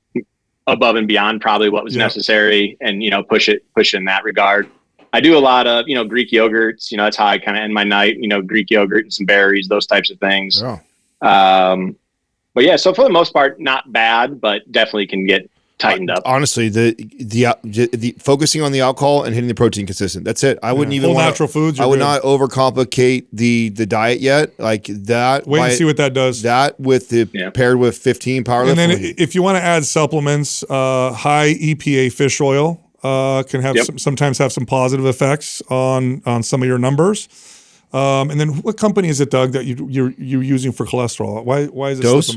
above and beyond probably what was necessary and, push it in that regard. I do a lot of, Greek yogurts, that's how I kind of end my night, Greek yogurt and some berries, those types of things. But yeah, so for the most part, not bad, but definitely can get tightened up. Honestly, the focusing on the alcohol and hitting the protein consistent. That's it. I wouldn't even want natural foods. I would not overcomplicate the diet yet. Like that. Wait and see what that does. That with paired with 15 Powerlift. And then if you want to add supplements, high EPA fish oil can have sometimes have some positive effects on some of your numbers. And then what company is it, Doug, that you're using for cholesterol? Why is it Dose?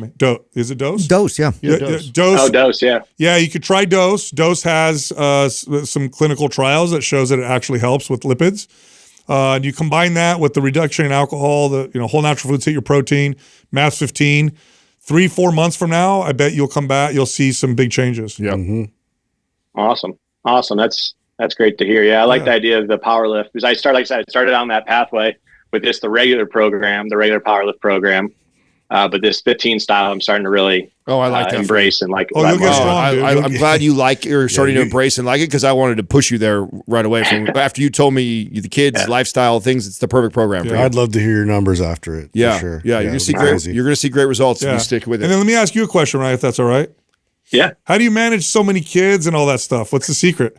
Is it Dose? Dose, yeah. Dose. Oh, Dose, yeah. Yeah, you could try Dose. Dose has some clinical trials that shows that it actually helps with lipids. And you combine that with the reduction in alcohol, the whole natural foods hit your protein, Mass 15. 3-4 months from now, I bet you'll come back. You'll see some big changes. Yeah. Mm-hmm. Awesome. That's great to hear. Yeah, I like the idea of the Powerlift because I started on that pathway with the regular Powerlift program. But this 15 style, I'm starting to really I like that embrace and like. You'll get strong, I'm glad you you're starting to embrace and like it because I wanted to push you there right away. After you told me the kids' lifestyle things, it's the perfect program for you. I'd love to hear your numbers after it. Yeah, for sure. Yeah, you're gonna see great. You're gonna see great results if you stick with it. And then let me ask you a question, Ryan, if that's all right. Yeah. How do you manage so many kids and all that stuff? What's the secret?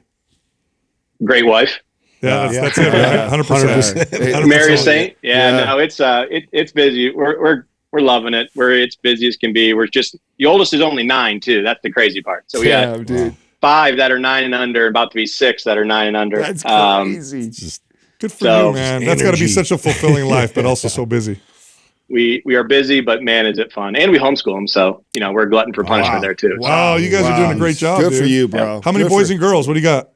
great wife. Yeah, that's it, right? 100%. Marry a saint. No, it's busy. We're loving it. It's busy as can be. We're just, the oldest is only 9 too. That's the crazy part. So we got 5 that are 9 and under, about to be 6 that are 9 and under. That's crazy. Good for you, man. That's got to be such a fulfilling life, but also so busy. We are busy, but man, is it fun. And we homeschool them. So, we're a glutton for punishment there too. Wow, you guys are doing a great job. Good dude. for you, bro. How many boys and girls? What do you got?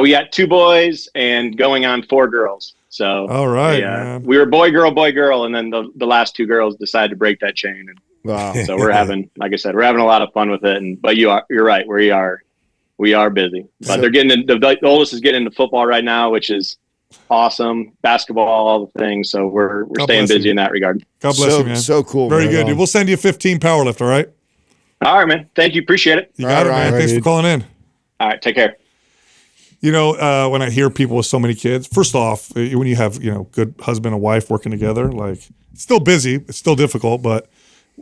We got 2 boys and going on 4 girls. So, all right, man. We were boy, girl. And then the last 2 girls decided to break that chain. And wow. So we're having, like I said, we're having a lot of fun with it. But you're right. We are busy, but they're getting the oldest is getting into football right now, which is awesome. Basketball, all the things. So we're staying busy in that regard. God bless you, man. So cool. Very good, dude. We'll send you 15 Powerlift. All right. All right, man. Thank you. Appreciate it. You got it, man. Thanks for calling in. All right. Take care. When I hear people with so many kids, first off, when you have, good husband and wife working together, like it's still busy, it's still difficult, but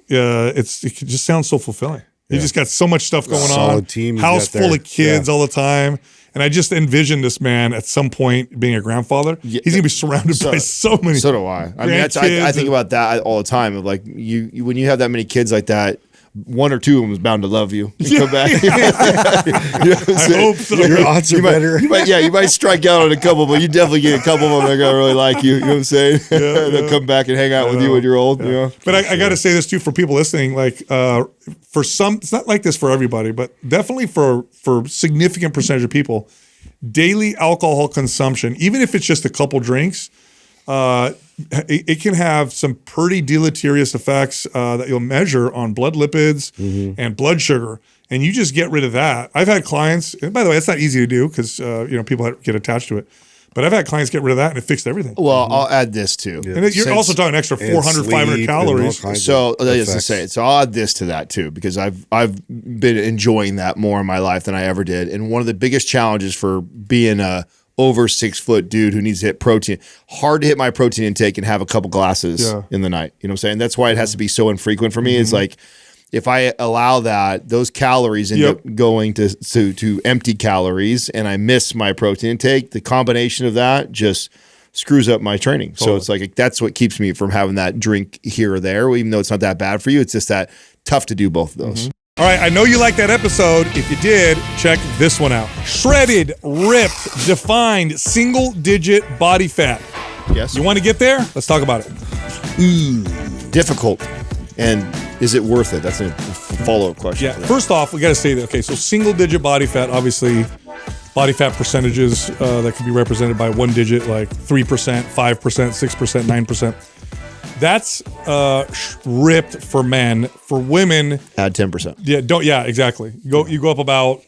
it just sounds so fulfilling. You just got so much stuff going on. Team house full of kids all the time. And I just envision this man at some point being a grandfather. He's going to be surrounded by so many. So do I. I mean, I think about that all the time. Of like you when you have that many kids like that, 1 or 2 of them is bound to love you and come back. I hope so. Your odds are better. You might strike out on a couple, but you definitely get a couple of them that are gonna really like you. You know what I'm saying? They'll come back and hang out with you when you're old. Yeah. But I got to say this too for people listening. Like for some, it's not like this for everybody, but definitely for significant percentage of people, daily alcohol consumption, even if it's just a couple drinks, it can have some pretty deleterious effects that you'll measure on blood lipids and blood sugar. And you just get rid of that. I've had clients, and by the way, it's not easy to do because people get attached to it. But I've had clients get rid of that and it fixed everything. Well, I'll add this too. Yeah. And you're also talking an extra 400, 500 calories. So I'll add this to that too, because I've been enjoying that more in my life than I ever did. And one of the biggest challenges for being a over 6 foot dude who needs to hit protein, hard to hit my protein intake and have a couple glasses in the night. You know what I'm saying? That's why it has to be so infrequent for me. It's like, if I allow that, those calories end up going to empty calories and I miss my protein intake, the combination of that just screws up my training. Totally. So it's like, that's what keeps me from having that drink here or there, even though it's not that bad for you. It's just that tough to do both of those. All right, I know you liked that episode. If you did, check this one out. Shredded, ripped, defined, single-digit body fat. Yes. You want to get there? Let's talk about it. Difficult. And is it worth it? That's a follow-up question. Yeah, first off, we got to say that, okay, so single-digit body fat, obviously body fat percentages that can be represented by 1 digit, like 3%, 5%, 6%, 9%. That's ripped for men. For women, add 10%. Yeah, exactly. You go up about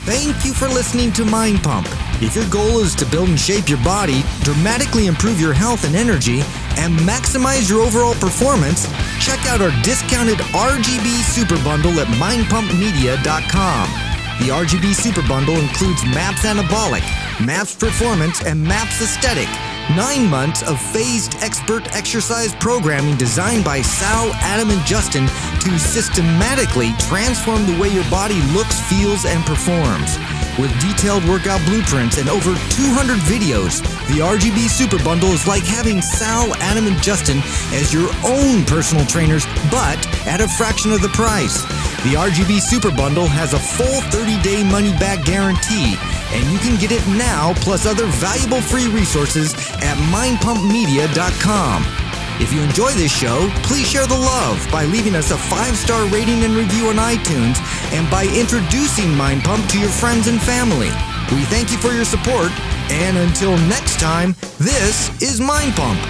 Thank you for listening to Mind Pump. If your goal is to build and shape your body, dramatically improve your health and energy, and maximize your overall performance, check out our discounted RGB Super Bundle at mindpumpmedia.com. The RGB Super Bundle includes MAPS Anabolic, MAPS Performance, and MAPS Aesthetic. 9 months of phased expert exercise programming designed by Sal, Adam, and Justin to systematically transform the way your body looks, feels, and performs. With detailed workout blueprints and over 200 videos, the RGB Super Bundle is like having Sal, Adam, and Justin as your own personal trainers, but at a fraction of the price. The RGB Super Bundle has a full 30-day money-back guarantee, and you can get it now plus other valuable free resources at mindpumpmedia.com. If you enjoy this show, please share the love by leaving us a 5-star rating and review on iTunes and by introducing Mind Pump to your friends and family. We thank you for your support, and until next time, this is Mind Pump.